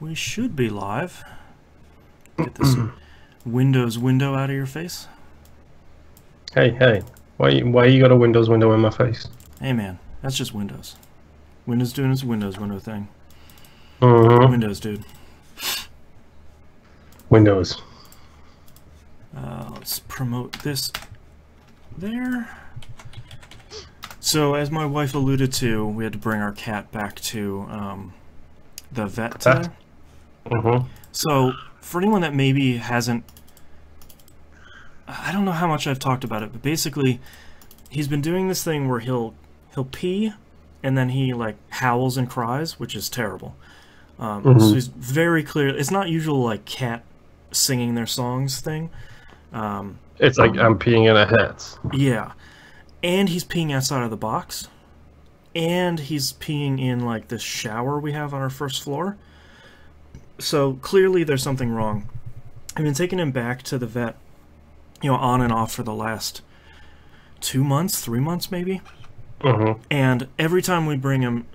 We should be live. Get this Windows window out of your face. Hey. Why you got a Windows window in my face? Hey man, that's just Windows. Windows doing its Windows window thing. Windows, dude. Windows. Let's promote this there. So, as my wife alluded to, we had to bring our cat back to the vet today. So, for anyone that maybe hasn't... I don't know how much I've talked about it, but basically, he's been doing this thing where he'll pee, and then he, like, howls and cries, which is terrible. So he's very clear. It's not usual, like, cat singing their songs thing. It's like I'm peeing in a hat. Yeah. And he's peeing outside of the box. And he's peeing in, like, this shower we have on our first floor. So, clearly there's something wrong. I've been taking him back to the vet, you know, on and off for the last 2 months, 3 months maybe. And every time we bring him,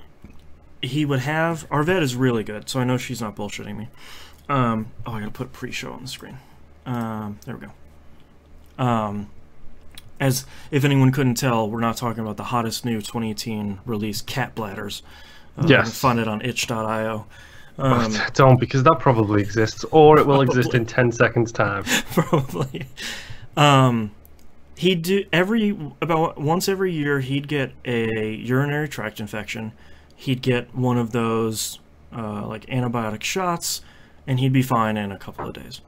he would have... Our vet is really good, so I know she's not bullshitting me. Oh, I gotta put pre-show on the screen. There we go. As if anyone couldn't tell, we're not talking about the hottest new 2018 release, Cat Bladders. Yes. You can find it on itch.io. Don't, because that probably exists, or it will exist in 10 seconds time. Probably. He'd do about once every year he'd get a urinary tract infection. He'd get one of those like antibiotic shots, and he'd be fine in a couple of days.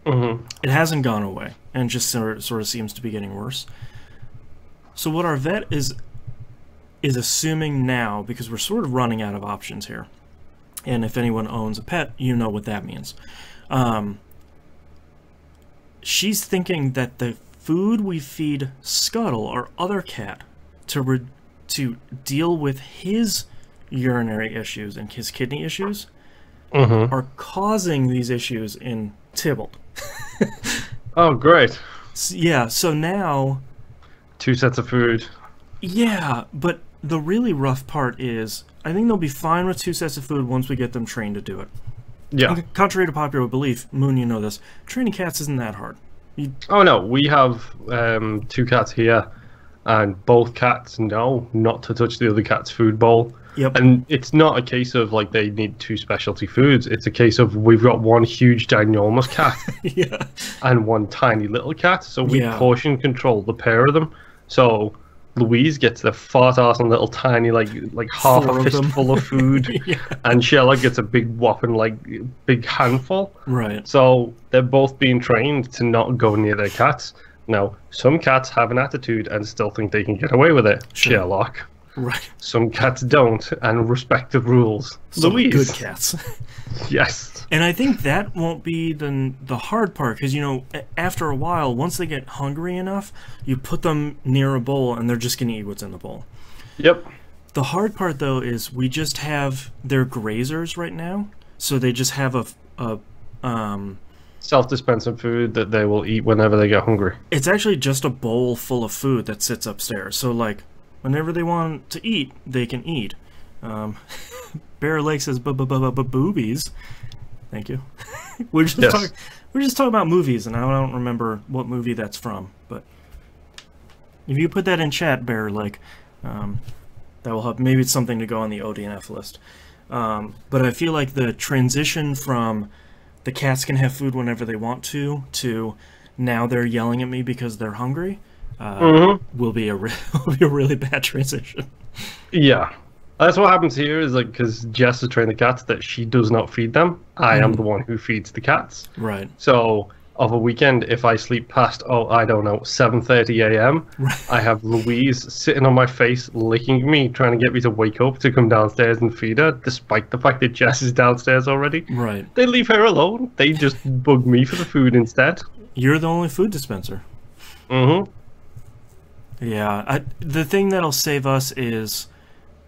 It hasn't gone away, and just sort of seems to be getting worse. So what our vet is assuming now, because we're sort of running out of options here, and if anyone owns a pet, you know what that means. She's thinking that the food we feed Scuttle, our other cat, to deal with his urinary issues and his kidney issues, are causing these issues in Tybalt. Oh, great. Yeah, so now... 2 sets of food. Yeah, but the really rough part is, I think they'll be fine with 2 sets of food once we get them trained to do it. Yeah. Contrary to popular belief, Moon, you know this, training cats isn't that hard. Oh no, we have 2 cats here, and both cats know not to touch the other cat's food bowl. Yep. And it's not a case of like they need 2 specialty foods. It's a case of we've got one huge ginormous cat and one tiny little cat, so we portion control the pair of them. So Louise gets the fart-ass and little tiny like half a fistful of food, and Sherlock gets a big whopping big handful. Right. So they're both being trained to not go near their cats. Now, some cats have an attitude and still think they can get away with it. Sherlock. Right. Some cats don't and respect the rules. Some Louise. good cats. Yes. And I think that won't be the hard part, because, you know, after a while, once they get hungry enough, you put them near a bowl and they're just going to eat what's in the bowl. Yep. The hard part, though, is we just have their grazers right now, so they just have a self-dispensing food that they will eat whenever they get hungry. It's actually just a bowl full of food that sits upstairs, so, like, whenever they want to eat, they can eat. Bear Lake says boobies. Thank you. We're just talking about movies, and I don't remember what movie that's from. But if you put that in chat, Bear Lake, that will help. Maybe it's something to go on the ODNF list. But I feel like the transition from the cats can have food whenever they want to now they're yelling at me because they're hungry will be a really bad transition. Yeah. That's what happens here, is like, because Jess has trained the cats that she does not feed them. I am the one who feeds the cats. Right. So, of a weekend, if I sleep past, I don't know, 7:30 a.m., I have Louise sitting on my face, licking me, trying to get me to wake up to come downstairs and feed her, despite the fact that Jess is downstairs already. Right. They leave her alone. They just bug me for the food instead. You're the only food dispenser. Yeah. The thing that'll save us is...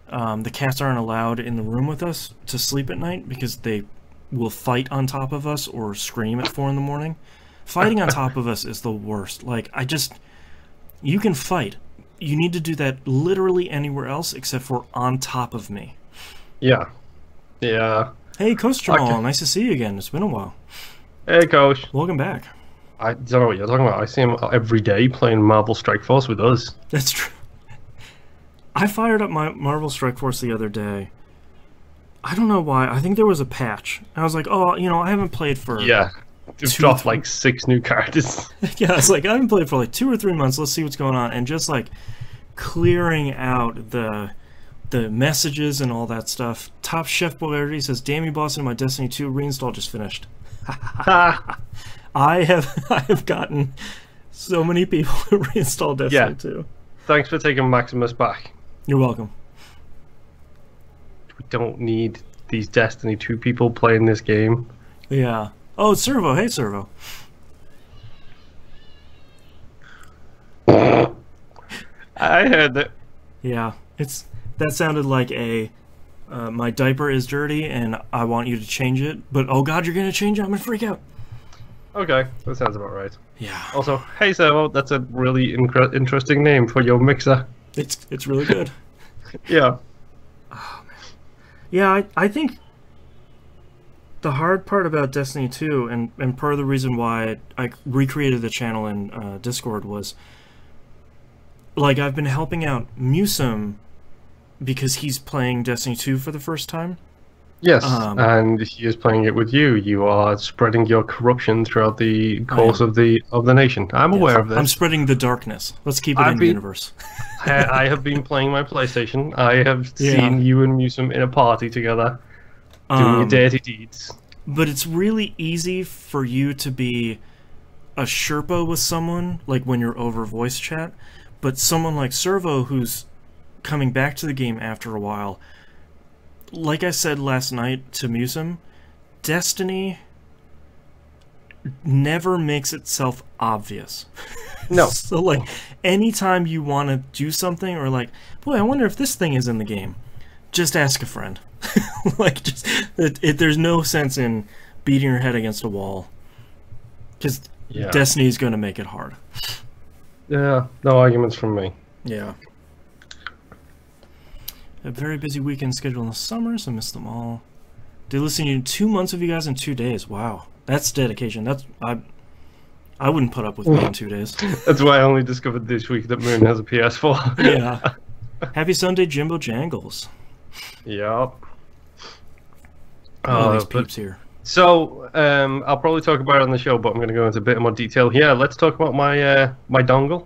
the cats aren't allowed in the room with us to sleep at night because they will fight on top of us or scream at 4 in the morning. Fighting on top of us is the worst. Like, you can fight. You need to do that literally anywhere else except for on top of me. Yeah. Yeah. Hey, Coach Jamal, nice to see you again. It's been a while. Hey, Coach. Welcome back. I don't know what you're talking about. I see him every day playing Marvel Strike Force with us. That's true. I fired up my Marvel Strike Force the other day. I don't know why. I think there was a patch. I was like, oh, you know, I haven't played for... Yeah. You've dropped like 6 new characters. Yeah, it's like, I haven't played for like 2 or 3 months. Let's see what's going on. And just like clearing out the messages and all that stuff. Top Chef Polarity says, damn you, Boston, my Destiny 2 reinstall just finished. I have gotten so many people to reinstall Destiny 2. Thanks for taking Maximus back. You're welcome. We don't need these Destiny 2 people playing this game. Yeah. Oh, it's Servo. Hey, Servo. I heard that. Yeah, that sounded like a my diaper is dirty and I want you to change it, but oh god, you're gonna change it, I'm gonna freak out. Okay, that sounds about right. Yeah. Also, hey Servo, that's a really interesting name for your mixer. It's really good. Yeah. Oh man. Yeah, I think the hard part about Destiny 2, and part of the reason why I recreated the channel in Discord was, like, I've been helping out Musum because he's playing Destiny 2 for the first time. Yes, and he is playing it with you. You are spreading your corruption throughout the course of the nation. I'm aware of this. I'm spreading the darkness. Let's keep it in the universe. I have been playing my PlayStation. I have seen you and Musum in a party together, doing your dirty deeds. But it's really easy for you to be a Sherpa with someone, like when you're over voice chat, but someone like Servo who's coming back to the game after a while, like I said last night to Musum, Destiny never makes itself obvious. No. So, like, anytime you want to do something, or like, boy, I wonder if this thing is in the game, just ask a friend. Like, just there's no sense in beating your head against a wall, because Destiny is going to make it hard. Yeah, no arguments from me. Yeah. A very busy weekend schedule in the summer, so I missed them all. Did listen to 2 months of you guys in 2 days. Wow, that's dedication. That's I wouldn't put up with me in 2 days. That's why I only discovered this week that Moon has a PS4. Yeah. Happy Sunday, Jimbo Jangles. Yep. Oh, these peeps here. So, I'll probably talk about it on the show, but I'm going to go into a bit more detail here. Let's talk about my my dongle,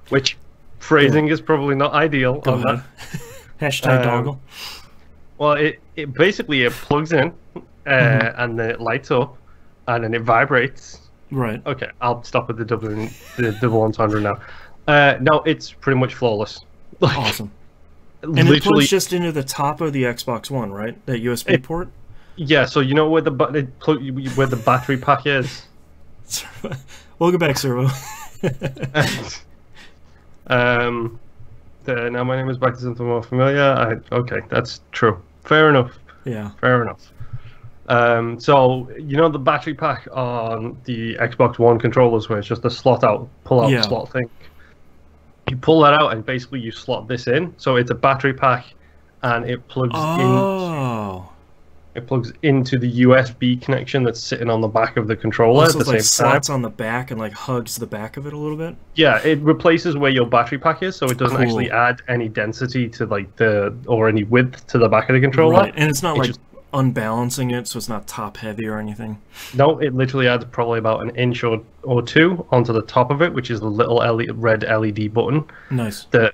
which phrasing is probably not ideal. Go ahead. Hashtag dongle. Well, it basically plugs in, and then it lights up, and then it vibrates. Right. Okay, I'll stop at the double entendre now. No, it's pretty much flawless. Like, awesome. And it plugs just into the top of the Xbox One, right? That USB port? Yeah, so you know where the battery pack is? Welcome back, Servo. Now my name is back to something more familiar. Okay, that's true. Fair enough. Yeah. Fair enough. So, you know the battery pack on the Xbox One controllers where it's just a pull out slot thing? You pull that out and basically you slot this in. So it's a battery pack and it plugs into the USB connection that's sitting on the back of the controller at the same time. Slots on the back and like hugs the back of it a little bit? Yeah, it replaces where your battery pack is, so it doesn't actually add any density to like or any width to the back of the controller. Right, and it's not like unbalancing it, so it's not top heavy or anything. No, it literally adds probably about an inch or two onto the top of it, which is the little red LED button. Nice. That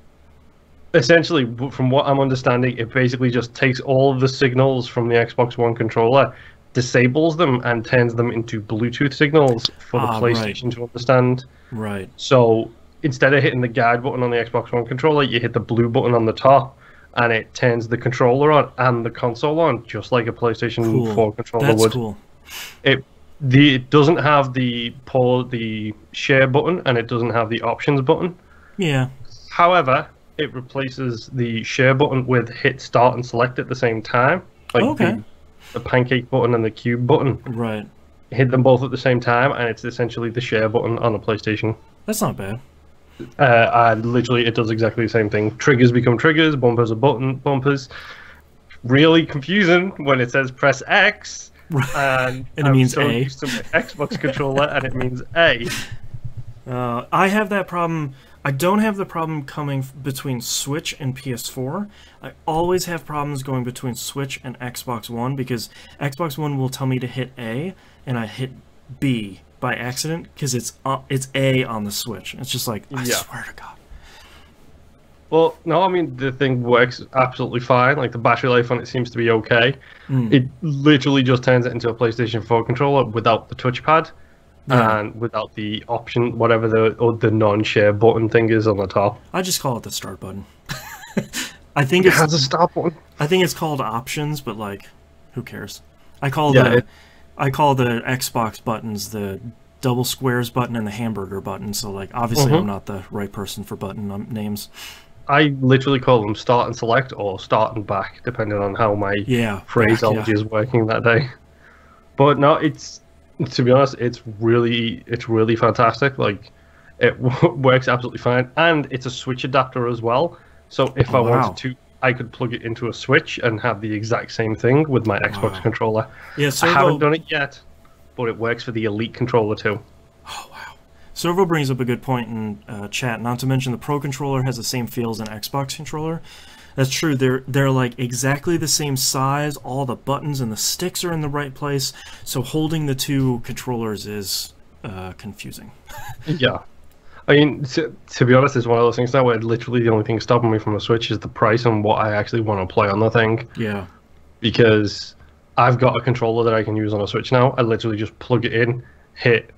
essentially, from what I'm understanding, it basically just takes all of the signals from the Xbox One controller, disables them, and turns them into Bluetooth signals for the PlayStation to understand. Right. So instead of hitting the guide button on the Xbox One controller, you hit the blue button on the top, and it turns the controller on and the console on, just like a PlayStation 4 controller would. That's cool. It doesn't have the share button, and it doesn't have the options button. Yeah. However, it replaces the share button with hit start and select at the same time. Like the pancake button and the cube button. Right. Hit them both at the same time, and it's essentially the share button on the PlayStation. That's not bad. And literally, it does exactly the same thing. Triggers become triggers, bumpers are bumpers. really confusing when it says press X, and it means A. Used to my Xbox controller, and it means A. I have that problem. I don't have the problem coming between Switch and PS4. I always have problems going between Switch and Xbox One, because Xbox One will tell me to hit A, and I hit B by accident, because it's A on the Switch. It's just like, I swear to God. Well, no, I mean, the thing works absolutely fine. Like, the battery life on it seems to be okay. It literally just turns it into a PlayStation 4 controller without the touchpad. And without the option, whatever the non-share button thing is on the top. I just call it the start button. I think it has a stop button. I think it's called options, but like, who cares? I call the Xbox buttons the double squares button and the hamburger button. So like, obviously, I'm not the right person for button names. I literally call them start and select or start and back, depending on how my phraseology is working that day. But no, to be honest, it's really fantastic. Like, it works absolutely fine, and it's a Switch adapter as well. So if I wanted to, I could plug it into a Switch and have the exact same thing with my Xbox controller. Yeah, I haven't done it yet, but it works for the Elite controller too. Oh wow! Servo brings up a good point in chat. Not to mention the Pro controller has the same feel as an Xbox controller. That's true. They're like exactly the same size. All the buttons and the sticks are in the right place. So holding the two controllers is confusing. Yeah, I mean, to be honest, it's one of those things now where literally the only thing stopping me from the Switch is the price and what I actually want to play on the thing. Yeah. Because I've got a controller that I can use on a Switch now. I literally just plug it in, hit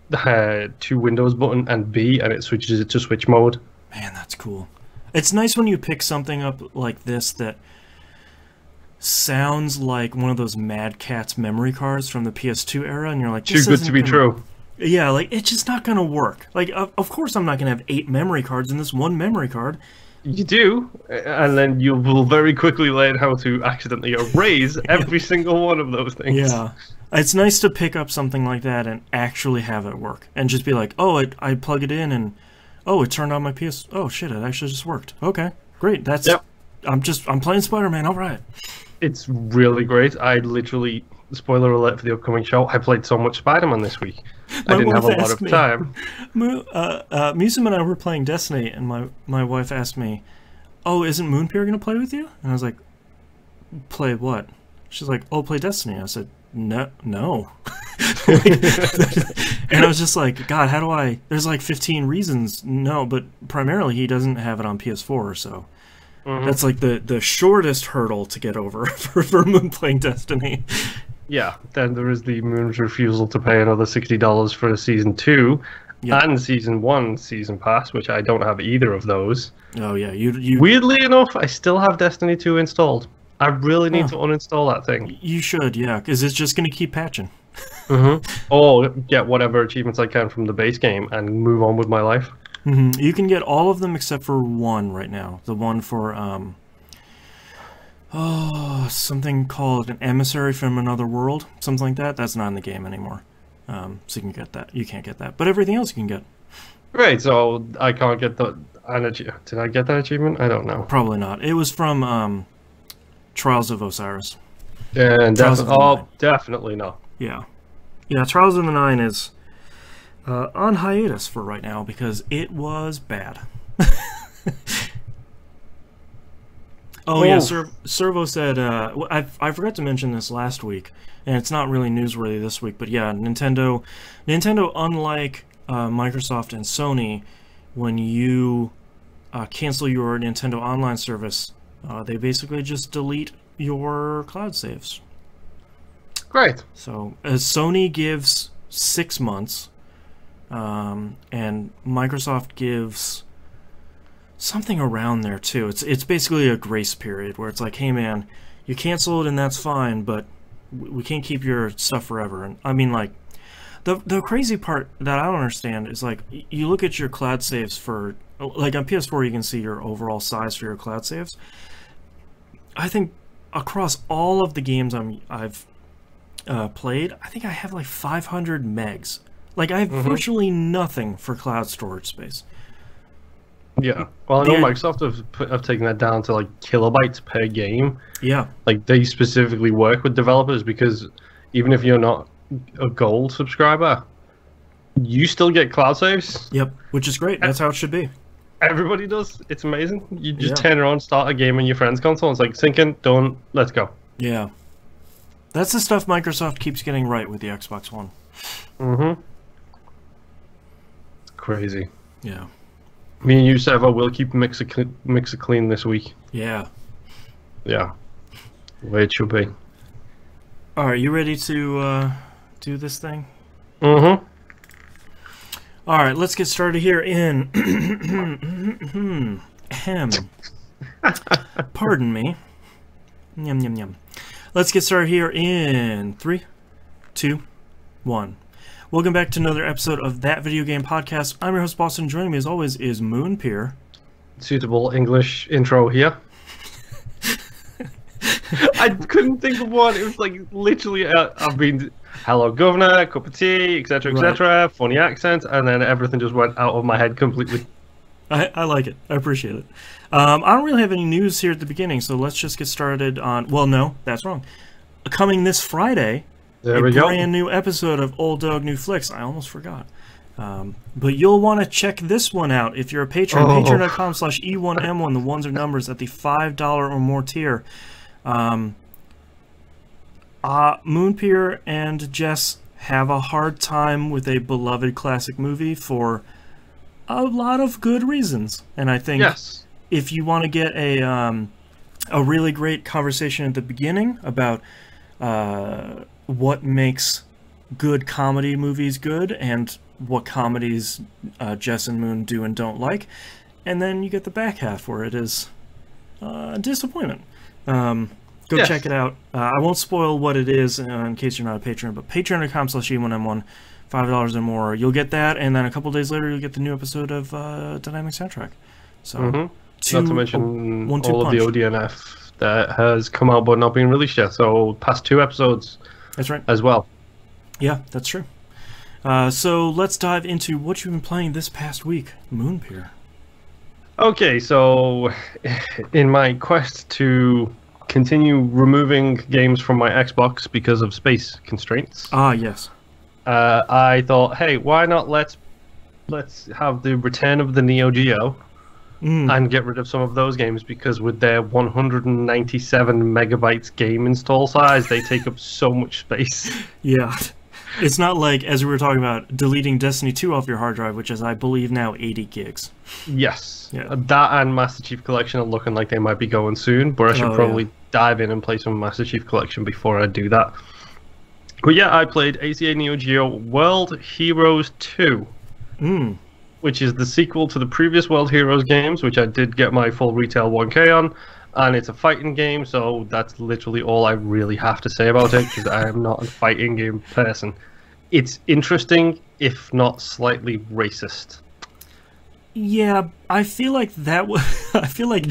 the two Windows button and B, and it switches it to Switch mode. Man, that's cool. It's nice when you pick something up like this that sounds like one of those Mad Catz memory cards from the PS2 era, and you're like, too good to be true. Yeah, like, it's just not gonna work. Like, of course I'm not gonna have 8 memory cards in this one memory card. You do, and then you will very quickly learn how to accidentally erase every single one of those things. Yeah. It's nice to pick up something like that and actually have it work. And just be like, oh, I plug it in and... oh, it turned on my PS... oh, shit, it actually just worked. Okay, great. That's... Yep. I'm playing Spider-Man, all right. It's really great. I literally... spoiler alert for the upcoming show, I played so much Spider-Man this week. I didn't have a lot of time. Musum and I were playing Destiny, and my wife asked me, oh, isn't Vampyr going to play with you? And I was like, play what? She's like, oh, play Destiny. I said, no. And I was just like, God, how do I... there's like 15 reasons. No, but primarily he doesn't have it on PS4, so... that's like the shortest hurdle to get over for Moon playing Destiny. Yeah, then there is the Moon's refusal to pay another $60 for Season 2 and Season 1 Season Pass, which I don't have either of those. Oh, yeah. You... weirdly enough, I still have Destiny 2 installed. I really need to uninstall that thing. You should, yeah, because it's just going to keep patching. Or get whatever achievements I can from the base game and move on with my life. You can get all of them except for one right now. The one for, something called an emissary from another world. Something like that. That's not in the game anymore. So you can get that. You can't get that. But everything else you can get. Right, so I can't get the... did I get that achievement? I don't know. Probably not. It was from, Trials of Osiris. And definitely no. Yeah. Yeah, Trials of the Nine is on hiatus for right now because it was bad. Yeah, Servo said, I forgot to mention this last week, and it's not really newsworthy this week, but yeah, Nintendo, unlike Microsoft and Sony, when you cancel your Nintendo Online service, they basically just delete your cloud saves. Great. So, Sony gives 6 months, and Microsoft gives something around there too. It's basically a grace period where it's like, hey man, you canceled and that's fine, but we can't keep your stuff forever. And I mean, like, the crazy part that I don't understand is, like, you look at your cloud saves for, like, on PS4 you can see your overall size for your cloud saves. I think across all of the games I've played, I think I have like 500 megs. Like, I have virtually nothing for cloud storage space. Yeah. Well, I know Microsoft have taken that down to like kilobytes per game. Yeah. Like they specifically work with developers because even if you're not a gold subscriber, you still get cloud saves. Yep, which is great. That's how it should be. Everybody does. It's amazing. You just turn around, start a game on your friend's console. It's like sync in, done, let's go. Yeah. That's the stuff Microsoft keeps getting right with the Xbox One. Mm-hmm. Crazy. Yeah. Me and you, Seva, will keep Mixer clean this week. Yeah. Yeah. The way it should be. Alright, you ready to do this thing? Mm-hmm. Alright, let's get started here in... Pardon me. Yum, yum, yum. Let's get started here in 3, 2, 1. Welcome back to another episode of That Video Game Podcast. I'm your host, Boston. Joining me, as always, is Vampyr. Suitable English intro here. I couldn't think of one. It was like literally, I've been, hello, governor, cup of tea, etc., etc., funny accent, and then everything just went out of my head completely. I like it. I appreciate it. I don't really have any news here at the beginning, so let's just get started on... Well, no, that's wrong. Coming this Friday... There we go. A brand new episode of Old Dog New Flicks. I almost forgot. But you'll want to check this one out if you're a patron. Patreon.com/E1M1. The ones are numbers at the $5 or more tier. Vampyr and Jess have a hard time with a beloved classic movie for a lot of good reasons. And I think if you want to get a really great conversation at the beginning about... what makes good comedy movies good and what comedies Jess and Moon do and don't like, and then you get the back half where it is a disappointment. Go check it out. I won't spoil what it is in case you're not a patron, but patreon.com/E1M1, $5 or more, you'll get that, and then a couple days later you'll get the new episode of Dynamic Soundtrack. So, not to mention all of the ODNF that has come out but not been released yet, so past 2 episodes. That's right. As well. Yeah, that's true. So let's dive into what you've been playing this past week, Vampyr. Okay, so in my quest to continue removing games from my Xbox because of space constraints. Yes. I thought, hey, why not let's have the return of the NeoGeo. And get rid of some of those games because with their 197 megabytes game install size, they take up so much space. Yeah. It's not like, as we were talking about, deleting Destiny 2 off your hard drive, which is, I believe, now 80 gigs. Yes. Yeah. That and Master Chief Collection are looking like they might be going soon, but I should probably dive in and play some Master Chief Collection before I do that. But yeah, I played ACA NeoGeo World Heroes 2. Which is the sequel to the previous World Heroes games, which I did get my full retail 1K on, and it's a fighting game, so that's literally all I really have to say about it, because I am not a fighting game person. It's interesting, if not slightly racist. Yeah, I feel like I feel like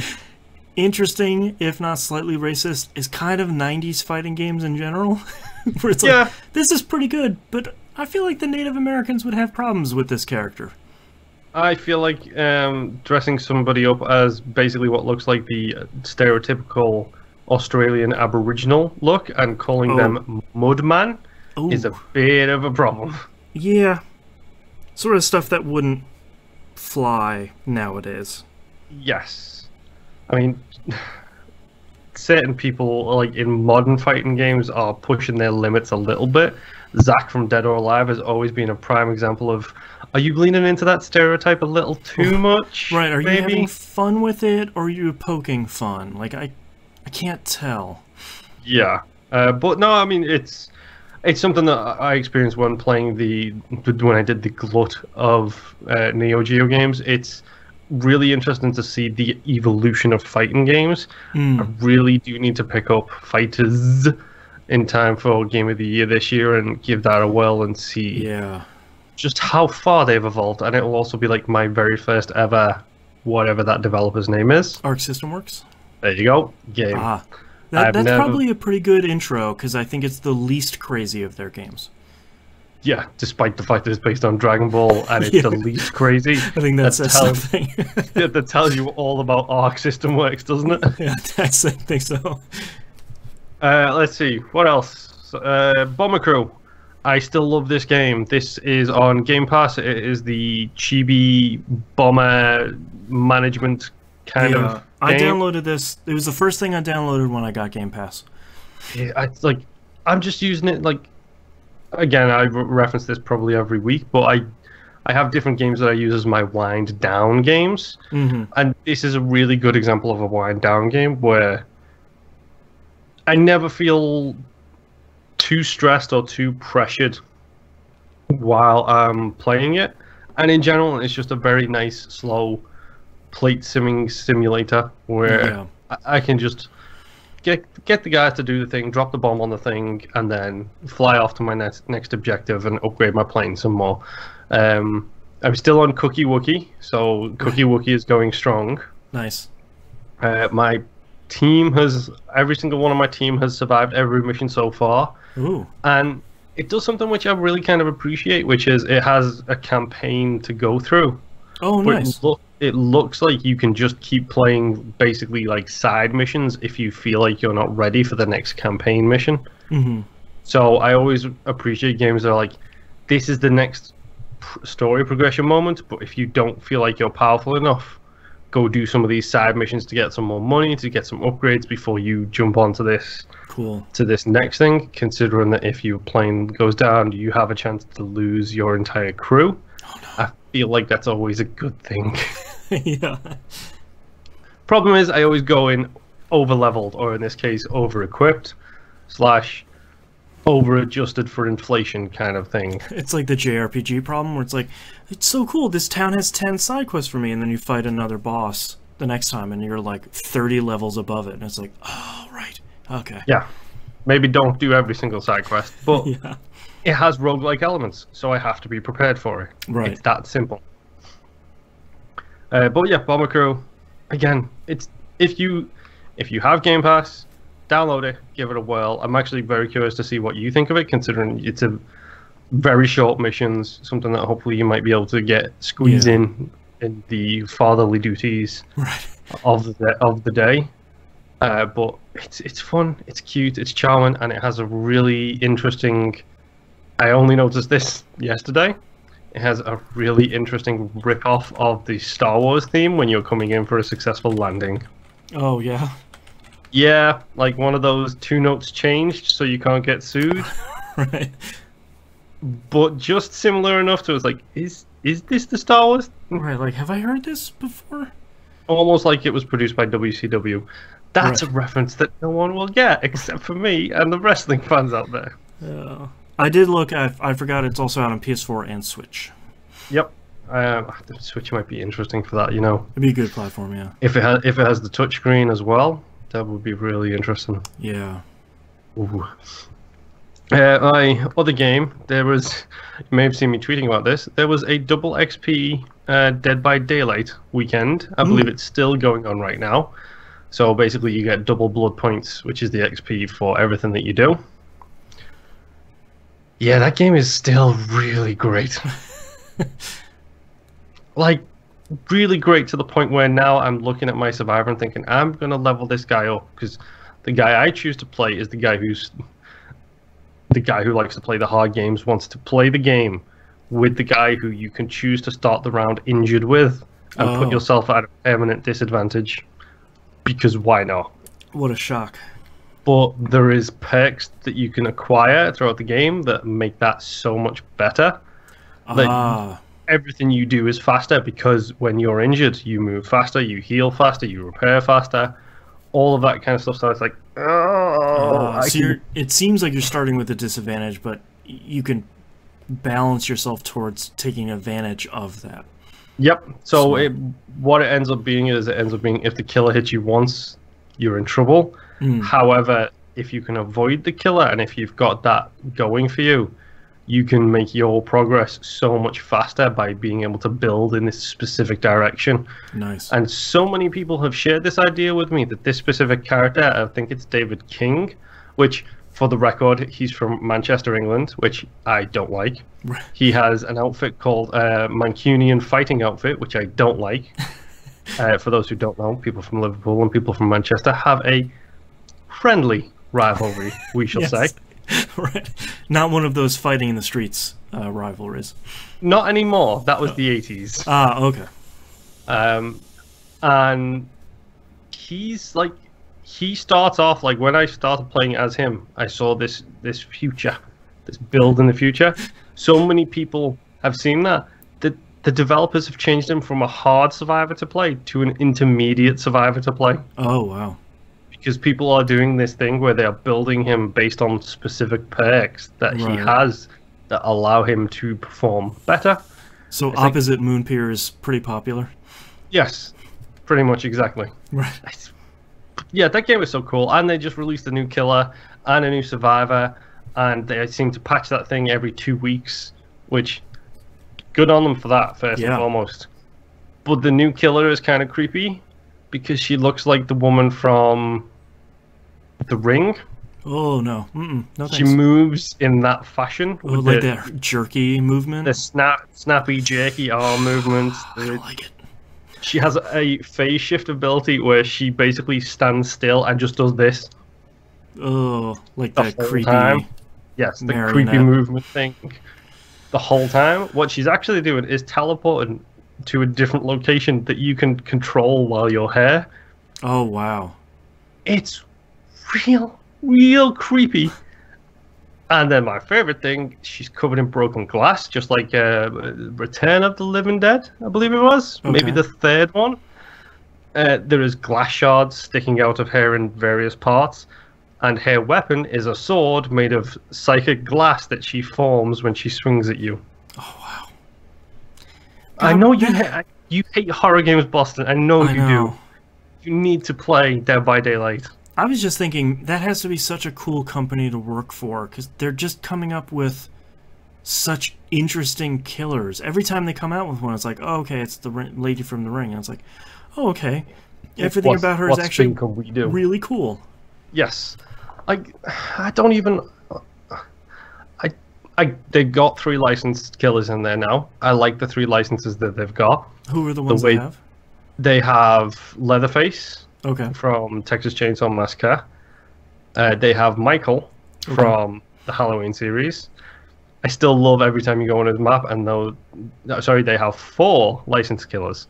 interesting, if not slightly racist, is kind of 90s fighting games in general, where it's like, this is pretty good, but I feel like the Native Americans would have problems with this character. I feel like dressing somebody up as basically what looks like the stereotypical Australian Aboriginal look and calling them Mudman is a bit of a problem. Yeah. Sort of stuff that wouldn't fly nowadays. Yes. I mean, certain people, like in modern fighting games, are pushing their limits a little bit. Zack from Dead or Alive has always been a prime example of, are you leaning into that stereotype a little too much? Right, are you having fun with it, or are you poking fun? Like, I can't tell. Yeah, but no, I mean, it's something that I experienced when playing when I did the glut of NeoGeo games. It's really interesting to see the evolution of fighting games. I really do need to pick up Fighters in time for Game of the Year this year and give that a whirl and see just how far they've evolved. And it will also be like my very first ever, whatever that developer's name is. Arc System Works? There you go. Game. That's probably a pretty good intro, because I think it's the least crazy of their games. yeah, despite the fact that it's based on Dragon Ball and it's the least crazy. I think that says something. That tells you all about Arc system works, doesn't it? Yeah, I think so. Let's see, what else? Bomber Crew. I still love this game. This is on Game Pass. It is the chibi bomber management kind of game. I downloaded this. It was the first thing I downloaded when I got Game Pass. Yeah, I'm just using it like, again, I reference this probably every week, but I have different games that I use as my wind down games, and this is a really good example of a wind down game where I never feel too stressed or too pressured while I'm playing it, and in general it's just a very nice slow plate simming simulator where I can just get the guys to do the thing, drop the bomb on the thing, and then fly off to my next objective and upgrade my plane some more. I'm still on Cookie Wookie, so Cookie Wookie is going strong. Nice. My team has, every single one of my team has survived every mission so far. Ooh. And it does something which I really kind of appreciate, which is it has a campaign to go through. Oh, nice. It looks like you can just keep playing basically like side missions if you feel like you're not ready for the next campaign mission. So I always appreciate games that are like, this is the next story progression moment, but if you don't feel like you're powerful enough, go do some of these side missions to get some more money, to get some upgrades before you jump onto this to this next thing, considering that if your plane goes down, you have a chance to lose your entire crew. Oh, no. I feel like that's always a good thing. Yeah. Problem is, I always go in over-leveled, or in this case, over-equipped, / over-adjusted for inflation kind of thing. It's like the JRPG problem where it's like, it's so cool, this town has 10 side quests for me, and then you fight another boss the next time, and you're like 30 levels above it, and it's like, oh, right, okay. Yeah. Maybe don't do every single side quest, but it has roguelike elements, so I have to be prepared for it. Right. It's that simple. But yeah, Bomber Crew, again, it's if you have Game Pass, download it, give it a whirl. I'm actually very curious to see what you think of it, considering it's a very short missions, something that hopefully you might be able to get squeezed in the fatherly duties of the day. But it's fun, it's cute, it's charming, and it has a really interesting. I only noticed this yesterday. It has a really interesting rip-off of the Star Wars theme when you're coming in for a successful landing. Oh, yeah? Yeah, like one of those 2 notes changed so you can't get sued. Right. But just similar enough to it's like, is this the Star Wars? Right, like, have I heard this before? Almost like it was produced by WCW. That's a reference that no one will get except for me and the wrestling fans out there. Yeah. I did look at, I forgot it's also out on PS4 and Switch. Yep. The Switch might be interesting for that, you know. It'd be a good platform, yeah. If it has the touchscreen as well, that would be really interesting. Yeah. Ooh. My other game, there was, you may have seen me tweeting about this, there was a double XP Dead by Daylight weekend. I believe it's still going on right now. So basically you get double blood points, which is the XP for everything that you do. Yeah, that game is still really great. Like, really great to the point where now I'm looking at my survivor and thinking, I'm going to level this guy up, because the guy I choose to play is the guy who likes to play the hard games, wants to play the game with the guy who you can choose to start the round injured with and put yourself at a permanent disadvantage, because why not? What a shock. But there is perks that you can acquire throughout the game that make that so much better. Like, everything you do is faster, because when you're injured, you move faster, you heal faster, you repair faster, all of that kind of stuff. So it's like, it seems like you're starting with a disadvantage, but you can balance yourself towards taking advantage of that. Yep. So what it ends up being is if the killer hits you once, you're in trouble. However, if you can avoid the killer and if you've got that going for you, you can make your progress so much faster by being able to build in this specific direction. Nice. And so many people have shared this idea with me that this specific character, I think it's David King, which For the record, he's from Manchester, England, which I don't like. He has an outfit called Mancunian Fighting Outfit, which I don't like. For those who don't know, people from Liverpool and people from Manchester have a friendly rivalry, we shall say. Right. Not one of those fighting in the streets rivalries. Not anymore. That was the 80s. Ah, okay. And he's like, he starts off like when I started playing as him, I saw this future, this build in the future. So many people have seen that the developers have changed him from a hard survivor to play to an intermediate survivor to play. Oh wow! Because people are doing this thing where they are building him based on specific perks that he has that allow him to perform better. So opposite Vampyr is pretty popular. Yes, pretty much exactly. Right. Yeah, that game was so cool, and they just released a new killer and a new survivor, and they seem to patch that thing every 2 weeks, which good on them for that, first and foremost. But the new killer is kind of creepy because she looks like the woman from The Ring. Oh no, no thanks. She moves in that fashion. Oh, like that jerky movement. The snappy, jerky arm movements. I don't like it. She has a phase shift ability where she basically stands still and just does this. Oh, like that creepy. Time. Yes, the creepy movement thing. The whole time. What she's actually doing is teleporting to a different location that you can control while you're here. Oh wow! It's real creepy. And then my favorite thing, she's covered in broken glass, just like Return of the Living Dead, I believe it was. Okay. Maybe the third one. There is glass shards sticking out of her in various parts, and her weapon is a sword made of psychic glass that she forms when she swings at you. Oh wow! I know you hate horror games, Boston. I know you do. You need to play Dead by Daylight. I was just thinking, that has to be such a cool company to work for, because they're just coming up with such interesting killers. Every time they come out with one, it's like, oh, okay, it's the lady from The Ring. And it's like, oh, okay. Everything about her is actually really cool. Yes. I don't even... They got 3 licensed killers in there now. I like the 3 licenses that they've got. Who are the ones they have? They have Leatherface. Okay. From Texas Chainsaw Massacre. They have Michael from the Halloween series. I still love every time you go on his map, and they have 4 licensed killers.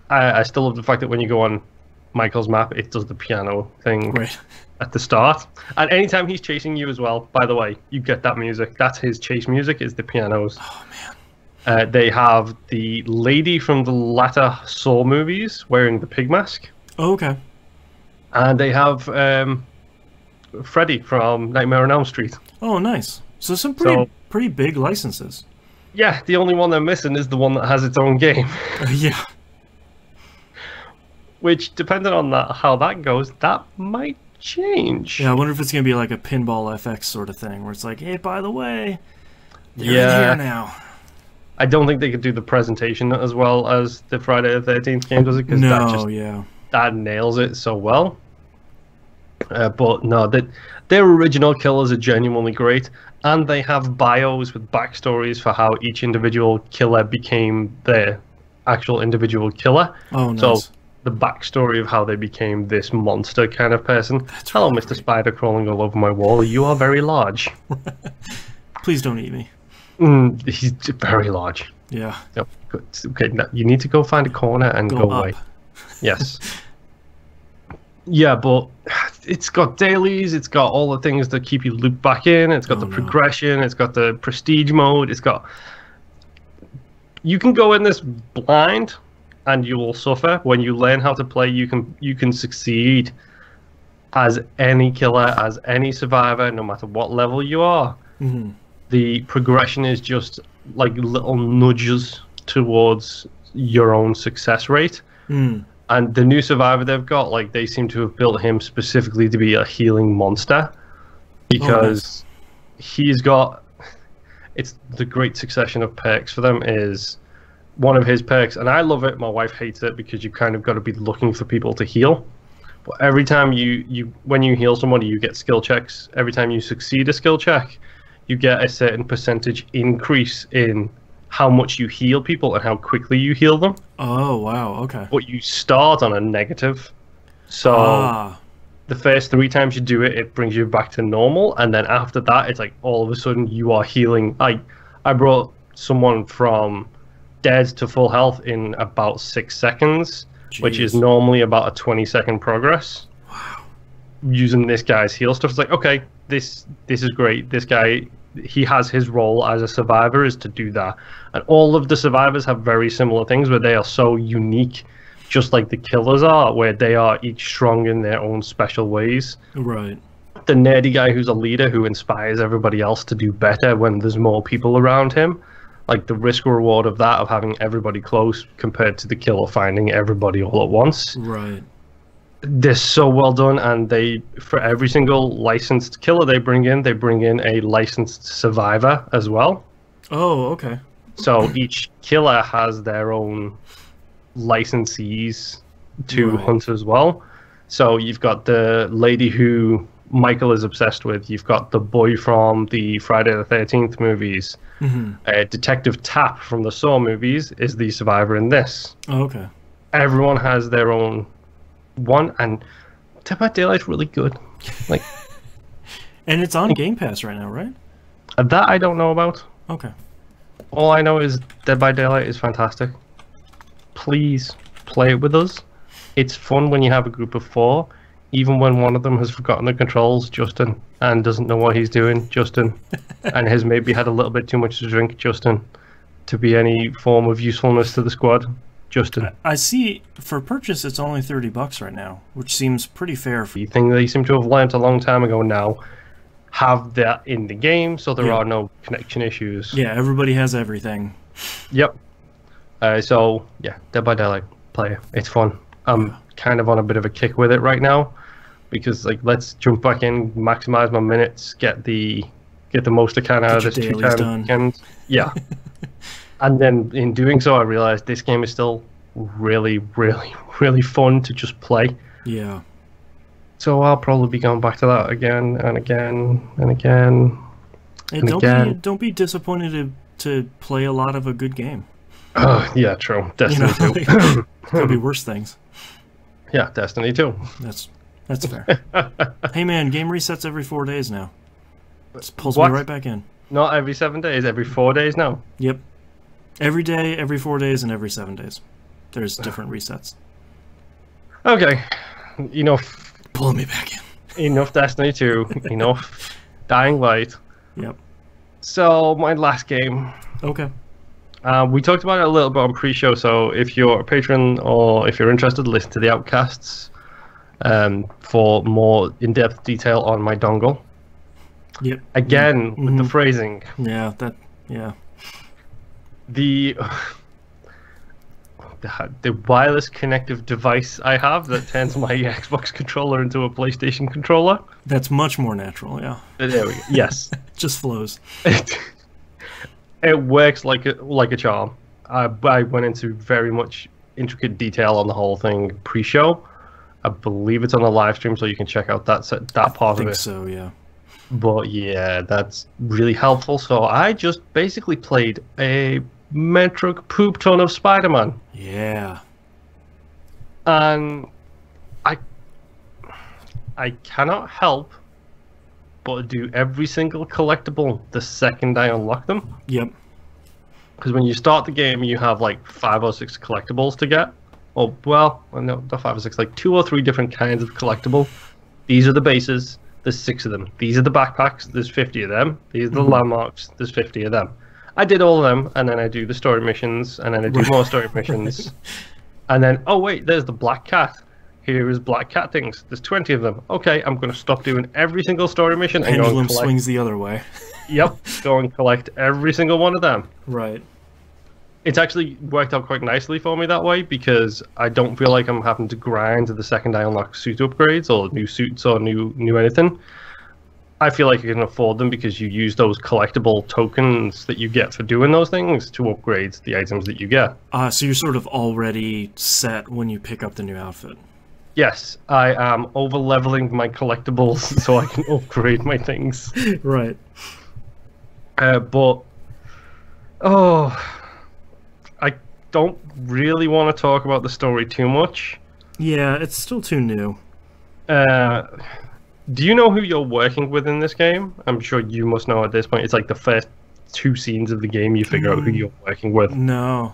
I still love the fact that when you go on Michael's map, it does the piano thing at the start. And anytime he's chasing you as well, by the way, you get that music. That's his chase music, is the pianos. Oh, man. They have the lady from the latter Saw movies wearing the pig mask. Oh, okay. And they have Freddy from Nightmare on Elm Street. Oh, nice. So some pretty big licenses. Yeah, the only one they're missing is the one that has its own game. Yeah. Which, depending on how that goes, that might change. Yeah, I wonder if it's going to be like a Pinball FX sort of thing, where it's like, hey, by the way, they're in here now. I don't think they could do the presentation as well as the Friday the 13th game does it. That nails it so well. But no, their original killers are genuinely great, and they have bios with backstories for how each individual killer became their actual individual killer. Oh, nice. So the backstory of how they became this monster kind of person. That's Hello, Mr. Spider crawling all over my wall. You are very large. Please don't eat me. He's very large. Yeah. Yep. Okay, now you need to go find a corner and go away. Yes. Yeah, but it's got dailies, it's got all the things that keep you looped back in, it's got the progression, it's got the prestige mode, it's got... You can go in this blind and you will suffer. When you learn how to play, you can succeed as any killer, as any survivor, no matter what level you are. Mm-hmm. The progression is just like little nudges towards your own success rate. And the new survivor they've got, like, they seem to have built him specifically to be a healing monster, because he's got... It's the great succession of perks for them is one of his perks, and I love it, my wife hates it, because you kind of got to be looking for people to heal. But every time when you heal somebody, you get skill checks. Every time you succeed a skill check, you get a certain percentage increase in how much you heal people and how quickly you heal them. Oh, wow, okay. But you start on a negative. So the first 3 times you do it, it brings you back to normal. And then after that, it's like all of a sudden you are healing. I brought someone from dead to full health in about 6 seconds, which is normally about a 20-second progress. Wow. Using this guy's heal stuff, it's like, okay, this is great. This guy, he has his role as a survivor is to do that. And all of the survivors have very similar things where they are so unique, just like the killers are, where they are each strong in their own special ways. Right. The nerdy guy who's a leader who inspires everybody else to do better when there's more people around him. Like the risk reward of that, of having everybody close compared to the killer finding everybody all at once. Right. They're so well done, and for every single licensed killer they bring in a licensed survivor as well. Oh, okay. So each killer has their own licensees to hunt as well. So you've got the lady who Michael is obsessed with. You've got the boy from the Friday the 13th movies. Detective Tapp from the Saw movies is the survivor in this. Oh, okay. Everyone has their own one, and Dead by Daylight's really good. Like, and it's on Game Pass right now, right? That I don't know about. Okay. All I know is Dead by Daylight is fantastic. Please play it with us. It's fun when you have a group of 4. Even when one of them has forgotten the controls, Justin, and doesn't know what he's doing, Justin, and has maybe had a little bit too much to drink, Justin, to be any form of usefulness to the squad, Justin. I see for purchase it's only $30 right now, which seems pretty fair. The thing they seem to have learned a long time ago now, have that in the game so there are no connection issues. Yeah, everybody has everything. Yep. So, yeah, Dead by Daylight, play it. It's fun. I'm kind of on a bit of a kick with it right now, because like, let's jump back in, maximize my minutes, get the most I can out of this 2-time weekend. Yeah. And then in doing so, I realized this game is still really, really, really fun to just play. Yeah. So I'll probably be going back to that again and again and again. And don't be disappointed to play a lot of a good game. Oh, yeah, true. Destiny 2. There'll be worse things. Yeah, Destiny 2. That's fair. Hey man, game resets every 4 days now. Just pulls me right back in. Not every 7 days, every 4 days now? Yep. Every day, every 4 days, and every 7 days. There's different resets. Okay. Enough. Pulling me back in. Enough Destiny 2. Enough Dying Light. Yep. So, my last game. Okay. We talked about it a little bit on pre-show, so if you're a patron or if you're interested, listen to the Outcasts for more in-depth detail on my dongle. Yep. Again, with the phrasing. Yeah, The wireless connective device I have that turns my Xbox controller into a PlayStation controller. That's much more natural, yeah. There we go. Yes. Just flows. It works like a charm. I went into very much intricate detail on the whole thing pre-show. I believe it's on the live stream, so you can check out that part of it. I think so, yeah. But yeah, that's really helpful. So I just basically played a metric poop ton of Spider-Man. Yeah. And I cannot help but do every single collectible the second I unlock them. Yep. Because when you start the game, you have like 5 or 6 collectibles to get. Or, well, no, not 5 or 6, like 2 or 3 different kinds of collectible. These are the bases. There's 6 of them. These are the backpacks. There's 50 of them. These are the landmarks. There's 50 of them. I did all of them, and then I do the story missions, and then I do more story missions. And then, oh wait, there's the Black Cat. Here is Black Cat things. There's 20 of them. Okay, I'm going to stop doing every single story mission and go and collect. Pendulum swings the other way. Yep, go and collect every single one of them. Right. It's actually worked out quite nicely for me that way, because I don't feel like I'm having to grind the second I unlock suit upgrades or new suits or new anything. I feel like you can afford them because you use those collectible tokens that you get for doing those things to upgrade the items that you get. So you're sort of already set when you pick up the new outfit. Yes, I am over-leveling my collectibles so I can upgrade my things. Right. But, oh, I don't really want to talk about the story too much. Yeah, it's still too new. Do you know who you're working with in this game? I'm sure you must know at this point. It's like the first 2 scenes of the game you figure out who you're working with. No.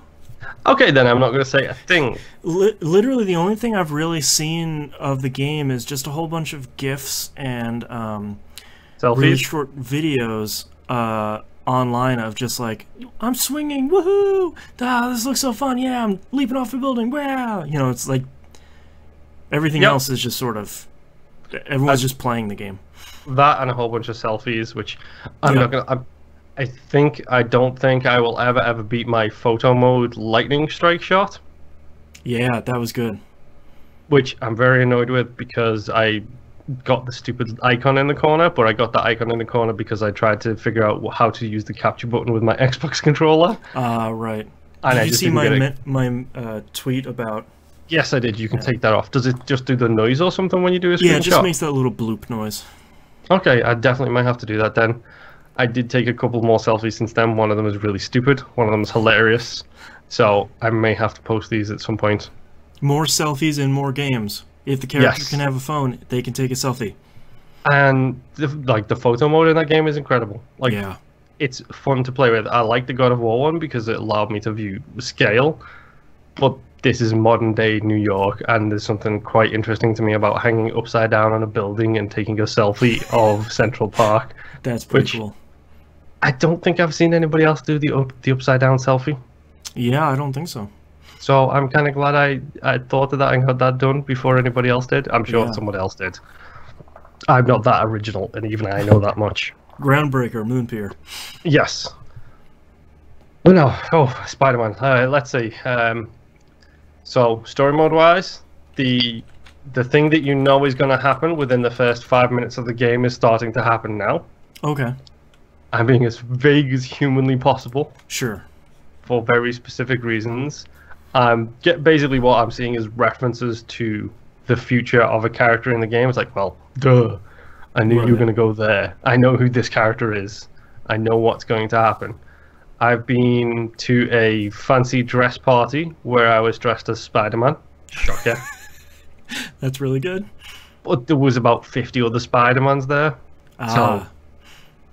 Okay, then I'm not going to say a thing. Literally, the only thing I've really seen of the game is just a whole bunch of GIFs and really short videos online of just like, I'm swinging, woohoo! Ah, this looks so fun, yeah, I'm leaping off a building, wow! You know, it's like, everything else is just sort of, everyone's just playing the game. That and a whole bunch of selfies, which I'm not going to... I don't think I will ever beat my photo mode lightning strike shot. Yeah, that was good. Which I'm very annoyed with because I got the stupid icon in the corner, but I got the icon in the corner because I tried to figure out how to use the capture button with my Xbox controller. Right. And did you see my tweet about... Yes, I did. You can take that off. Does it just do the noise or something when you do a screenshot? Yeah, it just makes that little bloop noise. Okay, I definitely might have to do that then. I did take a couple more selfies since then. One of them is really stupid. One of them is hilarious. So I may have to post these at some point. More selfies and more games. If the character can have a phone, they can take a selfie. And the photo mode in that game is incredible. Like, it's fun to play with. I like the God of War one because it allowed me to view scale. But this is modern day New York, and there's something quite interesting to me about hanging upside down on a building and taking a selfie of Central Park. That's pretty cool. I don't think I've seen anybody else do the upside down selfie. Yeah, I don't think so. So I'm kind of glad I thought of that and got that done before anybody else did. I'm sure someone else did. I'm not that original, and even I know that much. Groundbreaker, Vampyr. Yes. Oh no. Oh, Spider-Man. Let's see. So story mode wise, the thing that you know is going to happen within the first 5 minutes of the game is starting to happen now. Okay. I'm being as vague as humanly possible. Sure. For very specific reasons. Basically what I'm seeing is references to the future of a character in the game. It's like, well, duh. I knew you were going to go there. I know who this character is. I know what's going to happen. I've been to a fancy dress party where I was dressed as Spider-Man. Shocker. That's really good. But there was about 50 other Spider-Mans there. So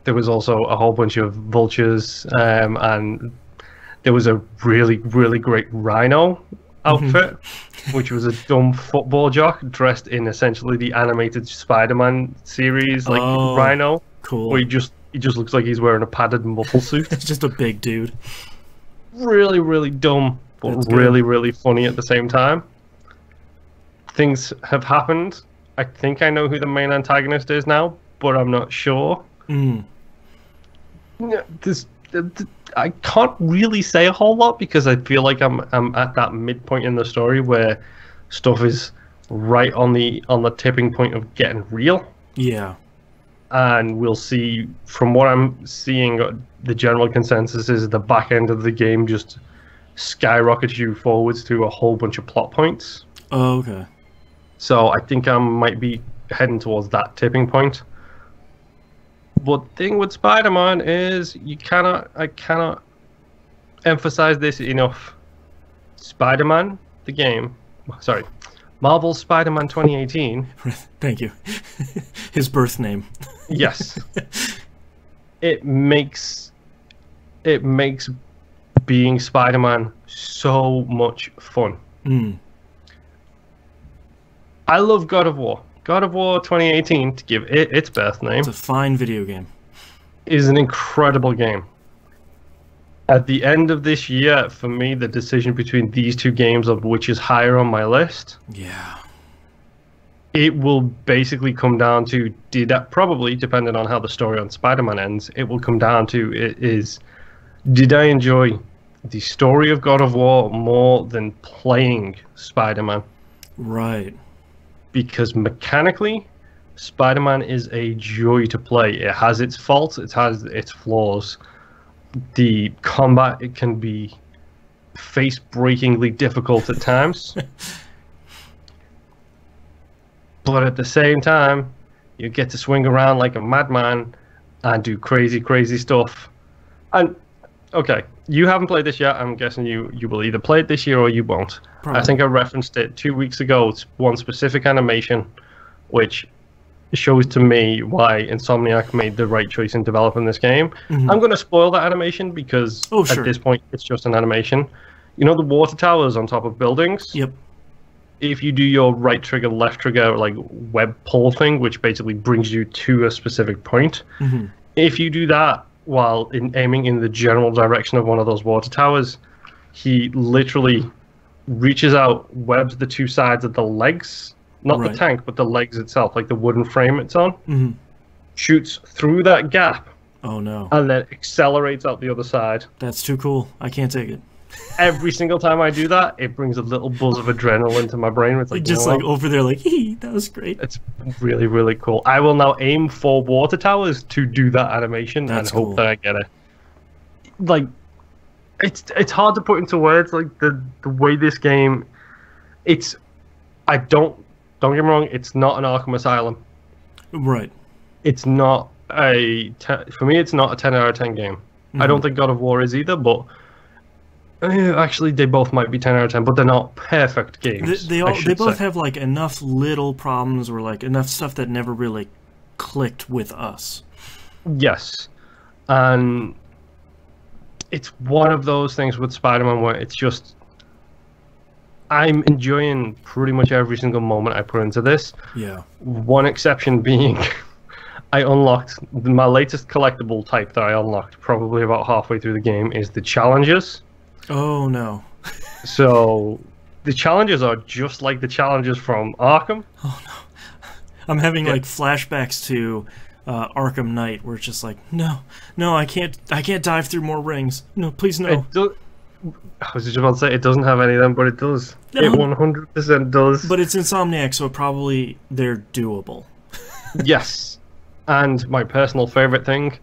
there was also a whole bunch of vultures, and there was a really, really great Rhino outfit, which was a dumb football jock dressed in essentially the animated Spider-Man series, like Rhino. Cool. Where he just looks like he's wearing a padded muffle suit. It's just a big dude. Really, really dumb, but really, really funny at the same time. Things have happened. I think I know who the main antagonist is now, but I'm not sure. I can't really say a whole lot because I feel like I'm at that midpoint in the story where stuff is right on the tipping point of getting real. Yeah. And we'll see, from what I'm seeing, the general consensus is the back end of the game just skyrockets you forwards to a whole bunch of plot points. Oh, okay. So I think I might be heading towards that tipping point. But the thing with Spider-Man is I cannot emphasize this enough. Spider-Man, the game, sorry, Marvel's Spider-Man 2018. Thank you. His birth name. Yes. It makes being Spider-Man so much fun. I love God of War. God of War 2018, to give it its birth name. It's a fine video game. Is an incredible game. At the end of this year, for me, the decision between these two games of which is higher on my list, it will basically come down to, probably, depending on how the story on Spider-Man ends, it will come down to, did I enjoy the story of God of War more than playing Spider-Man? Right. Because mechanically, Spider-Man is a joy to play. It has its faults, it has its flaws. The combat, it can be face-breakingly difficult at times. but at the same time, you get to swing around like a madman and do crazy, crazy stuff. And okay, you haven't played this yet. I'm guessing you will either play it this year or you won't. Probably. I think I referenced it 2 weeks ago. It's one specific animation, which shows to me why Insomniac made the right choice in developing this game. I'm going to spoil that animation because at this point it's just an animation. You know the water towers on top of buildings? Yep. If you do your right trigger, left trigger, like web pull thing, which basically brings you to a specific point, if you do that while aiming in the general direction of one of those water towers, he literally reaches out, webs the two sides of the legs, not the tank, but the legs itself, like the wooden frame it's on, shoots through that gap. Oh no. And then accelerates out the other side. That's too cool. I can't take it. Every single time I do that, it brings a little buzz of adrenaline to my brain. It's like, just like over there, like, that was great. It's really, really cool. I will now aim for water towers to do that animation and hope that I get it. Like, it's hard to put into words. Like the way this game, don't get me wrong, it's not an Arkham Asylum. Right. It's not for me, it's not a 10 out of 10 game. I don't think God of War is either, but actually they both might be 10 out of 10, but they're not perfect games. They both have like enough little problems or like enough stuff that never really clicked with us. Yes. And it's one of those things with Spider-Man where it's just, I'm enjoying pretty much every single moment I put into this. Yeah. One exception being, I unlocked my latest collectible type that I unlocked probably about halfway through the game is the challenges. Oh no. So the challenges are just like the challenges from Arkham. Oh no. I'm having like flashbacks to Arkham Knight where it's just like, no, I can't dive through more rings. No, please no. I was just about to say it doesn't have any of them, but it does. No. It 100% does. But it's Insomniac, so probably they're doable. Yes. And my personal favorite thing,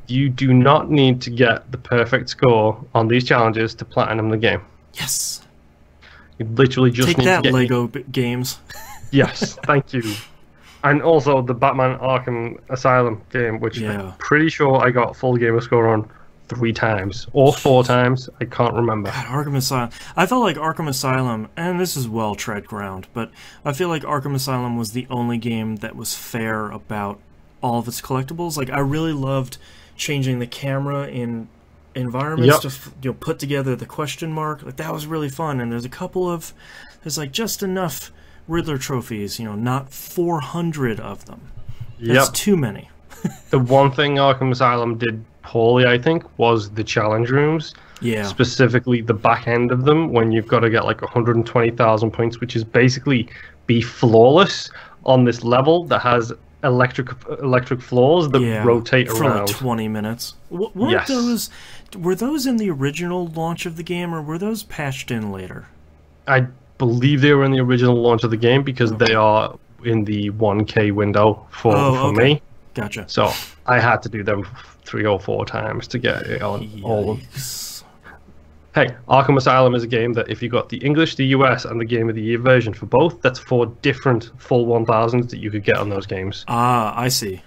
you do not need to get the perfect score on these challenges to platinum the game. Yes. You literally just need to get Lego games. Yes, thank you. And also the Batman Arkham Asylum game, which I'm pretty sure I got full gamer score on 3 times or 4 times. I can't remember. God, Arkham Asylum. I felt like Arkham Asylum, and this is well tread ground, but I feel like Arkham Asylum was the only game that was fair about all of its collectibles. Like, I really loved changing the camera in environments to put together the question mark. Like, that was really fun. And there's like just enough Riddler trophies, not 400 of them. That's too many. The one thing Arkham Asylum did poorly, I think, was the challenge rooms. Yeah. Specifically the back end of them, when you've got to get like 120,000 points, which is basically be flawless on this level that has electric floors that rotate for around. For like 20 minutes. Were those in the original launch of the game, or were those patched in later? I believe they were in the original launch of the game because they are in the 1K window for me. Gotcha. So I had to do them 3 or 4 times to get it on all of them. Hey, Arkham Asylum is a game that if you got the English, the US, and the Game of the Year version for both, that's 4 different full 1000s that you could get on those games. Ah, I see.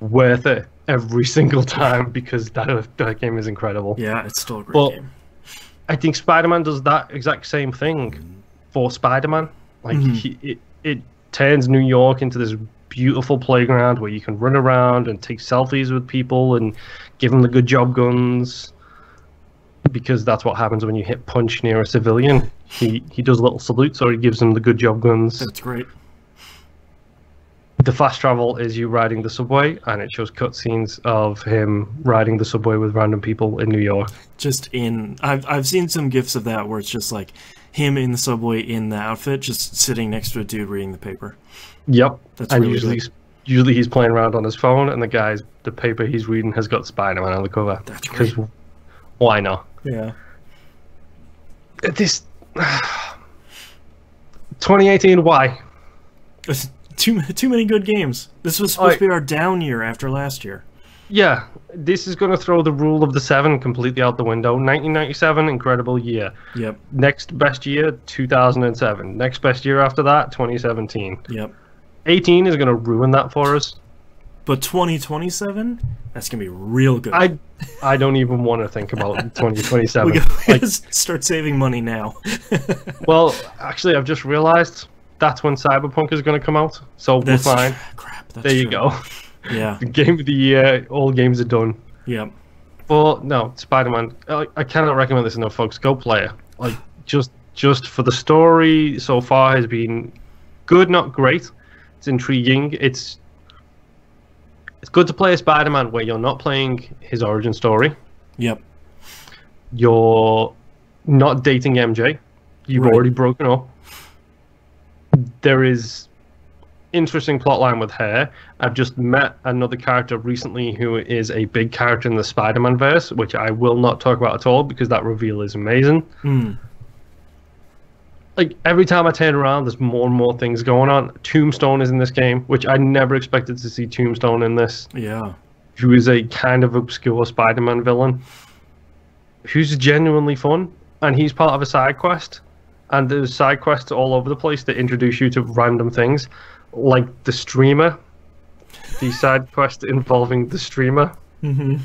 Worth it every single time because that game is incredible. Yeah, it's still a great game. I think Spider-Man does that exact same thing for Spider-Man. Like, it turns New York into this beautiful playground where you can run around and take selfies with people and give them the good job guns, because that's what happens when you hit punch near a civilian. He does little salutes, or he gives them the good job guns. That's great. The fast travel is you riding the subway, and it shows cutscenes of him riding the subway with random people in New York. I've seen some gifs of that where it's just like him in the subway in the outfit, just sitting next to a dude reading the paper. Yep. That's really usually he's playing around on his phone, and the paper he's reading has got Spider-Man on the cover. That's great. Because why not? Yeah. This 2018. Why? Too many good games. This was supposed to be our down year after last year. Yeah, this is going to throw the rule of the 7 completely out the window. 1997, incredible year. Yep. Next best year, 2007. Next best year after that, 2017. Yep. 18 is going to ruin that for us. But 2027, that's going to be real good. I don't even want to think about 2027. We gotta start saving money now. Well, actually, I've just realized that's when Cyberpunk is going to come out. So we're fine. Crap. There you go. Yeah. The game of the year. All games are done. Yep. But no, Spider-Man. I cannot recommend this enough, folks. Go play it. Like just for the story so far has been good, not great. It's intriguing. It's good to play a Spider-Man where you're not playing his origin story. Yep. You're not dating MJ. You've already broken up. There is interesting plotline with her. I've just met another character recently who is a big character in the Spider-Man verse, which I will not talk about at all because that reveal is amazing. Like, every time I turn around, there's more and more things going on. Tombstone is in this game, which I never expected to see Tombstone in this. Yeah. Who is a kind of obscure Spider-Man villain. Who's genuinely fun. And he's part of a side quest. And there's side quests all over the place that introduce you to random things. Like the streamer. The side quest involving the streamer. Who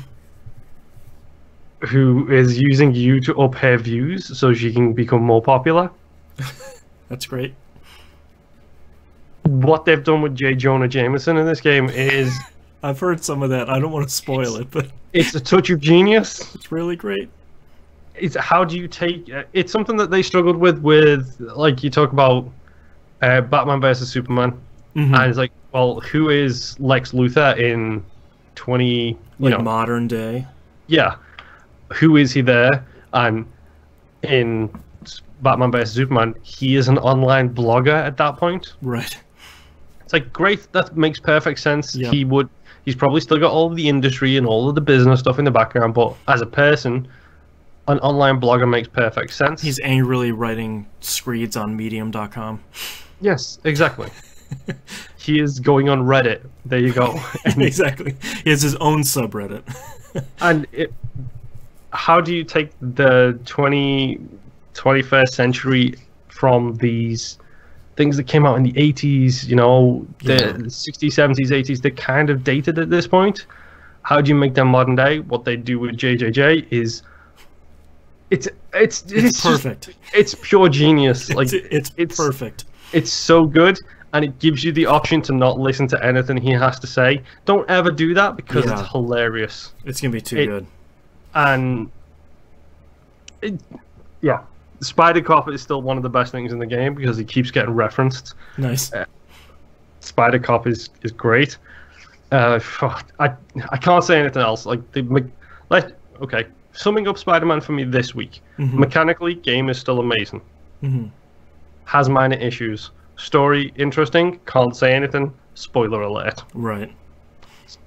is using you to up her views so she can become more popular. That's great. What they've done with J. Jonah Jameson in this game is... I've heard some of that. I don't want to spoil it, but... It's a touch of genius. It's really great. It's how do you take... It's something that they struggled with, like, you talk about Batman versus Superman. And it's like, well, who is Lex Luthor in 20... modern day? Yeah. Who is he there? And in... Batman vs Superman, he is an online blogger at that point. Right. It's like, great, that makes perfect sense. Yep. He's probably still got all of the industry and all of the business stuff in the background, but as a person, an online blogger makes perfect sense. He's angrily writing screeds on medium.com. Yes, exactly. He is going on Reddit. There you go. Exactly. He has his own subreddit. And how do you take the 21st century from these things that came out in the 80s, the 60s, 70s, 80s, they're kind of dated at this point. How do you make them modern day? What they do with JJJ is it's perfect. It's pure genius. Like it's perfect. It's so good, and it gives you the option to not listen to anything he has to say. Don't ever do that because it's hilarious. It's gonna be too good. And Spider Cop is still one of the best things in the game because he keeps getting referenced. Nice. Spider Cop is great. I can't say anything else. Like summing up Spider-Man for me this week. Mechanically, game is still amazing. Has minor issues. Story interesting. Can't say anything. Spoiler alert. Right.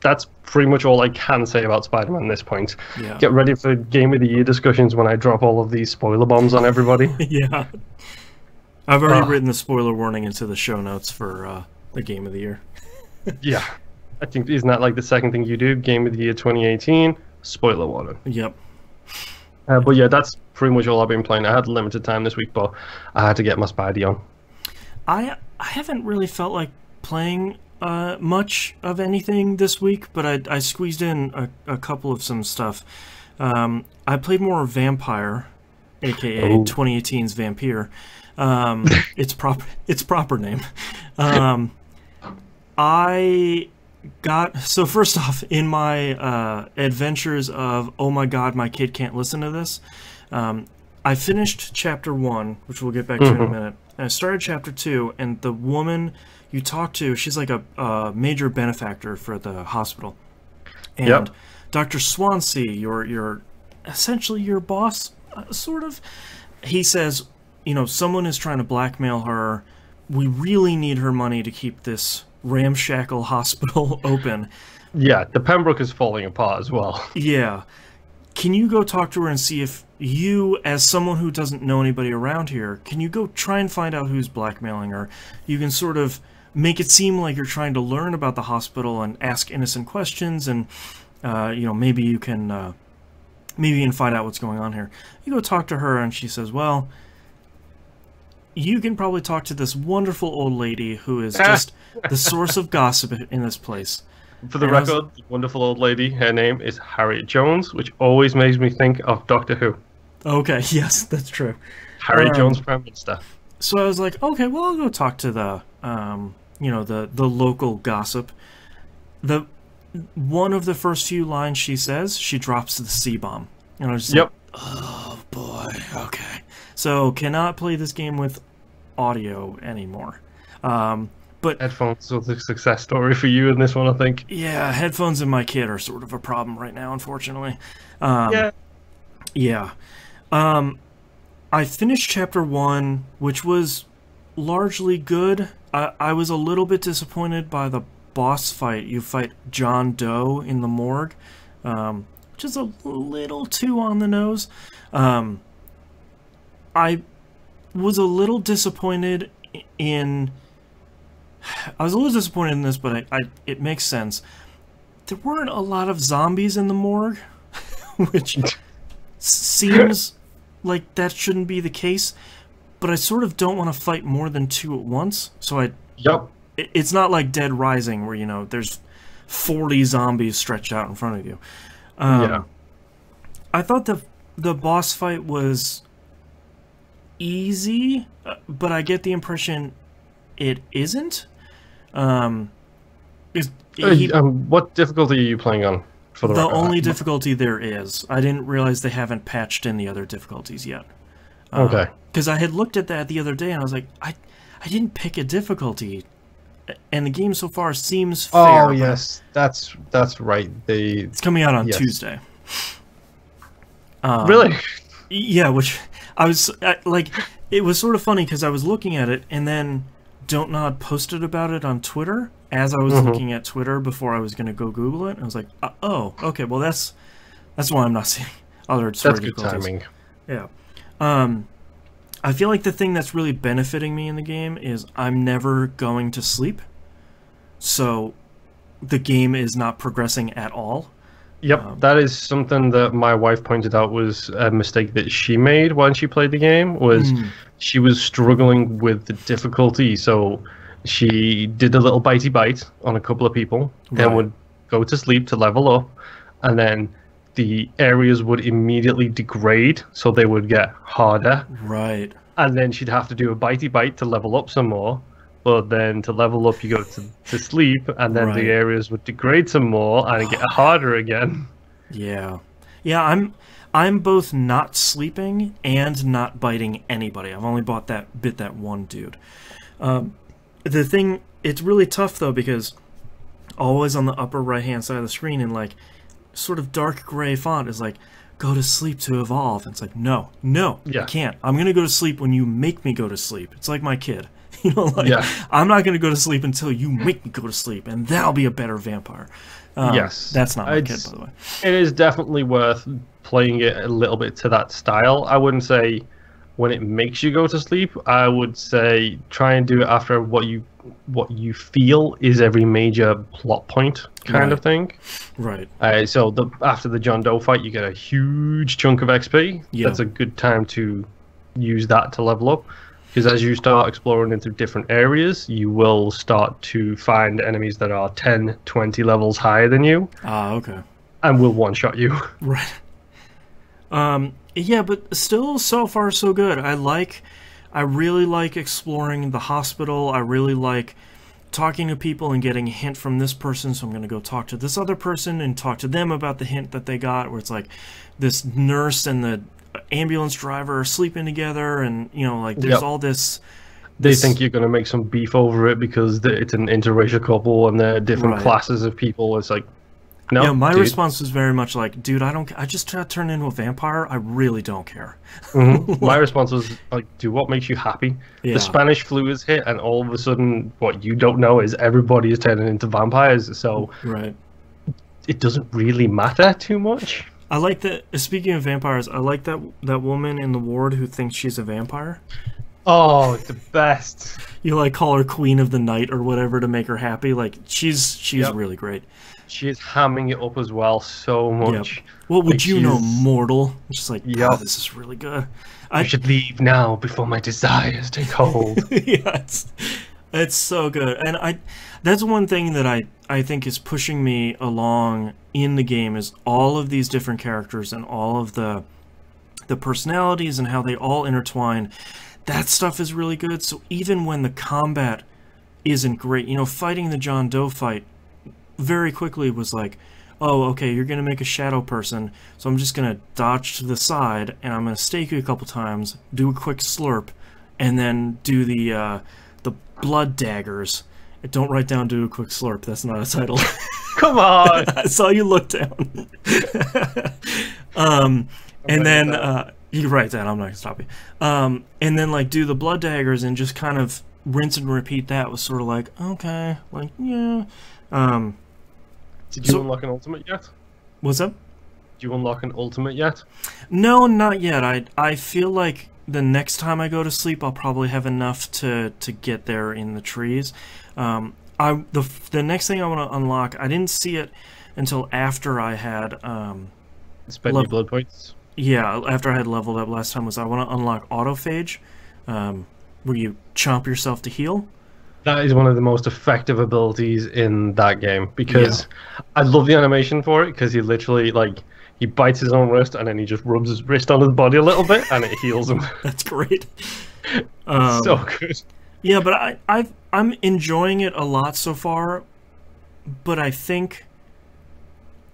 That's pretty much all I can say about Spider-Man at this point. Yeah. Get ready for Game of the Year discussions when I drop all of these spoiler bombs on everybody. Yeah. I've already written the spoiler warning into the show notes for the Game of the Year. Yeah. I think, isn't that like the second thing you do? Game of the Year 2018, spoiler warning. Yep. But yeah, that's pretty much all I've been playing. I had limited time this week, but I had to get my Spidey on. I haven't really felt like playing much of anything this week, but I squeezed in a couple of some stuff. I played more Vampyr, aka 2018's Vampyr. Its proper name. So first off, in my adventures of, oh my god, my kid can't listen to this, I finished chapter 1, which we'll get back to in a minute, and I started chapter 2, and the woman you talk to, she's like a major benefactor for the hospital. And Dr. Swansea, your essentially your boss, sort of, he says, someone is trying to blackmail her. We really need her money to keep this ramshackle hospital open. Yeah, the Pembroke is falling apart as well. Yeah. Can you go talk to her and see if you, as someone who doesn't know anybody around here, can you go try and find out who's blackmailing her? You can sort of make it seem like you're trying to learn about the hospital and ask innocent questions, and maybe you can find out what's going on here. You go talk to her, and she says, well, you can probably talk to this wonderful old lady who is just the source of gossip in this place. For the record, the wonderful old lady, her name is Harriet Jones, which always makes me think of Doctor Who. Okay, yes, that's true. Harriet Jones, Prime Minister. So I was like, okay, well, I'll go talk to the, the local gossip. One of the first few lines she says, she drops the C-bomb. And I was just like, oh, boy, okay. So, cannot play this game with audio anymore. But headphones was a success story for you in this one, I think. Yeah, headphones and my kid are sort of a problem right now, unfortunately. Yeah. I finished Chapter 1, which was largely good. I was a little bit disappointed by the boss fight. You fight John Doe in the morgue, which is a little too on the nose. I was a little disappointed in... I was a little disappointed in this, but it makes sense. There weren't a lot of zombies in the morgue, which seems like that shouldn't be the case, but I sort of don't want to fight more than 2 at once, so it's not like Dead Rising where, there's 40 zombies stretched out in front of you. I thought the boss fight was easy, but I get the impression it isn't. What difficulty are you playing on? For the only difficulty there is. I didn't realize they haven't patched in the other difficulties yet. Okay. Because I had looked at that the other day and I was like, I didn't pick a difficulty, and the game so far seems fair. Oh yes, that's right. It's coming out on Tuesday. Really? Yeah, which I was it was sort of funny because I was looking at it and then Don't Nod posted about it on Twitter as I was looking at Twitter before I was going to go Google it. And I was like, oh, okay, well that's why I'm not seeing other sort of difficulties. That's good timing. Yeah. I feel like the thing that's really benefiting me in the game is I'm never going to sleep. So the game is not progressing at all. Yep, that is something that my wife pointed out was a mistake that she made when she played the game, was she was struggling with the difficulty, so she did a little bitey bite on a couple of people, then would go to sleep to level up, and then the areas would immediately degrade, so they would get harder. Right. And then she'd have to do a bitey bite to level up some more. But then to level up, you go to sleep, and then the areas would degrade some more, and it get harder again. Yeah. Yeah, I'm both not sleeping and not biting anybody. I've only bit that one dude. The thing, it's really tough, though, because always on the upper right-hand side of the screen in, sort of dark gray font is go to sleep to evolve. And it's like, no, I can't. I'm going to go to sleep when you make me go to sleep. It's like my kid. I'm not going to go to sleep until you make me go to sleep, and that'll be a better vampire. Yes. That's not my kid, by the way. It is definitely worth playing it a little bit to that style. I wouldn't say when it makes you go to sleep. I would say try and do it after what you feel is every major plot point kind of thing. Right. So after the John Doe fight, you get a huge chunk of XP. Yeah. That's a good time to use that to level up. Because as you start exploring into different areas, you will start to find enemies that are 10, 20 levels higher than you. Okay. And will one-shot you. Right. Yeah, but still, so far, so good. I really like exploring the hospital. I really like talking to people and getting a hint from this person, so I'm going to go talk to this other person and talk to them about the hint that they got, where it's this nurse and the ambulance driver are sleeping together, and there's all this. They think you're going to make some beef over it because it's an interracial couple and they're different classes of people. It's like, no. Yeah, my response was very much dude, I just try to turn into a vampire. I really don't care. My response was dude, what makes you happy? The Spanish flu is hit, and all of a sudden, what you don't know is everybody is turning into vampires. So it doesn't really matter too much. I like that. Speaking of vampires, I like that woman in the ward who thinks she's a vampire. Oh, the best. You call her Queen of the Night or whatever to make her happy. She's really great. She is hamming it up as well so much. Yep. What would Like, you know, mortal? Just like, yep. this is really good. I should leave now before my desires take hold. Yeah, it's so good. And that's one thing that I think is pushing me along in the game, is all of these different characters and all of the personalities and how they all intertwine. That stuff is really good. So even when the combat isn't great, you know, fighting the John Doe fight very quickly was like, oh, okay, you're going to make a shadow person, so I'm just going to dodge to the side, and I'm going to stake you a couple times, do a quick slurp, and then do the blood daggers. Don't write down do a quick slurp, that's not a title. Come on! I saw you look down. And then, you write that, I'm not going to stop you. And then, like, do the blood daggers and just kind of rinse and repeat that was sort of like, okay, like, yeah. Did you unlock an ultimate yet? What's up? Did you unlock an ultimate yet? No, not yet. I feel like the next time I go to sleep, I'll probably have enough to get there in the trees. The next thing I want to unlock, I didn't see it until after I had spent your blood points. Yeah, after I had leveled up last time, was I want to unlock autophage, where you chomp yourself to heal. That is one of the most effective abilities in that game, because I love the animation for it, because he literally, like, he bites his own wrist and then he just rubs his wrist on his body a little bit and it heals him. That's great. So good. Yeah, but I'm enjoying it a lot so far, but I think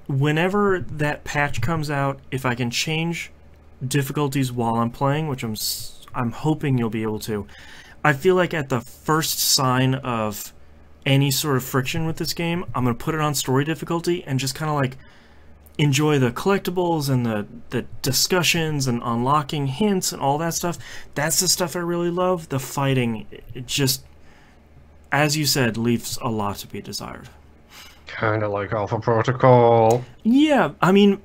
whenever that patch comes out, if I can change difficulties while I'm playing, which I'm hoping you'll be able to, I feel like at the first sign of any sort of friction with this game, I'm going to put it on story difficulty and just kind of like enjoy the collectibles and the discussions and unlocking hints and all that stuff. That's the stuff I really love. The fighting, it just, as you said, leaves a lot to be desired. Kind of like Alpha Protocol. Yeah, I mean,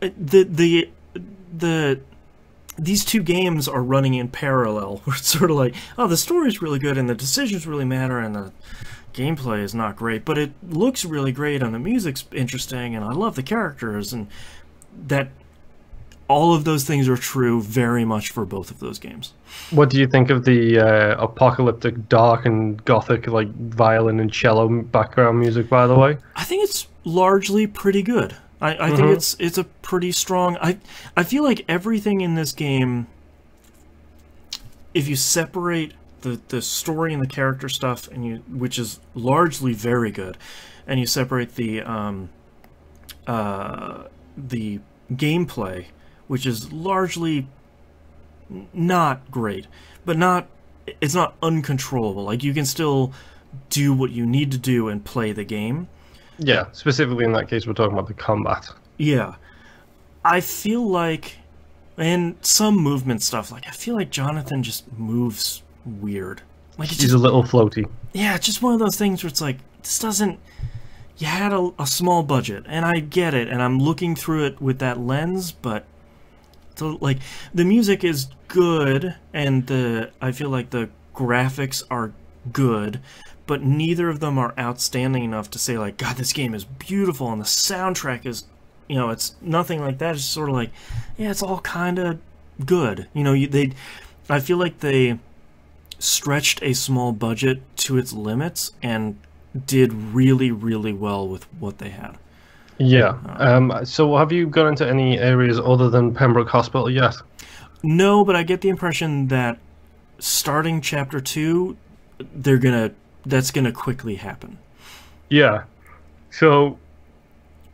these two games are running in parallel. We're sort of like, oh, the story's really good and the decisions really matter and the gameplay is not great, but it looks really great and the music's interesting and I love the characters, and that all of those things are true very much for both of those games. What do you think of the apocalyptic, dark and gothic, like, violin and cello background music, by the way? I think it's largely pretty good. I think it's a pretty strong... I feel like everything in this game, if you separate the story and the character stuff, and which is largely very good, and you separate the gameplay, which is largely not great, but it's not uncontrollable. Like, you can still do what you need to do and play the game. Yeah, specifically in that case, we're talking about the combat. Yeah. I feel like, and some movement stuff, like, I feel like Jonathan just moves weird. Like, He's a little floaty. Yeah, it's just one of those things where it's like, this doesn't... You had a small budget, and I get it, and I'm looking through it with that lens, but... So, like, the music is good, and I feel like the graphics are good, but neither of them are outstanding enough to say, like, God, this game is beautiful, and the soundtrack is, you know, it's nothing like that. It's sort of like, yeah, it's all kind of good. You know, I feel like they stretched a small budget to its limits and did really, really well with what they had. Yeah. So have you gone into any areas other than Pembroke Hospital yet? No, but I get the impression that starting Chapter 2, that's gonna quickly happen. Yeah. So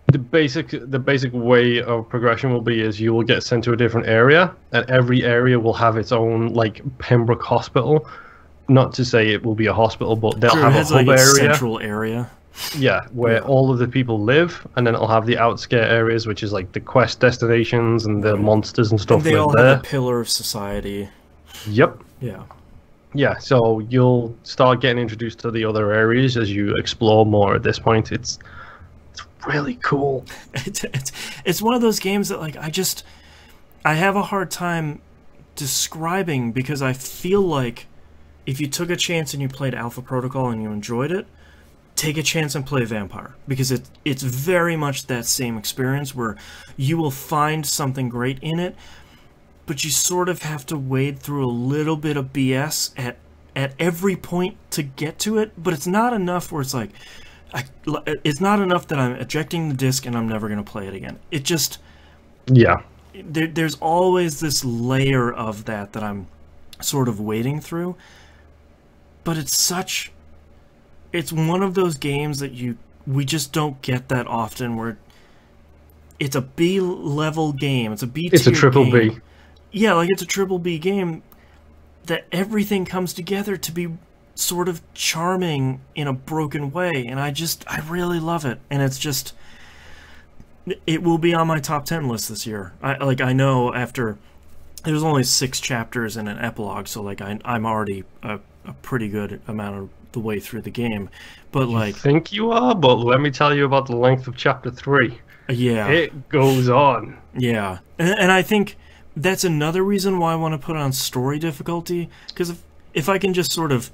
the basic way of progression will be is you will get sent to a different area, and every area will have its own, like, Pembroke Hospital. Not to say it will be a hospital, but they'll have a hub, like, area, central area. Yeah, where all of the people live, and then it'll have the outskirt areas, which is like the quest destinations and the monsters and stuff. And they all have a pillar of society. Yep. Yeah. Yeah, so you'll start getting introduced to the other areas as you explore more. At this point, it's really cool. It's one of those games that, like, I have a hard time describing, because I feel like if you took a chance and you played Alpha Protocol and you enjoyed it, take a chance and play Vampyr, because it's very much that same experience where you will find something great in it, but you sort of have to wade through a little bit of BS at every point to get to it, but it's not enough where it's like, it's not enough that I'm ejecting the disc and I'm never going to play it again. It just... Yeah. There's always this layer of that I'm sort of wading through, but it's one of those games that we just don't get that often, where it's a B-level game. It's a B-tier It's a triple game. B. Yeah, like it's a triple B game that everything comes together to be sort of charming in a broken way, and I really love it. And it's just, it will be on my top 10 list this year. I know after there's only 6 chapters and an epilogue, so like I'm already a pretty good amount of the way through the game, but like... You think you are, but let me tell you about the length of chapter 3. Yeah. It goes on. Yeah. And I think that's another reason why I want to put on story difficulty, because if I can just sort of...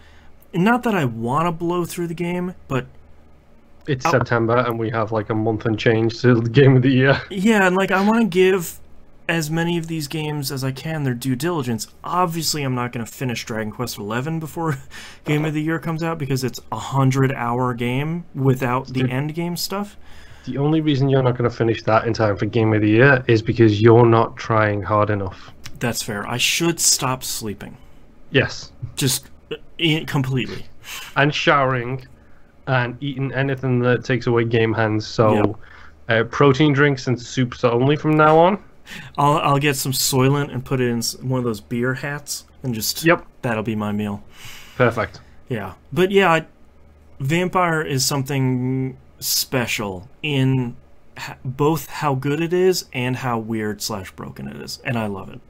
Not that I want to blow through the game, but... It's September, and we have like a month and change to the game of the year. Yeah, and like I want to give as many of these games as I can their due diligence. Obviously, I'm not going to finish Dragon Quest XI before Game of the Year comes out, because it's a 100-hour game without the end game stuff. The only reason you're not going to finish that in time for Game of the Year is because you're not trying hard enough. That's fair. I should stop sleeping. Yes. Just completely. And showering and eating anything that takes away game hands. So protein drinks and soups only from now on. I'll get some Soylent and put it in one of those beer hats, and just that'll be my meal. Perfect. Yeah, but yeah, Vampyr is something special in both how good it is and how weird / broken it is, and I love it.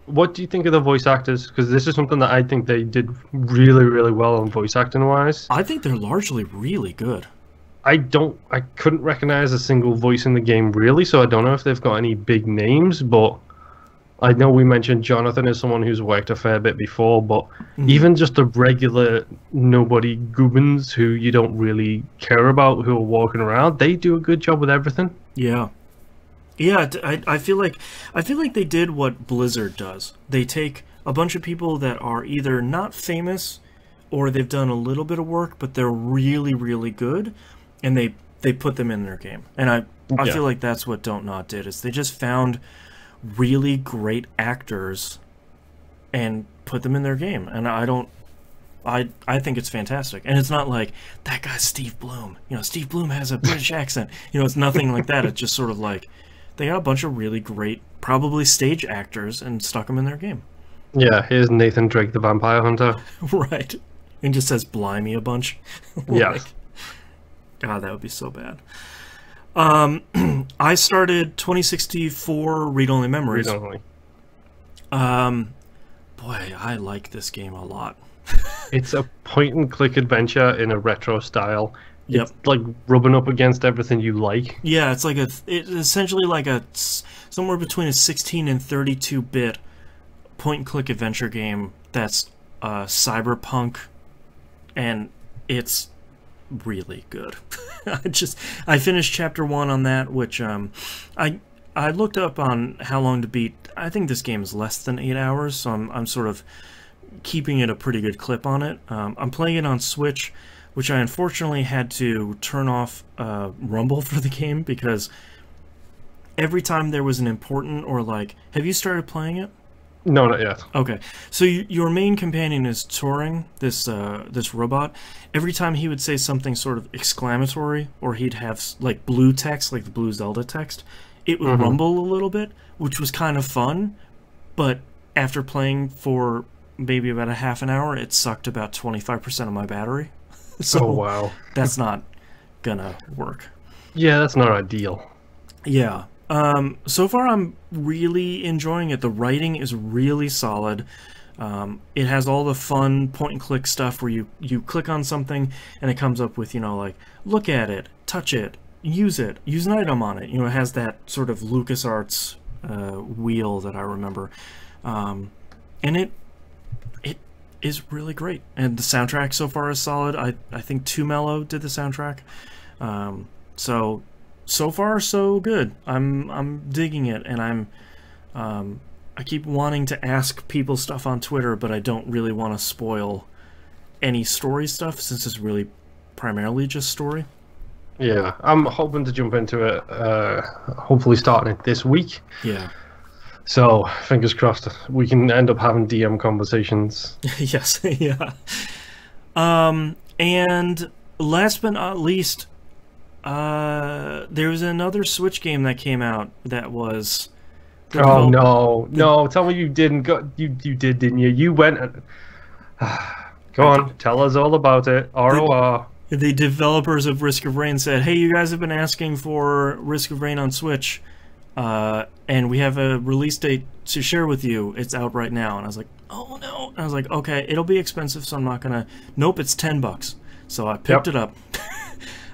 What do you think of the voice actors? Because this is something that I think they did really, really well on voice acting wise. I think they're largely really good. I couldn't recognize a single voice in the game really, so I don't know if they've got any big names, but I know we mentioned Jonathan as someone who's worked a fair bit before, but even just the regular nobody goobins who you don't really care about who are walking around, they do a good job with everything. Yeah. Yeah, I feel like they did what Blizzard does. They take a bunch of people that are either not famous or they've done a little bit of work, but they're really, really good, and they put them in their game. And I feel like that's what Don't Nod did, is they just found really great actors and put them in their game. And I think it's fantastic. And it's not like, that guy's Steve Bloom. You know, Steve Bloom has a British accent. You know, it's nothing like that. It's just sort of like, they got a bunch of really great, probably stage actors, and stuck them in their game. Yeah, here's Nathan Drake, the Vampire Hunter. Right. And just says blimey a bunch. Yeah. God, that would be so bad. I started 2064 Read-Only Memories. Read-Only. Boy, I like this game a lot. It's a point-and-click adventure in a retro style. Yep. It's like rubbing up against everything you like. Yeah, it's like it's essentially like somewhere between a 16 and 32-bit point-and-click adventure game that's cyberpunk, and it's really good. I finished chapter 1 on that, which I looked up on how long to beat. I think this game is less than 8 hours, so I'm sort of keeping it a pretty good clip on it. I'm playing it on Switch, which I unfortunately had to turn off Rumble for the game, because every time there was an important, or like, have you started playing it? No, not yet. Okay, so your main companion is Turing, this robot. Every time he would say something sort of exclamatory, or he'd have like blue text, like the Blue Zelda text, it would rumble a little bit, which was kind of fun. But after playing for maybe about a half an hour, it sucked about 25% of my battery. So wow, that's not gonna work. Yeah, that's not ideal. Yeah. So far, I'm really enjoying it. The writing is really solid. It has all the fun point-and-click stuff where you click on something and it comes up with, you know, like, look at it, touch it, use an item on it. You know, it has that sort of LucasArts wheel that I remember. And is really great, and the soundtrack so far is solid. I think Too Mellow did the soundtrack, so far so good. I'm digging it, and I keep wanting to ask people stuff on Twitter, but I don't really want to spoil any story stuff since it's really primarily just story. Yeah, I'm hoping to jump into it, hopefully starting it this week. Yeah. So, fingers crossed, we can end up having DM conversations. Yes, yeah. And last but not least, there was another Switch game that came out that was... Oh, no, tell me you didn't go... You did, didn't you? You went and... Go on, tell us all about it. ROR. The developers of Risk of Rain said, hey, you guys have been asking for Risk of Rain on Switch, and we have a release date to share with you. It's out right now. And I was like, oh no. And I was like, okay, it'll be expensive, so I'm not gonna... Nope, it's $10. So I picked it up.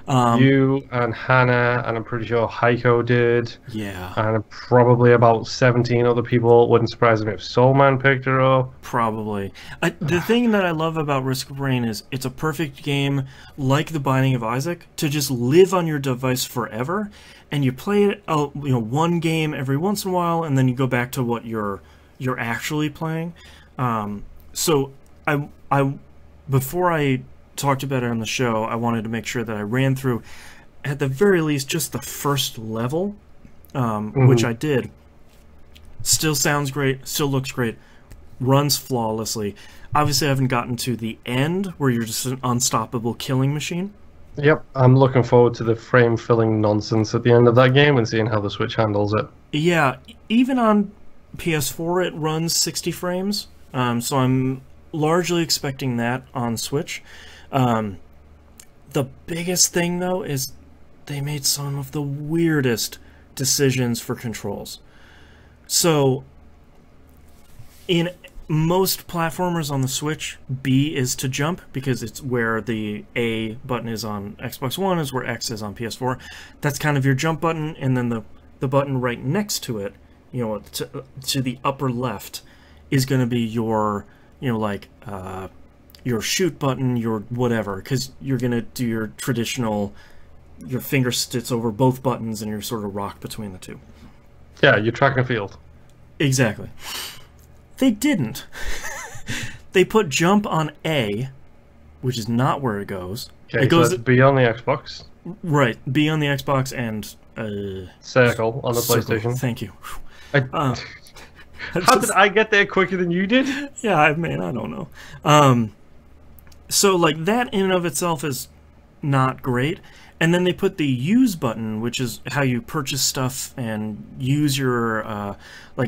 You and Hannah, and I'm pretty sure Heiko did. Yeah. And probably about 17 other people. Wouldn't surprise me if Soulman picked her up. Probably. The thing that I love about Risk of Rain is it's a perfect game, like The Binding of Isaac, to just live on your device forever, and you play it, one game every once in a while, and then you go back to what you're actually playing. So I before I talked about it on the show, I wanted to make sure that I ran through, at the very least, just the first level, which I did. Still sounds great, still looks great, runs flawlessly. Obviously, I haven't gotten to the end, where you're just an unstoppable killing machine. Yep, I'm looking forward to the frame-filling nonsense at the end of that game and seeing how the Switch handles it. Yeah, even on PS4, it runs 60 frames, so I'm largely expecting that on Switch. The biggest thing, though, is they made some of the weirdest decisions for controls. So, in most platformers on the Switch, B is to jump, because it's where the A button is on Xbox One, is where X is on PS4. That's kind of your jump button, and then the button right next to it, to the upper left, is going to be your, your shoot button, your whatever, because you're going to do your traditional, your finger sits over both buttons and you're sort of rocked between the two. Yeah, you're track and field. Exactly. They didn't. They put jump on A, which is not where it goes. Okay, it goes so B on the Xbox. Right, B on the Xbox and... circle on the PlayStation. Thank you. How did I get there quicker than you did? Yeah, I don't know. So, that in and of itself is not great. And then they put the use button, which is how you purchase stuff and use your,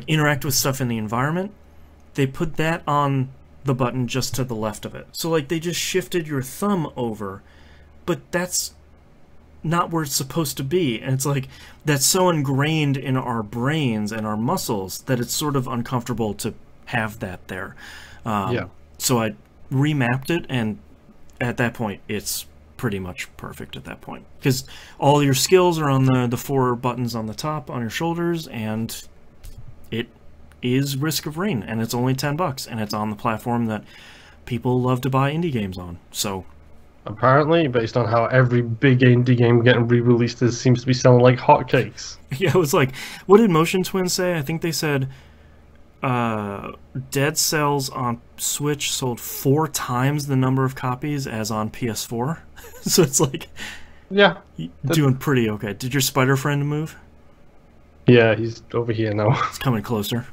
interact with stuff in the environment. They put that on the button just to the left of it. So, they just shifted your thumb over, but that's not where it's supposed to be. And it's that's so ingrained in our brains and our muscles that it's sort of uncomfortable to have that there. So I remapped it, and at that point it's pretty much perfect at that point, because all your skills are on the 4 buttons on the top on your shoulders, and it is Risk of Rain, and it's only $10, and it's on the platform that people love to buy indie games on. So apparently, based on how every big indie game getting re-released seems to be selling like hotcakes. Yeah, it was what did Motion Twin say? I think they said Dead Cells on Switch sold 4 times the number of copies as on PS4. So it's yeah, doing pretty okay. Did your spider friend move? Yeah, he's over here now. He's coming closer.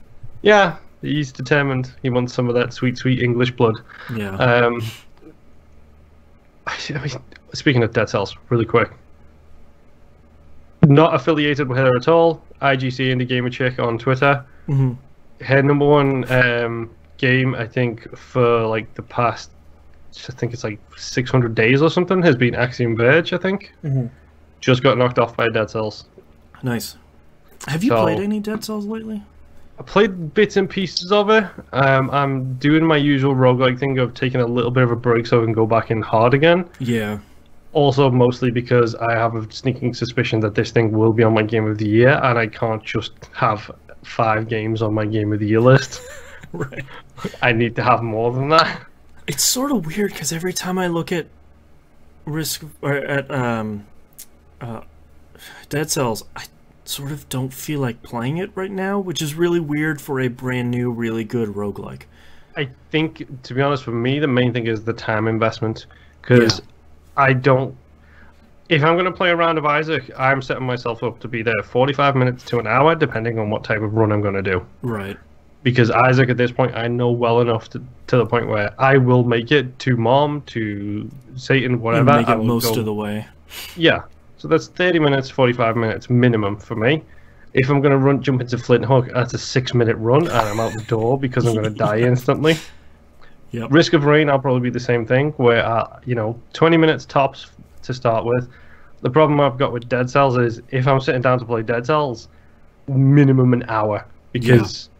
Yeah, he's determined. He wants some of that sweet, sweet English blood. Yeah. Speaking of Dead Cells, really quick. Not affiliated with her at all. IGC Indie Gamer Chick on Twitter. Mm-hmm. Her number one game, I think, for the past, I think it's 600 days or something, has been Axiom Verge, I think. Mm-hmm. Just got knocked off by Dead Cells. Nice. Have you played any Dead Cells lately? I played bits and pieces of it. I'm doing my usual roguelike thing of taking a little bit of a break so I can go back in hard again. Yeah. Also, mostly because I have a sneaking suspicion that this thing will be on my Game of the Year, and I can't just have 5 games on my Game of the Year list. Right. I need to have more than that. It's sort of weird because every time I look at Dead Cells, I sort of don't feel like playing it right now, which is really weird for a brand new, really good roguelike. I think, to be honest, for me, the main thing is the time investment, because I don't. If I'm going to play a round of Isaac, I'm setting myself up to be there 45 minutes to an hour, depending on what type of run I'm going to do. Right. Because Isaac, at this point, I know well enough to the point where I will make it to Mom, to Satan, whatever. You make it most of the way. Yeah. So that's 30 minutes, 45 minutes minimum for me. If I'm going to jump into Flint Hook, that's a 6-minute run, and I'm out the door because I'm going to die instantly. Yep. Risk of Rain, I'll probably be the same thing, where, 20 minutes tops to start with. The problem I've got with Dead Cells is if I'm sitting down to play Dead Cells, minimum an hour, because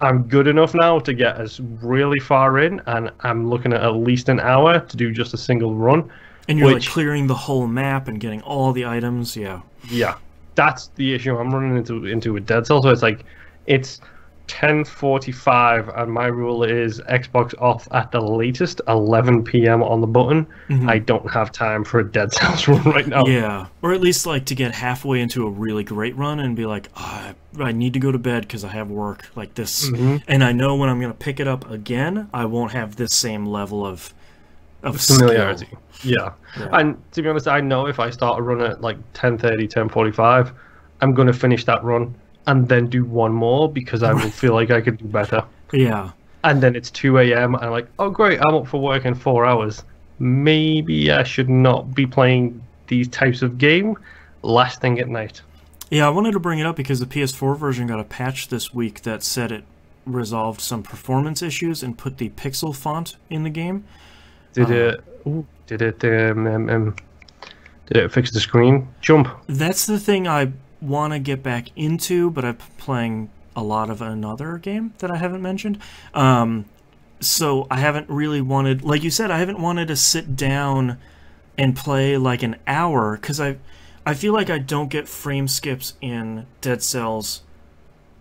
I'm good enough now to get us really far in, and I'm looking at least an hour to do just a single run. And you're like clearing the whole map and getting all the items, Yeah, that's the issue I'm running into with Dead Cells. So it's like, it's 10:45, and my rule is Xbox off at the latest 11 p.m. on the button. I don't have time for a Dead Cells run right now. Yeah, or at least like to get halfway into a really great run and be like, I need to go to bed because I have work like this, and I know when I'm going to pick it up again, I won't have this same level of familiarity. Skill. Yeah, and to be honest, I know if I start a run at like 10:30, 10:45, I'm going to finish that run and then do one more because I will feel like I could do better. Yeah. And then it's 2 a.m. and I'm like, oh great, I'm up for work in 4 hours. Maybe I should not be playing these types of game last thing at night. Yeah, I wanted to bring it up because the PS4 version got a patch this week that said it resolved some performance issues and put the pixel font in the game. Did it fix the screen jump? That's the thing I want to get back into, but I'm playing a lot of another game that I haven't mentioned. So I haven't really wanted, like you said, I haven't wanted to sit down and play like an hour because I feel like I don't get frame skips in Dead Cells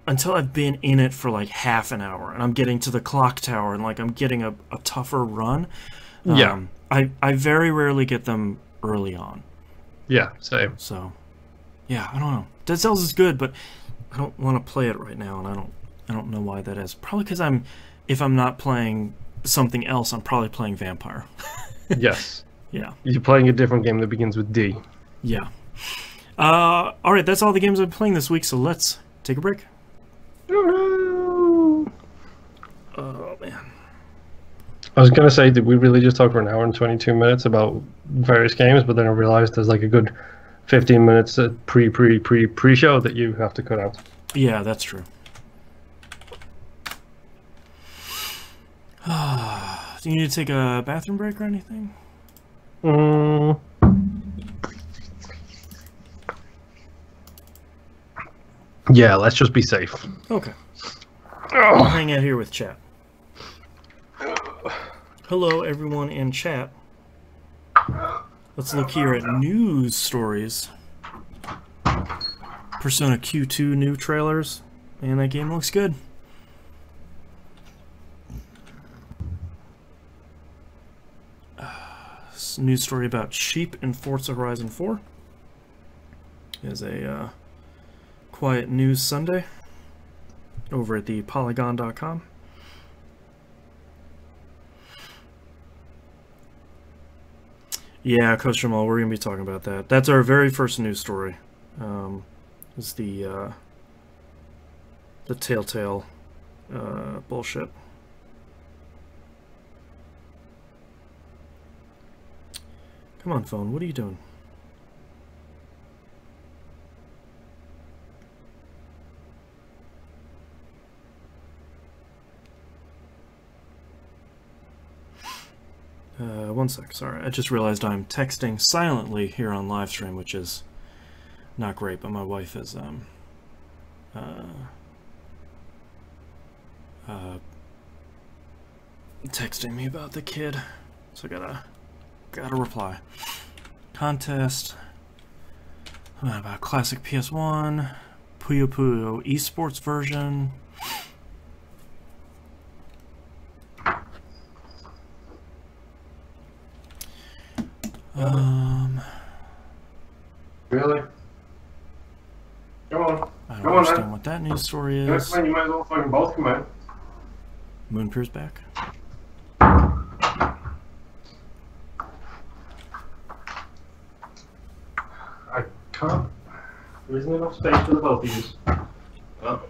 until I've been in it for like half an hour and I'm getting to the clock tower and like I'm getting a tougher run. I very rarely get them early on. Yeah, same. So, yeah, I don't know. Dead Cells is good, but I don't want to play it right now, and I don't know why that is. Probably because if I'm not playing something else, I'm probably playing Vampyr. Yes. Yeah. You're playing a different game that begins with D. Yeah. All right, that's all the games I'm playing this week, so let's take a break. Oh, man. I was going to say, did we really just talk for an hour and 22 minutes about various games, but then I realized there's like a good 15 minutes pre-show that you have to cut out. Yeah, that's true. Do you need to take a bathroom break or anything? Yeah, let's just be safe. Okay. I'll hang out here with chat. Hello, everyone in chat. Let's look here at news stories. Persona Q2 new trailers, and that game looks good. News story about sheep in Forza Horizon 4. Is a quiet news Sunday over at the Polygon.com. Yeah, Coach Jamal, we're going to be talking about that. That's our very first news story. Is the Telltale bullshit. Come on, phone. What are you doing? One sec, sorry. I just realized I'm texting silently here on Livestream, which is not great, but my wife is texting me about the kid, so gotta reply. Contest about classic PS1, Puyo Puyo esports version. Really? Come on. I don't understand what that news story is. Come on, you might as well fucking both come out. Moonpyr's back. I can't. There isn't enough space for the both of you. Oh.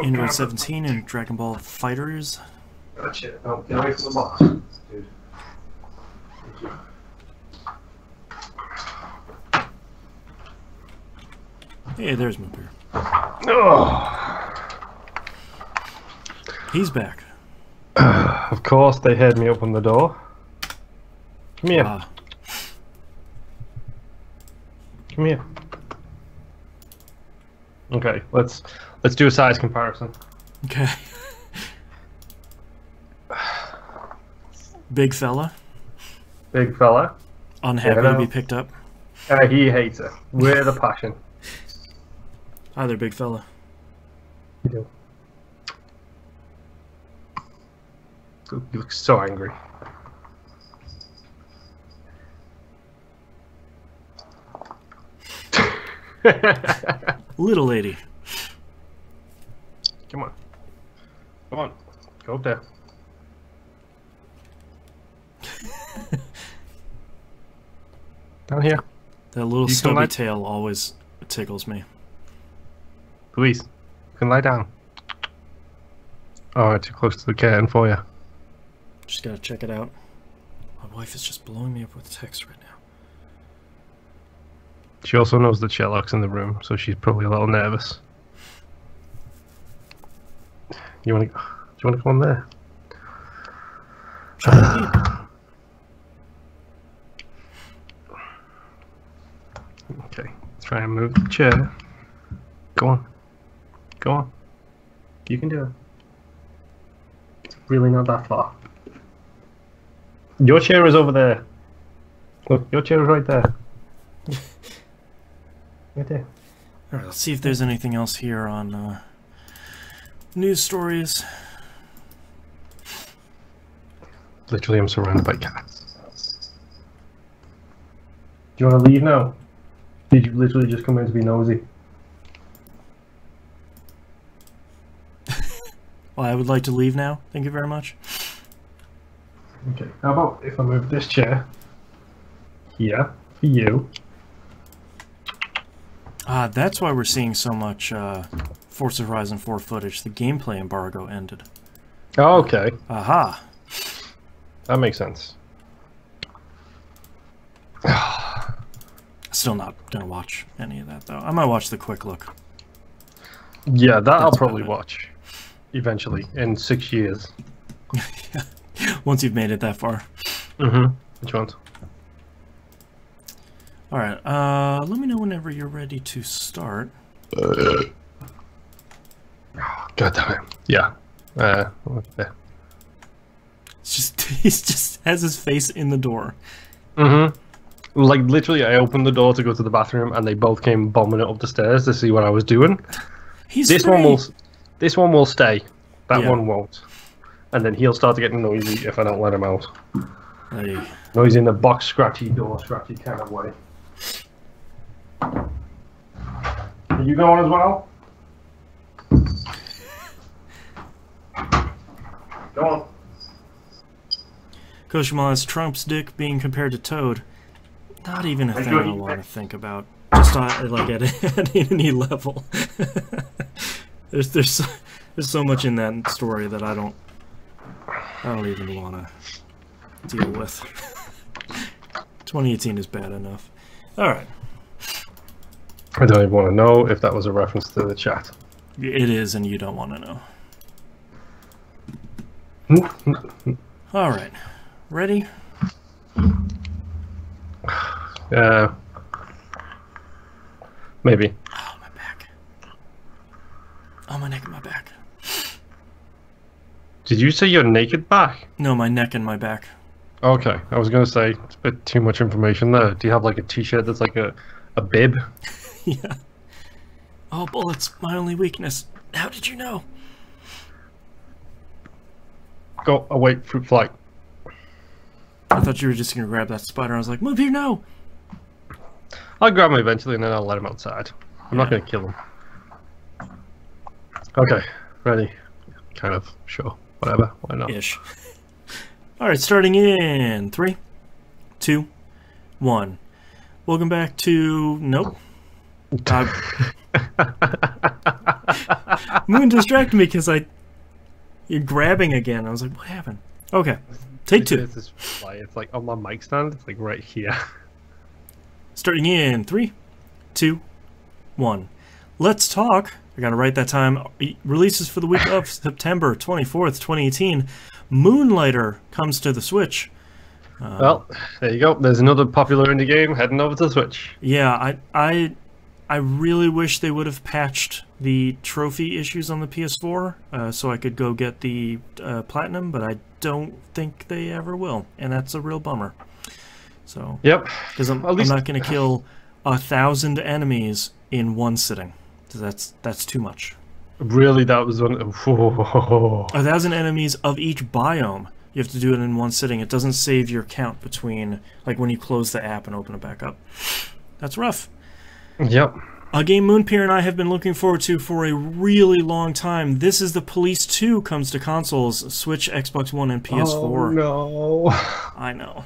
Android 17 and Dragon Ball Fighters. Gotcha. No, get away from the box, dude. Thank you. Hey, there's Vampyr. Oh. He's back. Of course, they heard me open the door. Come here. Come here. Okay, let's do a size comparison. Okay. Big fella. Big fella. Unhappy to be picked up. He hates it. We're the passion. Hi there, big fella. You do. You look so angry. Little lady. Come on. Come on. Go up there. Down here. That little stubby tail always tickles me. Louise, you can lie down. Oh, too close to the curtain for you. Just gotta check it out. My wife is just blowing me up with text right now. She also knows that Sherlock's in the room, so she's probably a little nervous. Do you want to go on there? Okay, let's try and move the chair. Go on. Go on. You can do it. It's really not that far. Your chair is over there. Look, your chair is right there. Right there. Alright, let's see if there's anything else here on news stories. Literally, I'm surrounded by cats. Do you want to leave now? Did you literally just come in to be nosy? Well, I would like to leave now. Thank you very much. Okay, how about if I move this chair here for you? That's why we're seeing so much Forza Horizon 4 footage. The gameplay embargo ended. Oh, okay. Aha. That makes sense. Still not gonna watch any of that though. I might watch the quick look. Yeah, that I'll probably watch eventually in 6 years. Once you've made it that far. Mm-hmm. Which ones? Alright, let me know whenever you're ready to start. God damn it. Yeah. Okay. It's just, he just has his face in the door. Mm-hmm. Like, literally, I opened the door to go to the bathroom, and they both came bombing it up the stairs to see what I was doing. This one will stay. That one won't. And then he'll start to get noisy if I don't let him out. Hey. Noisy in the box scratchy, door scratchy kind of way. Are you going as well? Go on. Koshimal has Trump's dick being compared to Toad. Not even a thing I want to think about. Just like at any level. There's so much in that story that I don't even want to deal with. 2018 is bad enough. All right. I don't even want to know if that was a reference to the chat. It is, and you don't want to know. All right. Ready? Maybe. Oh, my back. Oh, my neck and my back. Did you say your naked back? No, my neck and my back. Okay, I was gonna say it's a bit too much information there. Do you have like a t-shirt that's like a bib? Yeah. Oh, bullets, my only weakness. How did you know? Go away, fruit fly. I thought you were just gonna grab that spider. I was like, move here, no. I'll grab him eventually, and then I'll let him outside. I'm not gonna kill him. Okay, ready? Kind of, sure, whatever. Why not? Ish. All right, starting in 3, 2, 1. Welcome back to nope. Moon distracted me because you're grabbing again. I was like, what happened? Okay, take 2. It's like on my mic stand. It's like right here. Starting in 3, 2, 1. Let's talk. I gotta write that time. Releases for the week of September 24th, 2018. Moonlighter comes to the Switch. Well, there you go. There's another popular indie game heading over to the Switch. Yeah, I really wish they would have patched the trophy issues on the PS4 so I could go get the Platinum, but I don't think they ever will, and that's a real bummer. So, yep, because I'm not going to kill 1,000 enemies in one sitting. That's too much. Really, that was one. 1,000 enemies of each biome. You have to do it in one sitting. It doesn't save your count between, like, when you close the app and open it back up. That's rough. Yep. A game Vampyr and I have been looking forward to for a really long time. This is the Police 2 comes to consoles, Switch, Xbox One, and PS4. Oh, no. I know.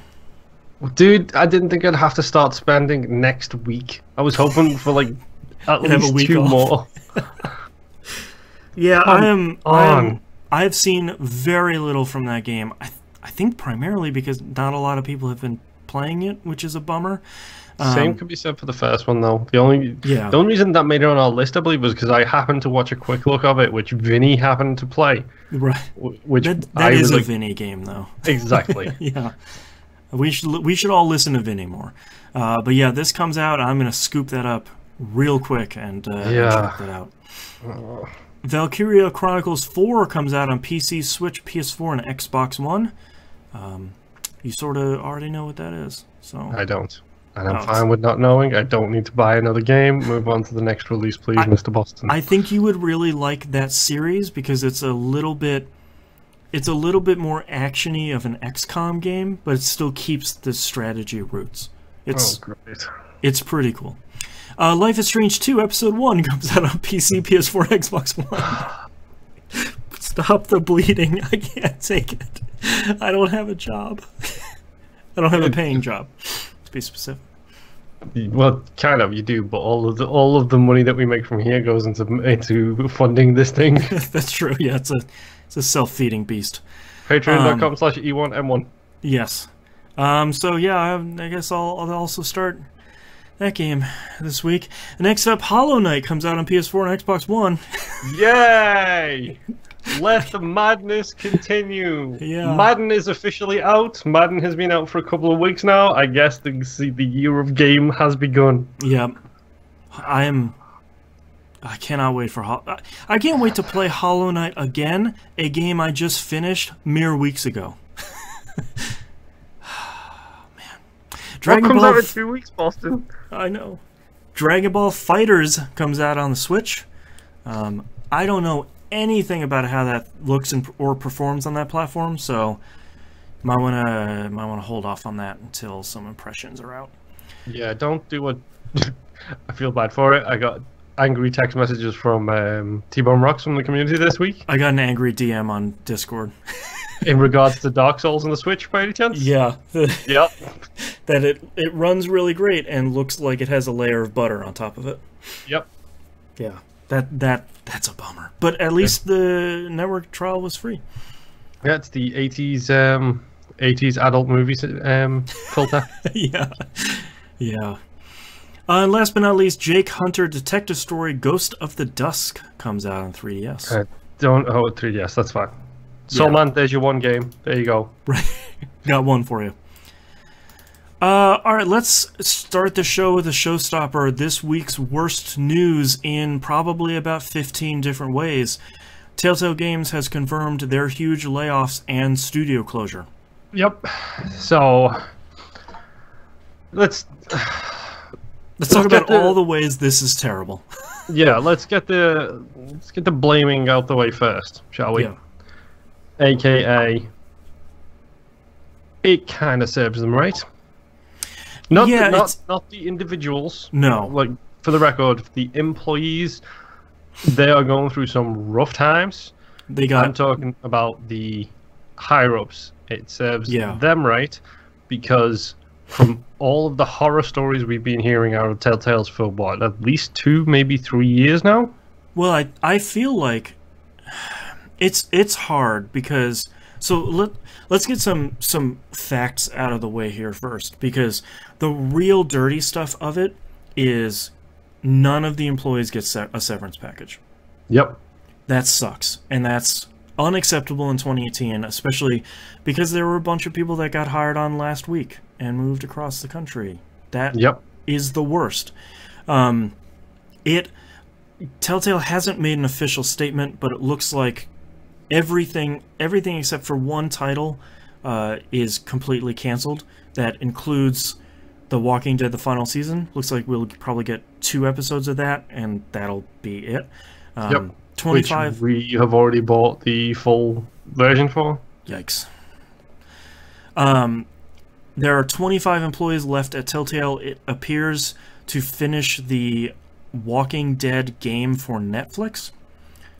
Dude, I didn't think I'd have to start spending next week. I was hoping for, like, at least 2 more. Yeah, I've seen very little from that game. I think primarily because not a lot of people have been playing it, which is a bummer. Same could be said for the first one, though. The only reason that made it on our list, I believe, was because I happened to watch a quick look of it, which Vinny happened to play. Right. Which that is a Vinny game, though. Exactly. Yeah. We should all listen to Vinny more. But yeah, this comes out. I'm gonna scoop that up real quick and check that out. Valkyria Chronicles 4 comes out on PC, Switch, PS4, and Xbox One. You sort of already know what that is, so I don't. And I'm fine with not knowing. I don't need to buy another game. Move on to the next release, please, Mr. Boston. I think you would really like that series because it's a little bit more actiony of an XCOM game, but it still keeps the strategy roots. Great. It's pretty cool. Life is Strange 2 Episode 1 comes out on PC, PS4, Xbox One. Stop the bleeding. I can't take it. I don't have a job. I don't have a paying job. To be specific. Well, kind of, you do, but all of the money that we make from here goes into funding this thing. That's true. Yeah, it's a self-feeding beast. Patreon.com/E1M1. Yes. So yeah, I guess I'll also start that game this week. Next up, Hollow Knight comes out on PS4 and Xbox One. Yay! Let the madness continue. Yeah. Madden is officially out. Madden has been out for a couple of weeks now. I guess the year of game has begun. Yeah. I cannot wait for I can't wait to play Hollow Knight again, a game I just finished mere weeks ago. Dragon Ball comes out in 2 weeks, Boston. I know. Dragon Ball Fighters comes out on the Switch. I don't know anything about how that looks or performs on that platform, so might wanna hold off on that until some impressions are out. Yeah, don't do what. I feel bad for it. I got angry text messages from T-Bone Rocks from the community this week. I got an angry DM on Discord. In regards to Dark Souls on the Switch, by any chance? Yeah. Yep. That it runs really great and looks like it has a layer of butter on top of it. Yep. Yeah. That's a bummer. But at least the network trial was free. Yeah, it's the 80s adult movies filter. Yeah. Yeah. And last but not least, Jake Hunter Detective Story Ghost of the Dusk comes out on 3DS. 3DS, that's fine. So, man, there's your one game. There you go. Right. Got one for you. Alright, let's start the show with a showstopper. This week's worst news in probably about 15 different ways. Telltale Games has confirmed their huge layoffs and studio closure. Yep. So, let's talk about all the ways this is terrible. Yeah, let's get the blaming out the way first, shall we? Yeah. AKA it kind of serves them right. Not the individuals. No. Like, for the record, the employees, they are going through some rough times. I'm talking about the higher-ups. It serves them right, because from all of the horror stories we've been hearing out of Telltale's for, what, at least 2, maybe 3 years now? Well, I feel like it's hard because... So let's get some facts out of the way here first, because the real dirty stuff of it is none of the employees get a severance package. Yep. That sucks, and that's unacceptable in 2018, especially because there were a bunch of people that got hired on last week and moved across the country. That is the worst. Telltale hasn't made an official statement, but it looks like everything except for one title is completely canceled. That includes The Walking Dead, the final season. Looks like we'll probably get 2 episodes of that, and that'll be it. 25. Which we have already bought the full version for. Yikes. There are 25 employees left at Telltale. It appears to finish the Walking Dead game for Netflix.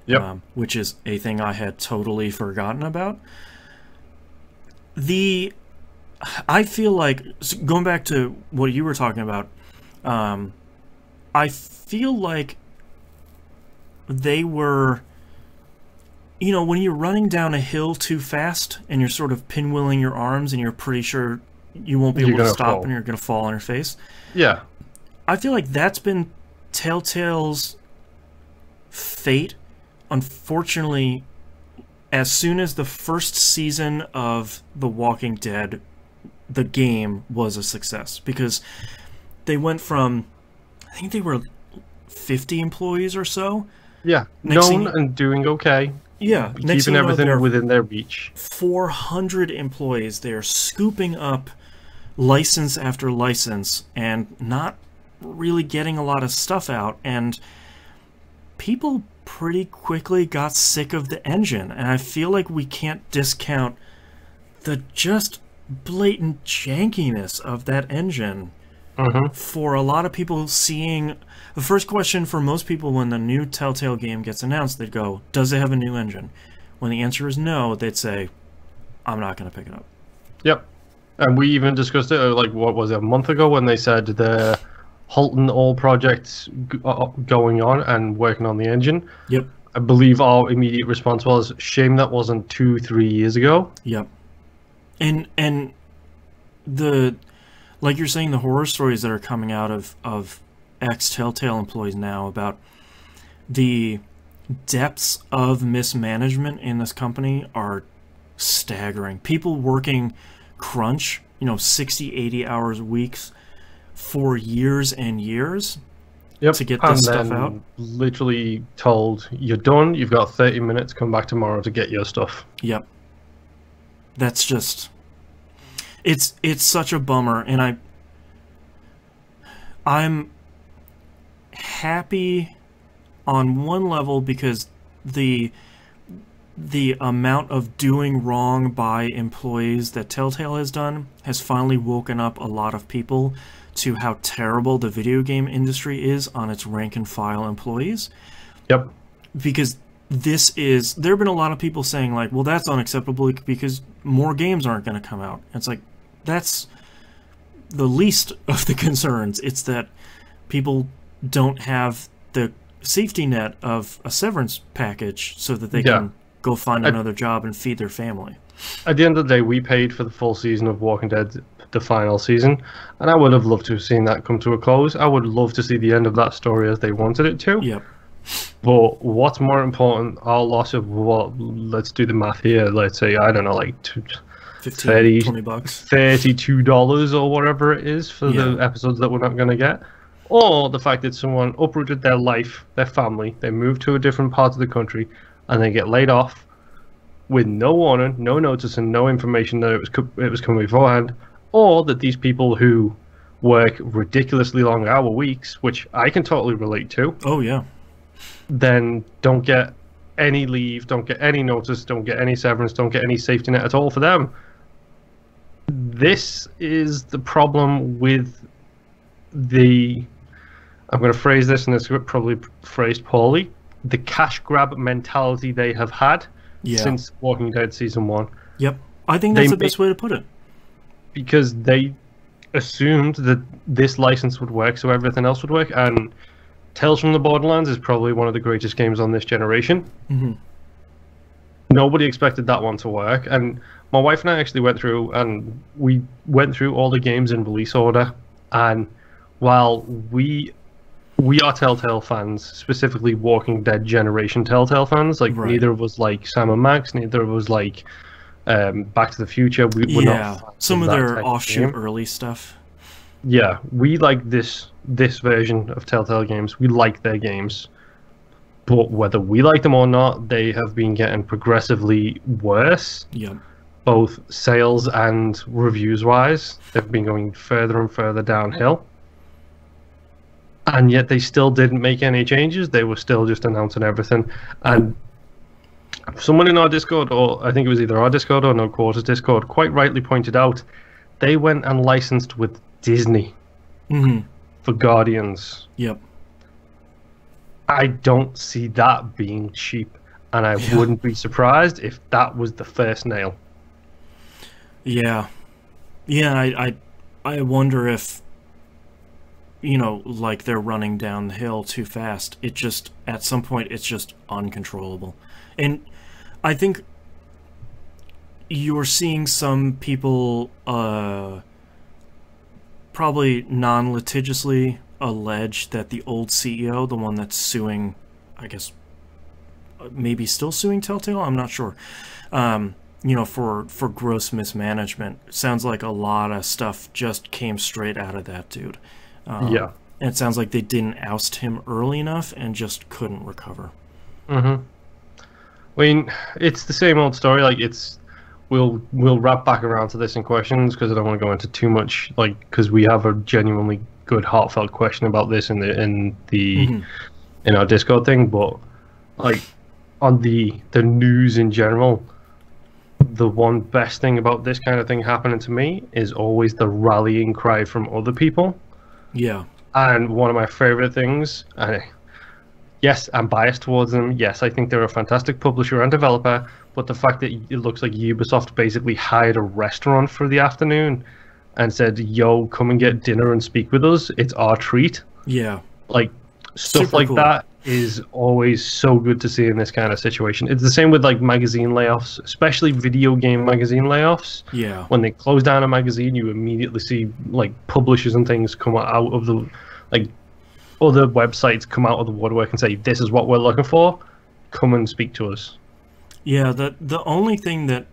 Yep. Which is a thing I had totally forgotten about. I feel like, going back to what you were talking about, I feel like they were, when you're running down a hill too fast and you're sort of pinwheeling your arms and you're pretty sure you won't be able to stop and you're going to fall on your face. Yeah. I feel like that's been Telltale's fate. Unfortunately, as soon as the first season of The Walking Dead, the game was a success, because they went from, I think they were 50 employees or so. Yeah, known and doing okay. Yeah. Keeping everything within their reach. 400 employees. They're scooping up license after license and not really getting a lot of stuff out. And people pretty quickly got sick of the engine. And I feel like we can't discount the just blatant jankiness of that engine. For a lot of people seeing... The first question for most people when the new Telltale game gets announced, they'd go, does it have a new engine? When the answer is no, they'd say, I'm not going to pick it up. Yep. And we even discussed it, like, what was it, a month ago, when they said they're halting all projects going on and working on the engine. Yep. I believe our immediate response was, shame that wasn't 2-3 years ago. Yep. And the... Like you're saying, the horror stories that are coming out of ex-Telltale employees now about the depths of mismanagement in this company are staggering. People working crunch, 60, 80 hours weeks for years and years to get this stuff out. Literally told, you're done, you've got 30 minutes, come back tomorrow to get your stuff. Yep. That's just... It's such a bummer, and I'm happy on one level because the amount of doing wrong by employees that Telltale has done has finally woken up a lot of people to how terrible the video game industry is on its rank and file employees. Yep. Because there have been a lot of people saying, like, well, that's unacceptable because more games aren't going to come out. It's like, that's the least of the concerns. It's that people don't have the safety net of a severance package so that they can go find another job and feed their family. At the end of the day, we paid for the full season of Walking Dead, the final season, and I would have loved to have seen that come to a close. I would love to see the end of that story as they wanted it to. Yep. But what's more important, our loss of, let's do the math here, let's say, I don't know, like $20 $32 or whatever it is for the episodes that we're not going to get, or the fact that someone uprooted their life, their family, they moved to a different part of the country, and they get laid off with no warning, no notice, and no information that it was coming beforehand, or that these people who work ridiculously long hour weeks, which I can totally relate to. Oh yeah. Then don't get any leave, don't get any notice, don't get any severance, don't get any safety net at all for them. This is the problem with the... I'm going to phrase this, and it's probably phrased poorly. The cash grab mentality they have had since Walking Dead Season 1. Yep. I think that's the best way to put it. Because they assumed that this license would work, so everything else would work, and Tales from the Borderlands is probably one of the greatest games on this generation. Mm-hmm. Nobody expected that one to work, and my wife and I actually went through, and we went through all the games in release order, and while we are Telltale fans, specifically Walking Dead generation Telltale fans, like neither of us like Sam and Max, neither of us like Back to the Future. We're not some of their offshoot early stuff. Yeah, we like this version of Telltale games. We like their games. But whether we like them or not, they have been getting progressively worse. Yeah. Both sales and reviews-wise. They've been going further and further downhill. And yet they still didn't make any changes. They were still just announcing everything. And someone in our Discord, or I think it was either our Discord or No Quarters Discord, quite rightly pointed out, they went and licensed with Disney for Guardians. Yep. I don't see that being cheap, and I wouldn't be surprised if that was the first nail. Yeah. Yeah, I wonder if, you know, like they're running down the hill too fast. It just, at some point, it's just uncontrollable. And I think you're seeing some people probably non-litigiously allege that the old CEO, the one that's suing, I guess, maybe still suing Telltale, I'm not sure, you know, for gross mismanagement. Sounds like a lot of stuff just came straight out of that dude. Yeah. And it sounds like they didn't oust him early enough and just couldn't recover. Mm-hmm. I mean, it's the same old story. Like, we'll wrap back around to this in questions, because I don't want to go into too much, like, because we have a genuinely good heartfelt question about this in our Discord thing. But like, on the news in general, the one best thing about this kind of thing happening to me is always the rallying cry from other people. Yeah. And one of my favorite things, yes, I'm biased towards them. Yes, I think they're a fantastic publisher and developer. But the fact that it looks like Ubisoft basically hired a restaurant for the afternoon and said, yo, come and get dinner and speak with us. It's our treat. Yeah. Like, stuff Super like cool. that is always so good to see in this kind of situation. It's the same with, like, magazine layoffs, especially video game magazine layoffs. Yeah. When they close down a magazine, you immediately see, like, publishers and things come out of the, like, other websites come out of the woodwork and say, this is what we're looking for. Come and speak to us. Yeah, the only thing that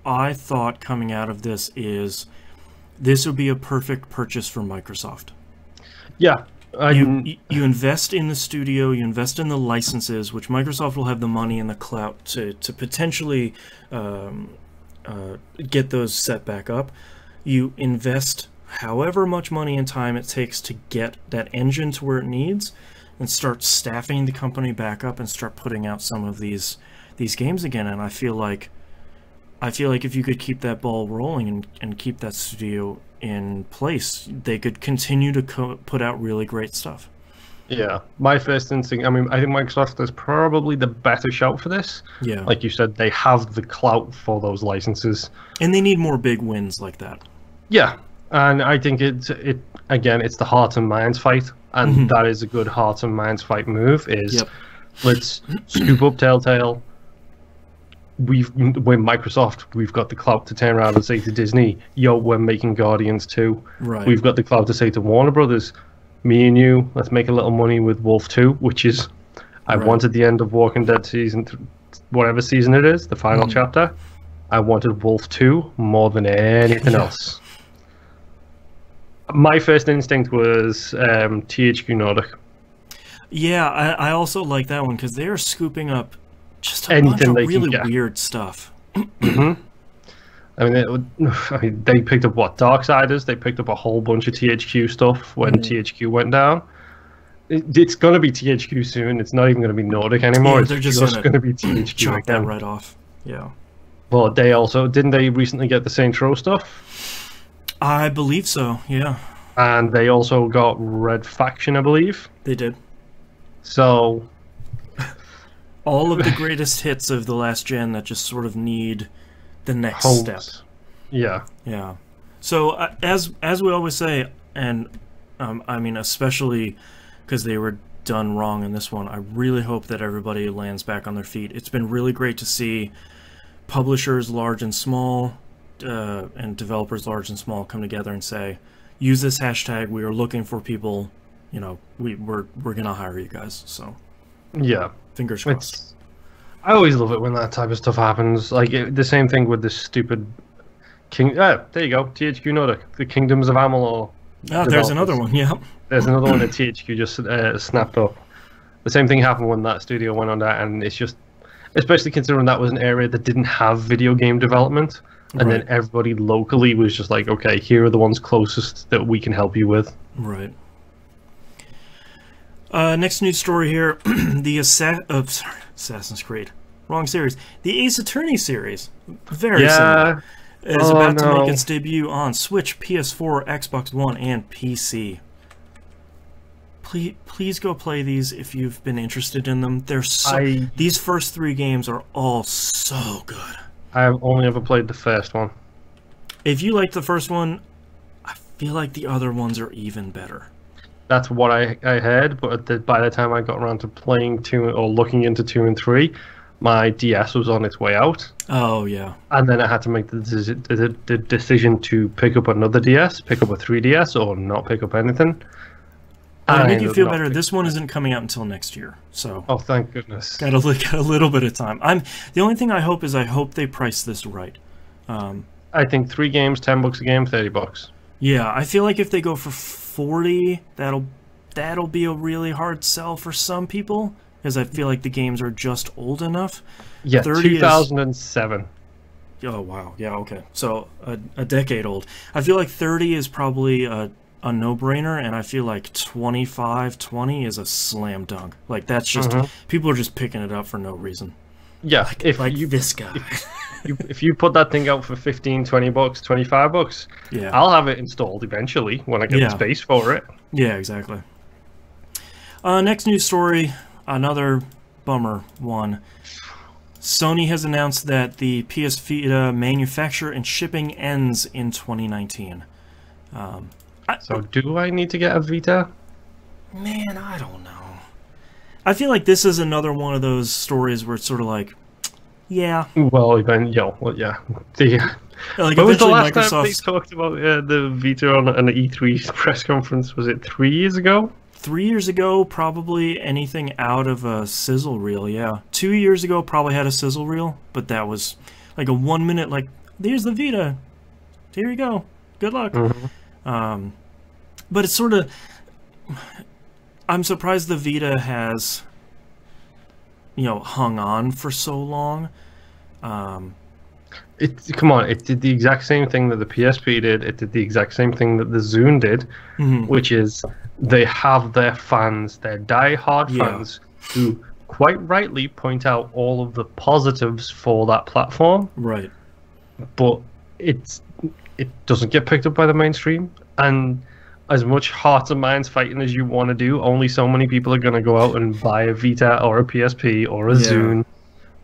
I thought coming out of this is this would be a perfect purchase for Microsoft. Yeah. You invest in the studio, you invest in the licenses, which Microsoft will have the money and the clout to potentially get those set back up. You invest however much money and time it takes to get that engine to where it needs, and start staffing the company back up and start putting out some of these games again. And I feel like if you could keep that ball rolling and keep that studio in place, they could continue to put out really great stuff. Yeah, my first instinct, I mean, I think Microsoft is probably the better shout for this. Yeah. Like you said, they have the clout for those licenses. And they need more big wins like that. Yeah, and I think it again, it's the heart and minds fight, and that is a good heart and minds fight move, is let's scoop up Telltale. We're Microsoft, we've got the clout to turn around and say to Disney, yo, we're making Guardians 2. Right. We've got the clout to say to Warner Brothers, me and you, let's make a little money with Wolf 2, which is, I wanted the end of Walking Dead season, whatever season it is, the final chapter. I wanted Wolf 2 more than anything else. My first instinct was THQ Nordic. Yeah, I also like that one, because they're scooping up just a anything bunch of they really can get. weird stuff. I mean, they picked up Darksiders. They picked up a whole bunch of THQ stuff when THQ went down. It's going to be THQ soon. It's not even going to be Nordic anymore. Yeah, it's they're just going to be THQ chop again. that right off. Yeah. But they also didn't they recently get the Saints Row stuff? I believe so. Yeah. And they also got Red Faction, I believe. They did. So all of the greatest hits of the last gen that just sort of need the next step. Yeah. Yeah. So as we always say, and I mean especially because they were done wrong in this one, I really hope that everybody lands back on their feet. It's been really great to see publishers large and small and developers large and small come together and say, use this hashtag, we are looking for people, you know, we're gonna hire you guys. So yeah, fingers crossed. I always love it when that type of stuff happens. Like the same thing with this stupid there you go, THQ Nordic, the Kingdoms of Amalur. Oh, there's another one. Yeah, there's another one that THQ just snapped up. The same thing happened when that studio went on that, and it's just, especially considering that was an area that didn't have video game development, and then everybody locally was just like, okay, here are the ones closest that we can help you with. Right. Next news story here, the Assassin's Creed, wrong series. The Ace Attorney series, very similar, is about to make its debut on Switch, PS4, Xbox One, and PC. Please go play these if you've been interested in them. They're these first 3 games are all so good. I've only ever played the first one. If you liked the first one, I feel like the other ones are even better. That's what I heard, but by the time I got around to playing 2 or looking into 2 and 3, my DS was on its way out. Oh, yeah. And then I had to make the decision to pick up another DS, pick up a 3DS, or not pick up anything. To make you feel better, this one isn't coming out until next year. So oh, thank goodness. Got a little bit of time. The only thing I hope is they price this right. I think 3 games, $10 a game, $30. Yeah, I feel like if they go for 40, that'll be a really hard sell for some people, because I feel like the games are just old enough. Yeah, 2007. Oh wow, yeah, okay. So a decade old. I feel like 30 is probably a no-brainer, and I feel like 20 is a slam dunk. Like that's just people are just picking it up for no reason. Yeah, like this guy. If you put that thing out for $15, $20, $25, yeah, I'll have it installed eventually when I get the space for it. Yeah, exactly. Next news story, another bummer one. Sony has announced that the PS Vita manufacture and shipping ends in 2019. So do I need to get a Vita? Man, I don't know. I feel like this is another one of those stories where it's sort of like, yeah. Well, yeah. Like when was the last time they talked about the Vita on an E3 press conference? Was it 3 years ago? 3 years ago, probably anything out of a sizzle reel, yeah. 2 years ago, probably had a sizzle reel, but that was like a 1 minute, like, there's the Vita. Here you go. Good luck. But it's sort of... I'm surprised the Vita has, hung on for so long. Come on, it did the exact same thing that the PSP did. It did the exact same thing that the Zune did, which is they have their fans, their die-hard fans, who quite rightly point out all of the positives for that platform. Right. But it doesn't get picked up by the mainstream, and as much hearts and minds fighting as you want to do, only so many people are going to go out and buy a Vita or a PSP or a Zune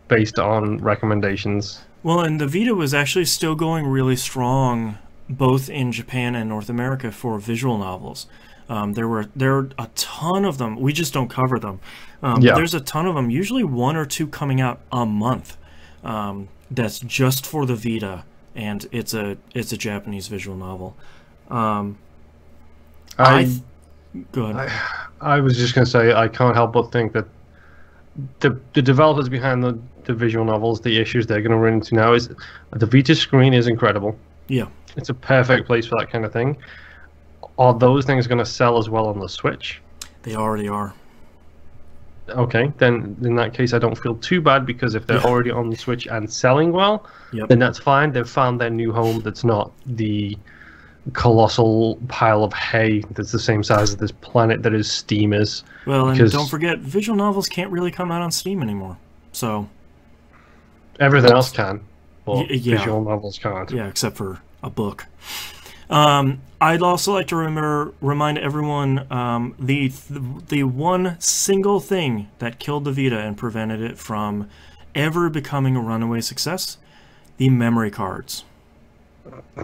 based on recommendations. Well, and the Vita was actually still going really strong, both in Japan and North America, for visual novels. There are a ton of them. We just don't cover them. There's a ton of them. Usually 1 or 2 coming out a month. That's just for the Vita, and it's a Japanese visual novel. Go ahead. I was just going to say I can't help but think that the developers behind the visual novels, the issues they're going to run into now is the Vita screen is incredible. Yeah, it's a perfect place for that kind of thing. Are those things going to sell as well on the Switch? They already are. Okay, then in that case I don't feel too bad, because if they're already on the Switch and selling well, then that's fine. They've found their new home that's not the colossal pile of hay that's the same size as this planet that is Steam is. Well, and don't forget, visual novels can't really come out on Steam anymore. So everything else can, but visual novels can't. Yeah, except for a book. I'd also like to remind everyone the one single thing that killed the Vita and prevented it from ever becoming a runaway success: the memory cards.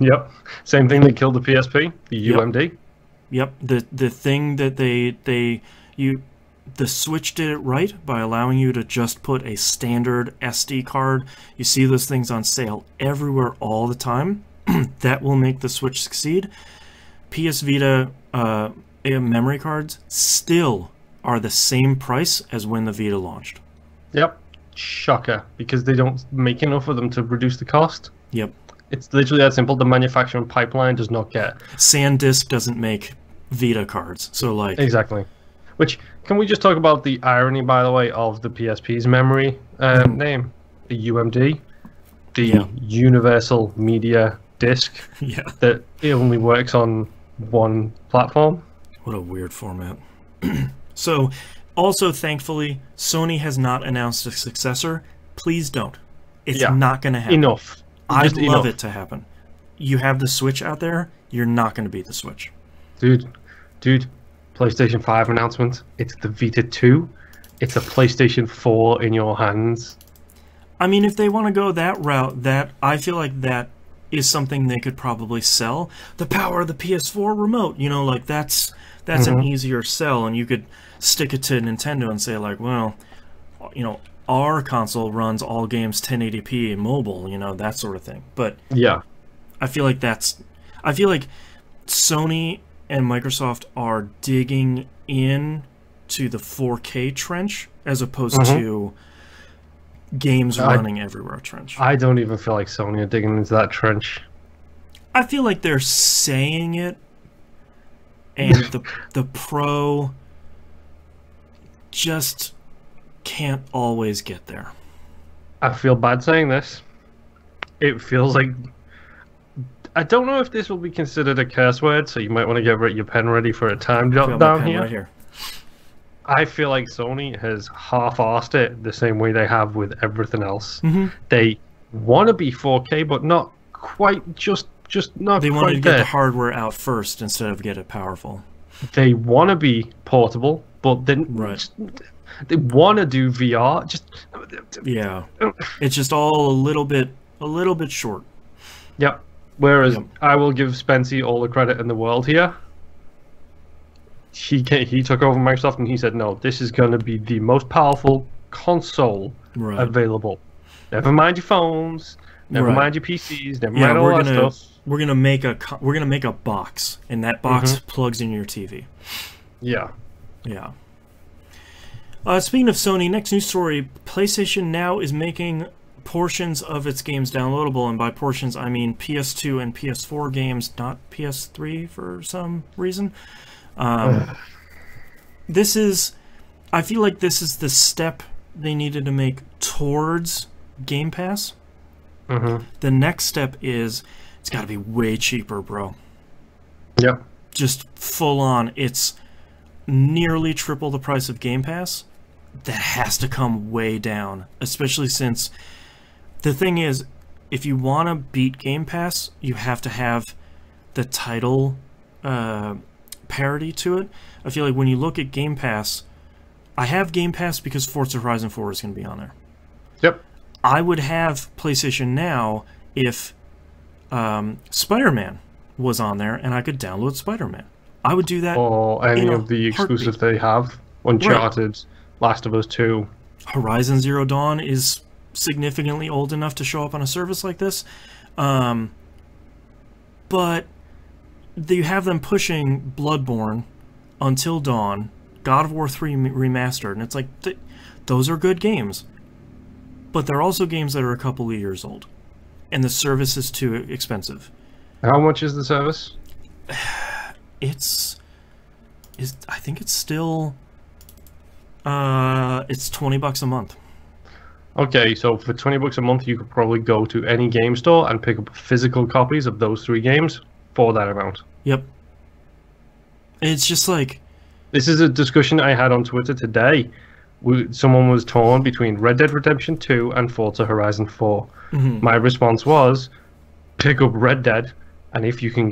Yep, same thing that killed the PSP, the UMD. Yep, the thing that the Switch did it right by allowing you to just put a standard SD card. You see those things on sale everywhere all the time. That will make the Switch succeed. PS Vita memory cards still are the same price as when the Vita launched. Yep, shocker, because they don't make enough of them to reduce the cost. Yep. It's literally that simple. The manufacturing pipeline does not get... SanDisk doesn't make Vita cards, so like... Exactly. Which, can we just talk about the irony, by the way, of the PSP's memory name? The UMD. The Universal Media Disc. Yeah. That it only works on one platform. What a weird format. So, also, thankfully, Sony has not announced a successor. Please don't. It's not going to happen. Enough. I'd love it to happen. You have the Switch out there, you're not going to beat the Switch. Dude, PlayStation 5 announcement. It's the Vita 2. It's a PlayStation 4 in your hands. I mean, if they want to go that route, I feel like that is something they could probably sell. The power of the PS4 remote, you know, like that's an easier sell, and you could stick it to Nintendo and say like, well, you know, our console runs all games 1080p mobile, you know, that sort of thing. But yeah, I feel like Sony and Microsoft are digging in to the 4K trench as opposed to games running everywhere trench. I don't even feel like Sony are digging into that trench. I feel like they're saying it, and the Pro just can't always get there. I feel bad saying this. It feels like... I don't know if this will be considered a curse word, so you might want to get your pen ready for a time jot down here. Right here. I feel like Sony has half-arsed it the same way they have with everything else. They want to be 4K, but not quite, just not they quite want to there. get the hardware out first instead of get it powerful. They want to be portable, but then they want to do VR. It's just all a little bit short. Yep. Whereas I will give Spency all the credit in the world here. He took over Microsoft and he said, no, this is going to be the most powerful console available. Never mind your phones, never mind your PCs, never mind all that stuff. We're gonna make a box, and that box plugs in your TV. Yeah. Yeah. Speaking of Sony, next news story: PlayStation Now is making portions of its games downloadable, and by portions I mean PS2 and PS4 games, not PS3 for some reason. I feel like this is the step they needed to make towards Game Pass. The next step is it's got to be way cheaper, bro. Yep. Just full on. It's nearly triple the price of Game Pass. That has to come way down, especially since the thing is, if you want to beat Game Pass, you have to have the title parity to it. I feel like when you look at Game Pass, I have Game Pass because Forza Horizon 4 is going to be on there. Yep. I would have PlayStation Now if Spider-Man was on there and I could download Spider-Man. I would do that. Or any of the exclusives they have. Uncharted, Last of Us 2. Horizon Zero Dawn is significantly old enough to show up on a service like this. But you have them pushing Bloodborne, Until Dawn, God of War 3 Remastered, and it's like, those are good games. But they're also games that are a couple of years old. And the service is too expensive. How much is the service? I think it's still... it's $20 a month. Okay, so for $20 a month, you could probably go to any game store and pick up physical copies of those 3 games for that amount. Yep. It's just like... This is a discussion I had on Twitter today someone was torn between Red Dead Redemption 2 and Forza Horizon 4. My response was, pick up Red Dead, and if you can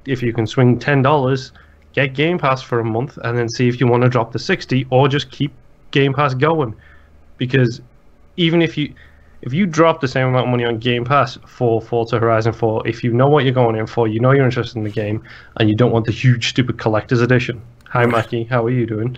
if you can swing $10, get Game Pass for a month, and then see if you want to drop to 60, or just keep Game Pass going. Because even if you drop the same amount of money on Game Pass for Forza Horizon 4, if you know what you're going in for, you know you're interested in the game, and you don't want the huge stupid collector's edition. Hi Mackie, how are you doing?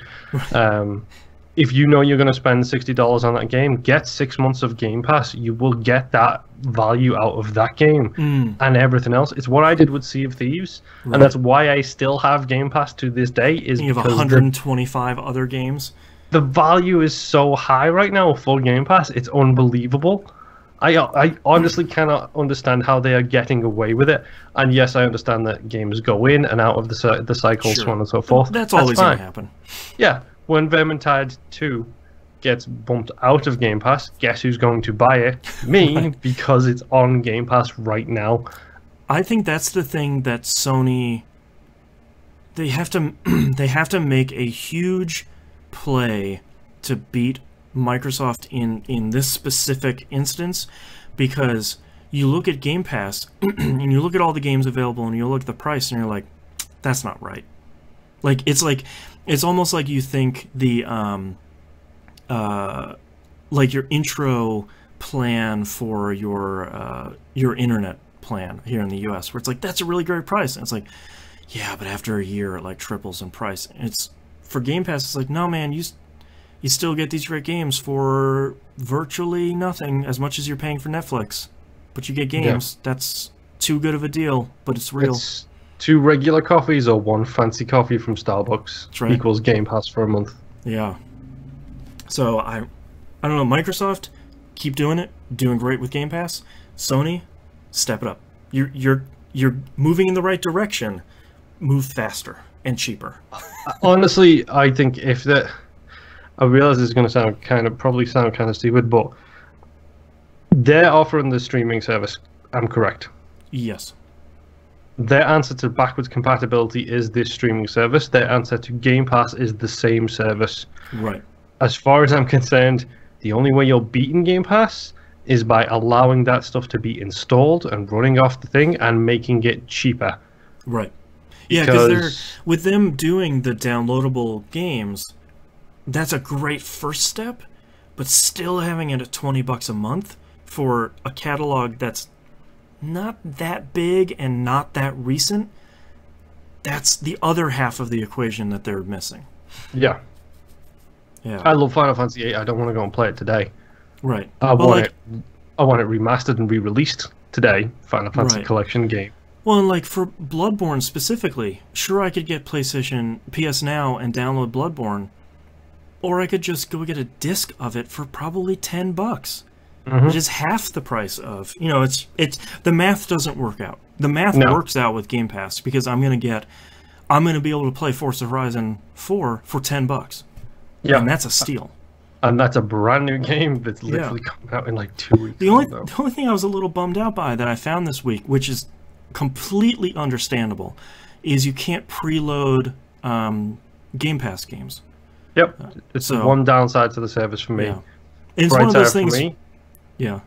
If you know you're going to spend $60 on that game, get 6 months of Game Pass. You will get that value out of that game and everything else. It's what I did with Sea of Thieves, and that's why I still have Game Pass to this day. Is you have 125 other games. The value is so high right now for Game Pass. It's unbelievable. I honestly cannot understand how they are getting away with it. And yes, I understand that games go in and out of the cycles, so on and so forth. That's always going to happen. Yeah. When Vermintide 2 gets bumped out of Game Pass, guess who's going to buy it? Me, because it's on Game Pass right now. I think that's the thing that Sony... They have to make a huge play to beat Microsoft in this specific instance, because you look at Game Pass and you look at all the games available and you look at the price and you're like, that's not right. It's almost like you think the like your intro plan for your internet plan here in the US, where it's like, that's a really great price, and it's like, yeah, but after a year it like triples in price. And it's for Game Pass, it's like, no man, you still get these great games for virtually nothing, as much as you're paying for Netflix, but you get games. That's too good of a deal, but it's real. It's 2 regular coffees or 1 fancy coffee from Starbucks equals Game Pass for a month. Yeah. So I don't know. Microsoft, keep doing it, doing great with Game Pass. Sony, step it up. You're moving in the right direction. Move faster and cheaper. Honestly, I think I realize it's going to probably sound kind of stupid, but they're offering the streaming service. I'm correct. Yes. Their answer to backwards compatibility is this streaming service. Their answer to Game Pass is the same service. Right. As far as I'm concerned, the only way you're beating Game Pass is by allowing that stuff to be installed and running off the thing and making it cheaper. Right. Yeah, because with them doing the downloadable games, that's a great first step, but still having it at $20 a month for a catalog that's not that big and not that recent, that's the other half of the equation that they're missing. Yeah. Yeah. I love Final Fantasy VIII. I don't want to go and play it today. Right. I want it remastered and re-released today. Final Fantasy Collection game. Well, and like for Bloodborne specifically, sure, I could get PlayStation PS Now and download Bloodborne, or I could just go get a disc of it for probably $10. Which is half the price of, it's the math doesn't work out. The math works out with Game Pass, because I'm gonna be able to play Forza Horizon 4 for $10. Yeah, and that's a steal. And that's a brand new game that's literally coming out in like 2 weeks. The only thing I was a little bummed out by that I found this week, which is completely understandable, is you can't preload Game Pass games. Yep, it's one downside to the service for me. Yeah. It's one of those things. For me, yeah.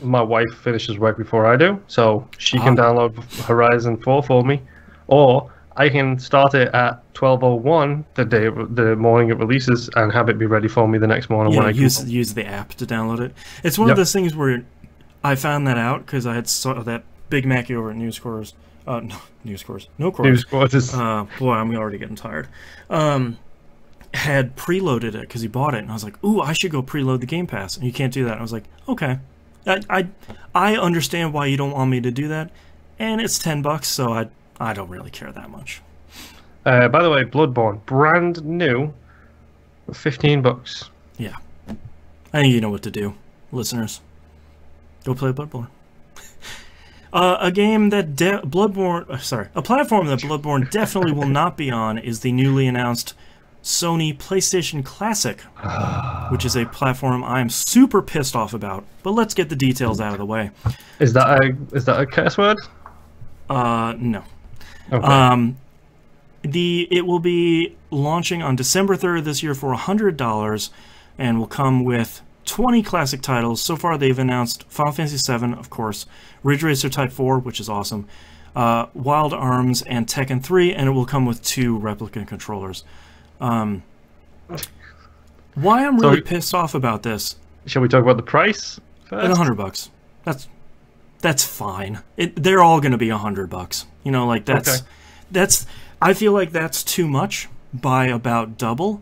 My wife finishes work before I do, so she can download Horizon 4 for me, or I can start it at 12:01 the morning it releases and have it be ready for me the next morning when I use the app to download it. It's one of those things where I found that out because I had saw that Big Mackie over at News Quarters. News Quarters. Boy, I'm already getting tired. Had preloaded it because he bought it, and I was like, ooh, I should go preload the Game Pass, and you can't do that. And I was like, okay, I understand why you don't want me to do that, and it's $10, so I don't really care that much. By the way, Bloodborne, brand new, $15. Yeah, I think you know what to do, listeners. Go play Bloodborne. A game that a platform that Bloodborne definitely will not be on is the newly announced Sony PlayStation Classic, which is a platform I'm super pissed off about. But let's get the details out of the way. Is that a curse word? No. Okay. It will be launching on December 3rd this year for $100 and will come with 20 classic titles. So far they've announced Final Fantasy VII, of course, Ridge Racer Type 4, which is awesome, Wild Arms, and Tekken 3, and it will come with 2 replica controllers. Why I'm really pissed off about this... Shall we talk about the price first? At $100. That's fine. They're all going to be $100. You know, like that's... I feel like that's too much by about double.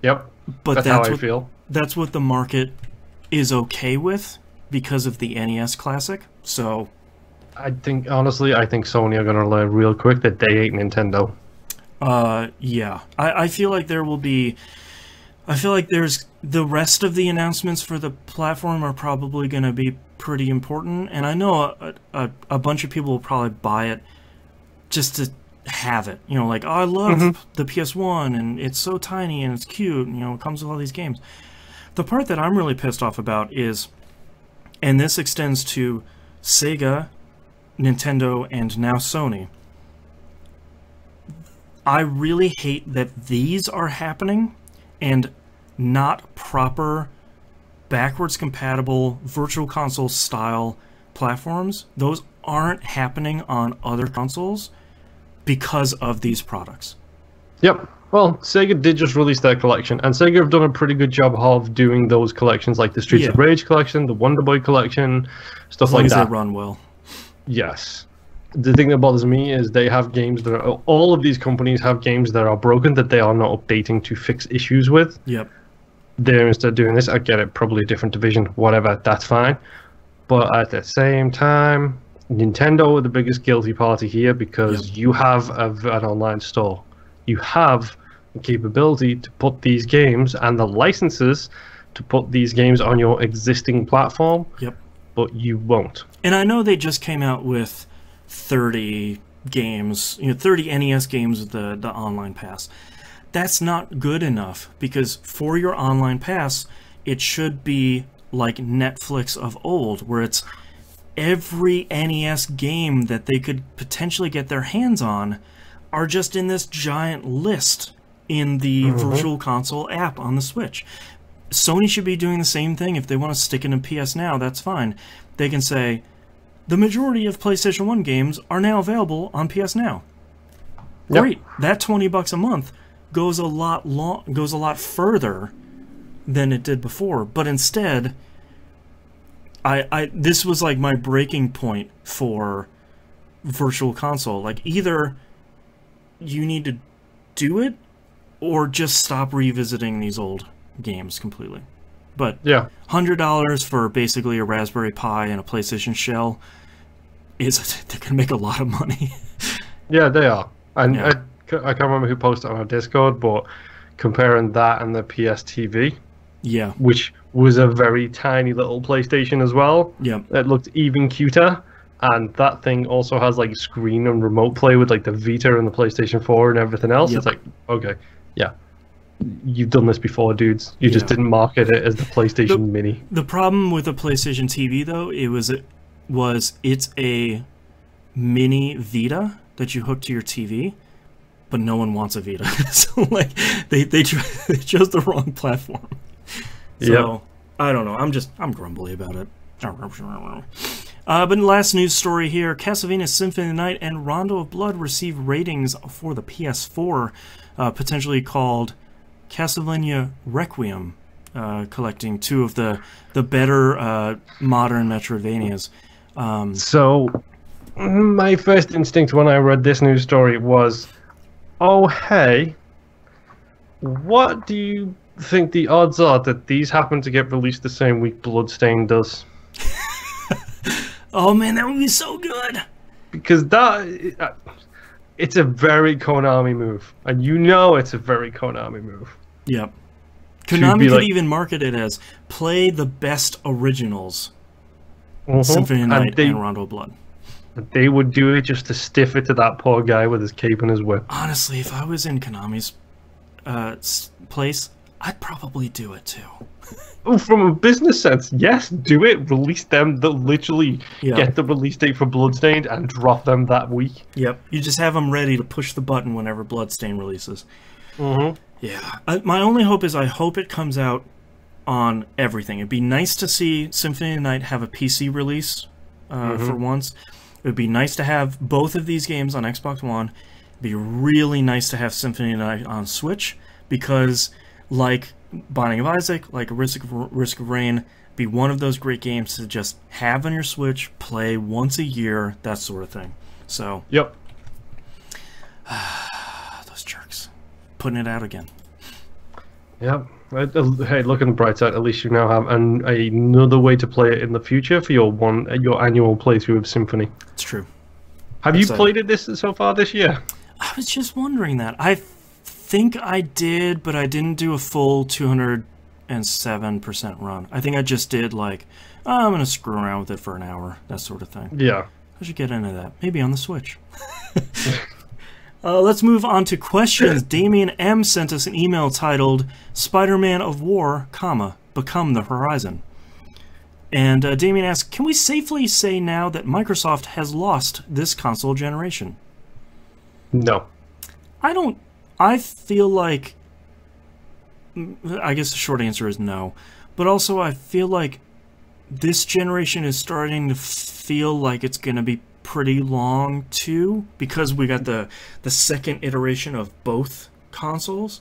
Yep. But that's how I feel. That's what the market is okay with because of the NES Classic. So, honestly, I think Sony are going to learn real quick that they ain't Nintendo. Yeah. I feel like there will be... I feel like there's... The rest of the announcements for the platform are probably going to be pretty important. And I know a bunch of people will probably buy it just to have it. You know, like, oh, I love the PS1, and it's so tiny, and it's cute, and, you know, it comes with all these games. The part that I'm really pissed off about is, and this extends to Sega, Nintendo, and now Sony, I really hate that these are happening, and not proper, backwards compatible, virtual console style platforms. Those aren't happening on other consoles because of these products. Yep. Well, Sega did just release their collection, and Sega have done a pretty good job of doing those collections, like the Streets of Rage collection, the Wonder Boy collection, stuff like that. As long as they run well. Yes. The thing that bothers me is they have games that are... All of these companies have games that are broken that they are not updating to fix issues with. Yep. They're instead doing this. I get it, probably a different division, whatever, that's fine. But at the same time... Nintendo are the biggest guilty party here because you have an online store. You have the capability to put these games and the licenses to put these games on your existing platform, but you won't. And I know they just came out with 30 games, 30 NES games with the online pass. That's not good enough because for your online pass, it should be like Netflix of old, where it's every NES game that they could potentially get their hands on are just in this giant list in the Virtual Console app on the Switch. Sony should be doing the same thing. If they want to stick it in PS Now, that's fine. They can say, the majority of PlayStation 1 games are now available on PS Now. Great. That $20 a month goes a lot further than it did before. But instead... this was like my breaking point for Virtual Console. Like, either you need to do it or just stop revisiting these old games completely. But $100 for basically a Raspberry Pi and a PlayStation shell they're gonna make a lot of money. Yeah, they are. And I can't remember who posted on our Discord, but comparing that and the PS TV, which was a very tiny little PlayStation as well. It looked even cuter, and that thing also has like screen and remote play with like the Vita and the PlayStation 4 and everything else. It's like, okay, you've done this before, dudes. You just didn't market it as the PlayStation Mini. The problem with a PlayStation TV though, it's a mini Vita that you hook to your TV, but no one wants a Vita. So like they chose the wrong platform. So, I don't know. I'm grumbly about it. But last news story here, Castlevania Symphony of the Night and Rondo of Blood receive ratings for the PS4, potentially called Castlevania Requiem, collecting 2 of the better modern Metroidvanias. So, my first instinct when I read this news story was, oh hey, what do you think the odds are that these happen to get released the same week Bloodstained does? Oh man, that would be so good! Because it's a very Konami move. And you know it's a very Konami move. Yep. Konami could even market it as, play the best originals. Symphony of the Night and Rondo of Blood. They would do it just to stiff it to that poor guy with his cape and his whip. Honestly, if I was in Konami's place, I'd probably do it too. Oh, from a business sense, yes, do it. Release them that literally get the release date for Bloodstained and drop them that week. Yep. You just have them ready to push the button whenever Bloodstained releases. Yeah. My only hope is I hope it comes out on everything. It'd be nice to see Symphony of the Night have a PC release for once. It would be nice to have both of these games on Xbox One. It'd be really nice to have Symphony of the Night on Switch because, like Binding of Isaac, like Risk of Rain, be one of those great games to just have on your Switch, play once a year, that sort of thing. So, yep. Those jerks. Putting it out again. Yep. Hey, look on the bright side. At least you now have another way to play it in the future for your annual playthrough of Symphony. It's true. Have you played it so far this year? I was just wondering that. I think I did, but I didn't do a full 207% run. I think I just did like, I'm going to screw around with it for an hour, that sort of thing. Yeah. I should get into that. Maybe on the Switch. Let's move on to questions. Damien M. sent us an email titled, Spider-Man of War, Become the Horizon. And Damien asks, can we safely say now that Microsoft has lost this console generation? No. I feel like, I guess the short answer is no, but also I feel like this generation is starting to feel like it's going to be pretty long too, because we got the second iteration of both consoles.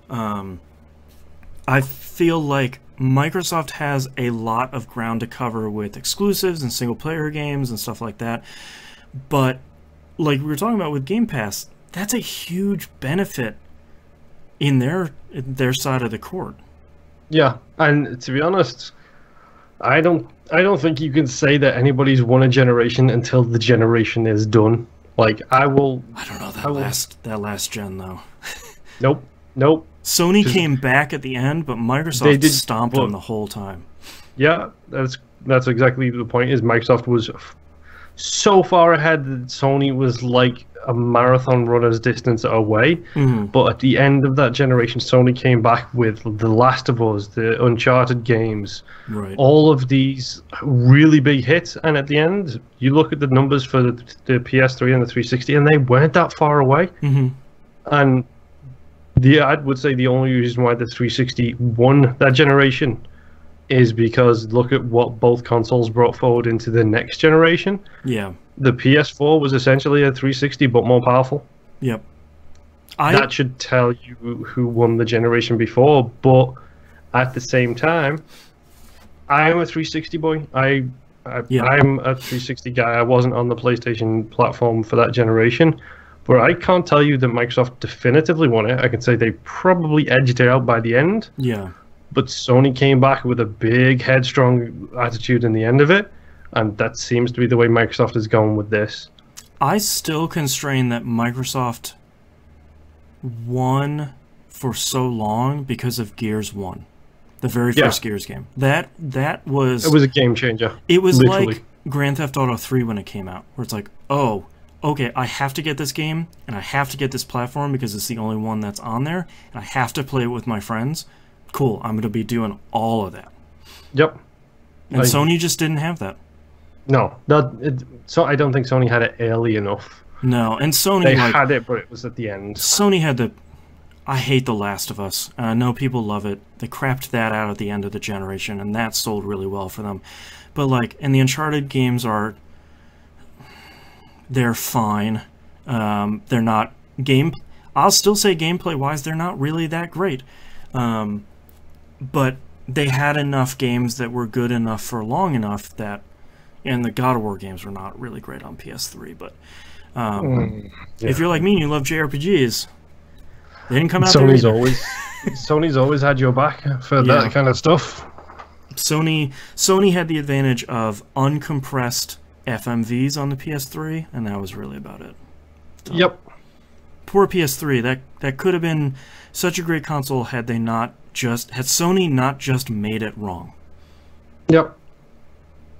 I feel like Microsoft has a lot of ground to cover with exclusives and single-player games and stuff like that, but like we were talking about with Game Pass, that's a huge benefit in their side of the court. Yeah, and to be honest, I don't think you can say that anybody's won a generation until the generation is done. Like I don't know that last gen though. Nope. Sony came back at the end, but Microsoft stomped them the whole time. Yeah, that's exactly the point. Is Microsoft was so far ahead that Sony was like a marathon runner's distance away. But at the end of that generation, Sony came back with The Last of Us, the Uncharted games, all of these really big hits. And at the end, you look at the numbers for the PS3 and the 360, and they weren't that far away. And I would say the only reason why the 360 won that generation is because look at what both consoles brought forward into the next generation. Yeah. The PS4 was essentially a 360 but more powerful. Yep. That should tell you who won the generation before, but at the same time, I'm a 360 boy. I'm a 360 guy. I wasn't on the PlayStation platform for that generation, but I can't tell you that Microsoft definitively won it. I can say they probably edged it out by the end. Yeah. But Sony came back with a big, headstrong attitude in the end of it, and that seems to be the way Microsoft is going with this. I still constrain that Microsoft won for so long because of Gears 1, the very first Gears game. That was... It was a game changer. It was literally like Grand Theft Auto 3 when it came out, where it's like, oh, okay, I have to get this game, and I have to get this platform because it's the only one that's on there, and I have to play it with my friends. Cool, I'm going to be doing all of that. Yep. And Sony just didn't have that. No. So I don't think Sony had it early enough. No, and Sony... They had it, but it was at the end. Sony had the... I hate The Last of Us. I know people love it. They crapped that out at the end of the generation, and that sold really well for them. But, like, and the Uncharted games are... They're fine. They're not... I'll still say gameplay-wise, they're not really that great. But they had enough games that were good enough for long enough that, and the God of War games were not really great on PS3, but if you're like me and you love JRPGs, they didn't come out there either. Sony's always had your back for that kind of stuff. Sony had the advantage of uncompressed FMVs on the PS3, and that was really about it. So, yep. Poor PS3. That could have been such a great console had Sony not just made it wrong. Yep.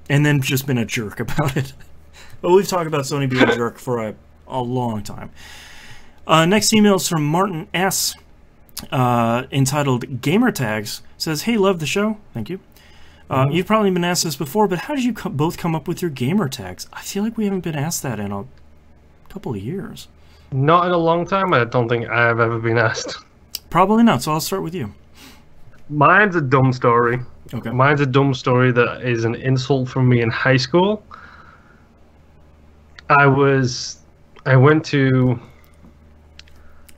And then just been a jerk about it. But we've talked about Sony being a jerk for a long time. Next email is from Martin S. entitled Gamer Tags, says, "Hey, love the show." Thank you. You've probably been asked this before, but how did you both come up with your gamer tags? I feel like we haven't been asked that in a couple of years. Not in a long time. I don't think I've ever been asked. Probably not, so I'll start with you. Mine's a dumb story. Okay. Mine's a dumb story that is an insult from me in high school. I went to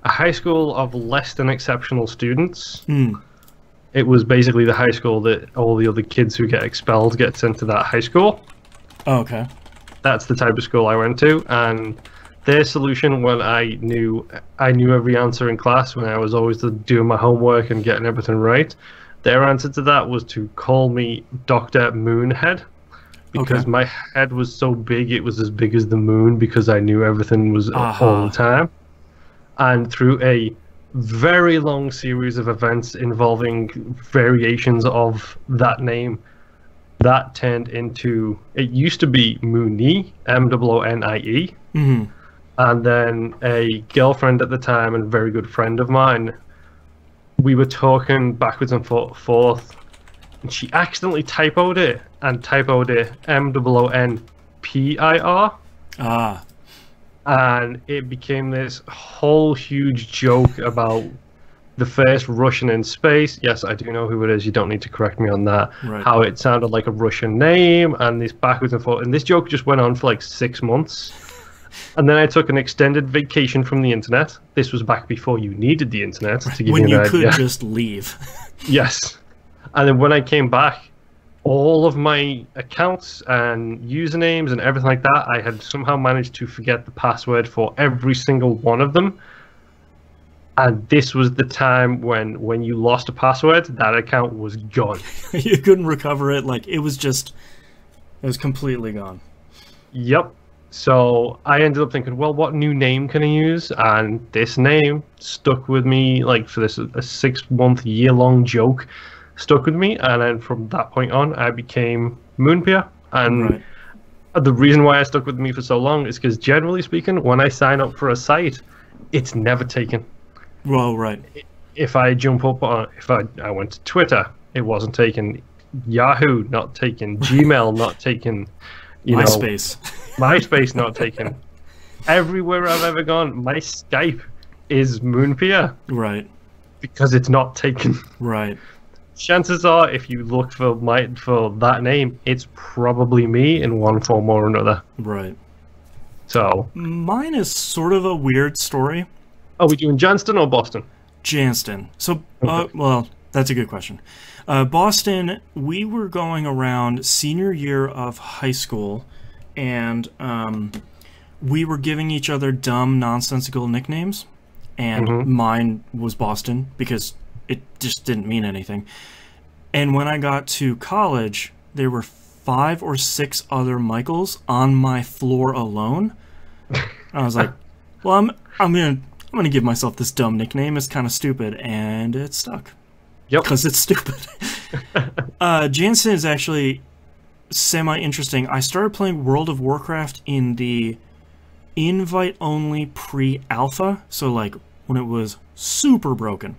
a high school of less than exceptional students. It was basically the high school that all the other kids who get expelled get sent to that high school. Oh, okay. That's the type of school I went to, and their solution when I knew every answer in class, when I was always doing my homework and getting everything right, their answer to that was to call me Dr. Moonhead, because my head was so big it was as big as the moon, because I knew everything was all the time. And through a very long series of events involving variations of that name, that turned into, it used to be Moonie, M-O-O-N-I-E. And then a girlfriend at the time and a very good friend of mine, we were talking backwards and forth, and she accidentally typoed it M-O-O-N-P-I-R. And it became this whole huge joke about the first Russian in space. Yes, I do know who it is. You don't need to correct me on that. Right. How it sounded like a Russian name, and this backwards and forth. And this joke just went on for like 6 months. And then I took an extended vacation from the internet. This was back before you needed the internet to give when you an you idea. could just leave. Yes. And then when I came back, all of my accounts and usernames and everything like that, I had somehow managed to forget the password for every single one of them. And this was the time when you lost a password, that account was gone. You couldn't recover it. Like, it was completely gone. Yep. So I ended up thinking, well, what new name can I use? And this name stuck with me, like, for this a 6-month, year-long joke stuck with me. And then from that point on, I became Moonpia. And the reason why I stuck with me for so long is because, generally speaking, when I sign up for a site, it's never taken. Well, right. If I jump up on, if I went to Twitter, it wasn't taken. Yahoo, not taken. Gmail, not taken. MySpace not taken. Everywhere I've ever gone, my Skype is Moonpia. Right. Because it's not taken. Right. Chances are, if you look for that name, it's probably me in one form or another. Right. So mine is sort of a weird story. Are we doing Johnston or Boston? Johnston. So, well, that's a good question. Boston, we were going around senior year of high school, and we were giving each other dumb, nonsensical nicknames, and mine was Boston because it just didn't mean anything. And when I got to college, there were 5 or 6 other Michaels on my floor alone. I was like, well, I'm gonna give myself this dumb nickname. It's kind of stupid, and it stuck. Yep. Because it's stupid. Jansen is actually semi-interesting. I started playing World of Warcraft in the invite-only pre-alpha, so like when it was super broken.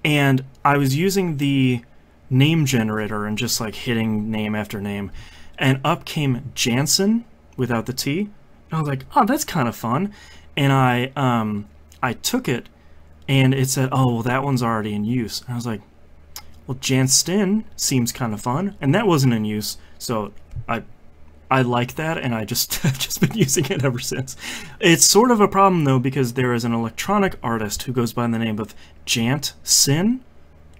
And I was using the name generator and just like hitting name after name. And up came Jansen without the T. And I was like, oh, that's kind of fun. And I took it, and it said, oh, well, that one's already in use. And I was like, well, Janston seems kind of fun, and that wasn't in use. So I like that, and I've just been using it ever since. It's sort of a problem, though, because there is an electronic artist who goes by the name of Jant Sin.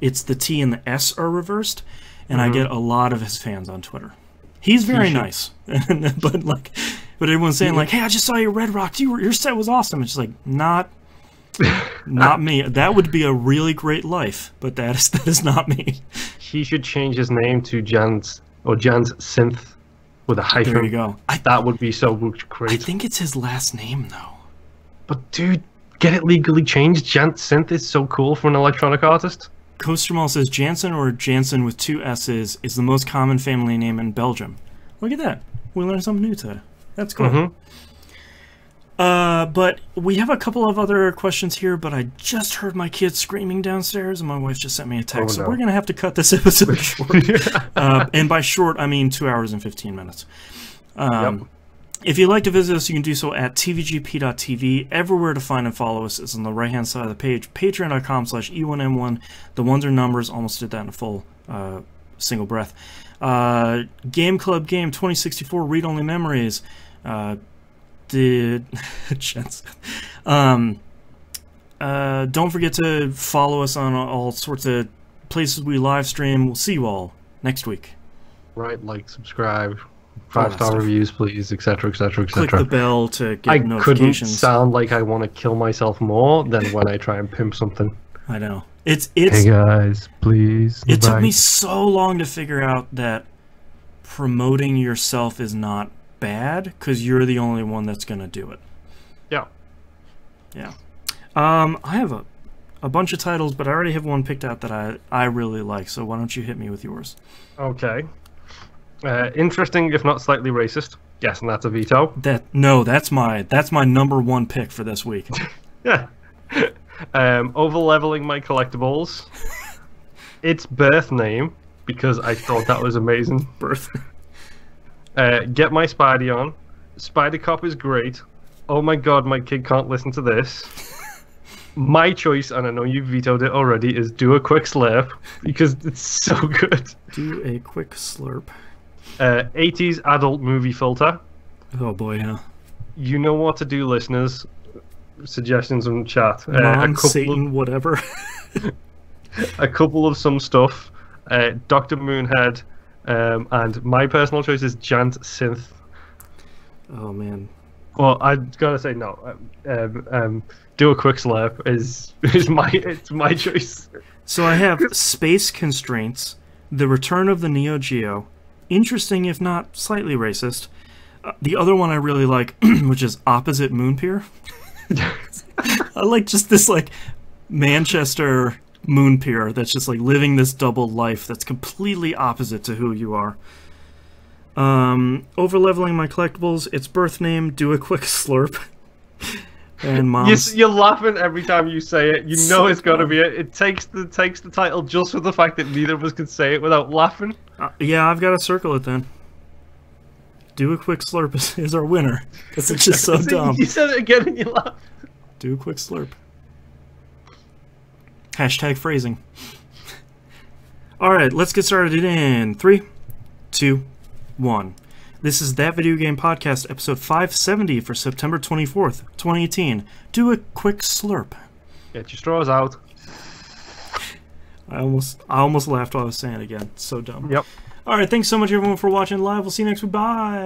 It's the T and the S are reversed, and I get a lot of his fans on Twitter. He's very nice, but everyone's saying like, "Hey, I just saw your Red Rock. Your set was awesome." It's just like not me. That would be a really great life, but that is not me. He should change his name to Jan's Synth with a hyphen. There you go. That would be so great. I think it's his last name though. But dude, get it legally changed. Jant Synth is so cool for an electronic artist. Kostermal says Jansen or Jansen with 2 S's is the most common family name in Belgium. Look at that. We learned something new today. That's cool. But we have a couple of other questions here, but I just heard my kids screaming downstairs, and my wife just sent me a text, so we're going to have to cut this episode short. And by short, I mean 2 hours and 15 minutes. If you'd like to visit us, you can do so at tvgp.tv. Everywhere to find and follow us is on the right-hand side of the page, patreon.com/E1M1. The ones are numbers. Almost did that in a full single breath. Game Club Game 2064, Read-Only Memories. Don't forget to follow us on all sorts of places we live stream. We'll see you all next week. Right, like, subscribe, 5-star reviews, please, etc., etc., etc. Click the bell to get notifications. I couldn't sound like I want to kill myself more than when I try and pimp something. I know. It's hey guys, please. It took me so long to figure out that promoting yourself is not bad, because you're the only one that's going to do it. Yeah. Yeah. I have a bunch of titles, but I already have one picked out that I really like, so why don't you hit me with yours? Okay. Interesting, if not slightly racist. Yes, and that's a veto. No, that's my #1 pick for this week. Yeah. Over-leveling my collectibles. Its birth name, because I thought that was amazing. Birth. Get my Spidey on. Spider Cop is great. Oh my god, my kid can't listen to this. My choice, and I know you vetoed it already, is Do a Quick Slurp, because it's so good. Do a Quick Slurp. 80s adult movie filter. Oh boy, yeah. You know what to do, listeners. Suggestions in chat. Satan, whatever. A couple of some stuff. Dr. Moonhead. And my personal choice is Jant Synth. Oh man. Well, I gotta say no. Do a Quick Slurp is my choice. So I have Space Constraints, The Return of the NeoGeo, interesting if not slightly racist. The other one I really like, which is Opposite Moonpier. I like just this like Manchester Moonpier that's just like living this double life that's completely opposite to who you are. Over-leveling my collectibles, its birth name, Do a Quick Slurp. And Mom's... You're laughing every time you say it. You know it's got to be it. It takes the title just for the fact that neither of us can say it without laughing. Yeah, I've got to circle it then. Do a Quick Slurp is our winner. Because it's just so dumb. You said it again and you laughed. Do a Quick Slurp. Hashtag phrasing. Alright, let's get started in 3, 2, 1. This is That Video Game Podcast, episode 570 for September 24th, 2018. Do a Quick Slurp. Get your straws out. I almost laughed while I was saying it again. So dumb. Yep. Alright, thanks so much everyone for watching live. We'll see you next week. Bye!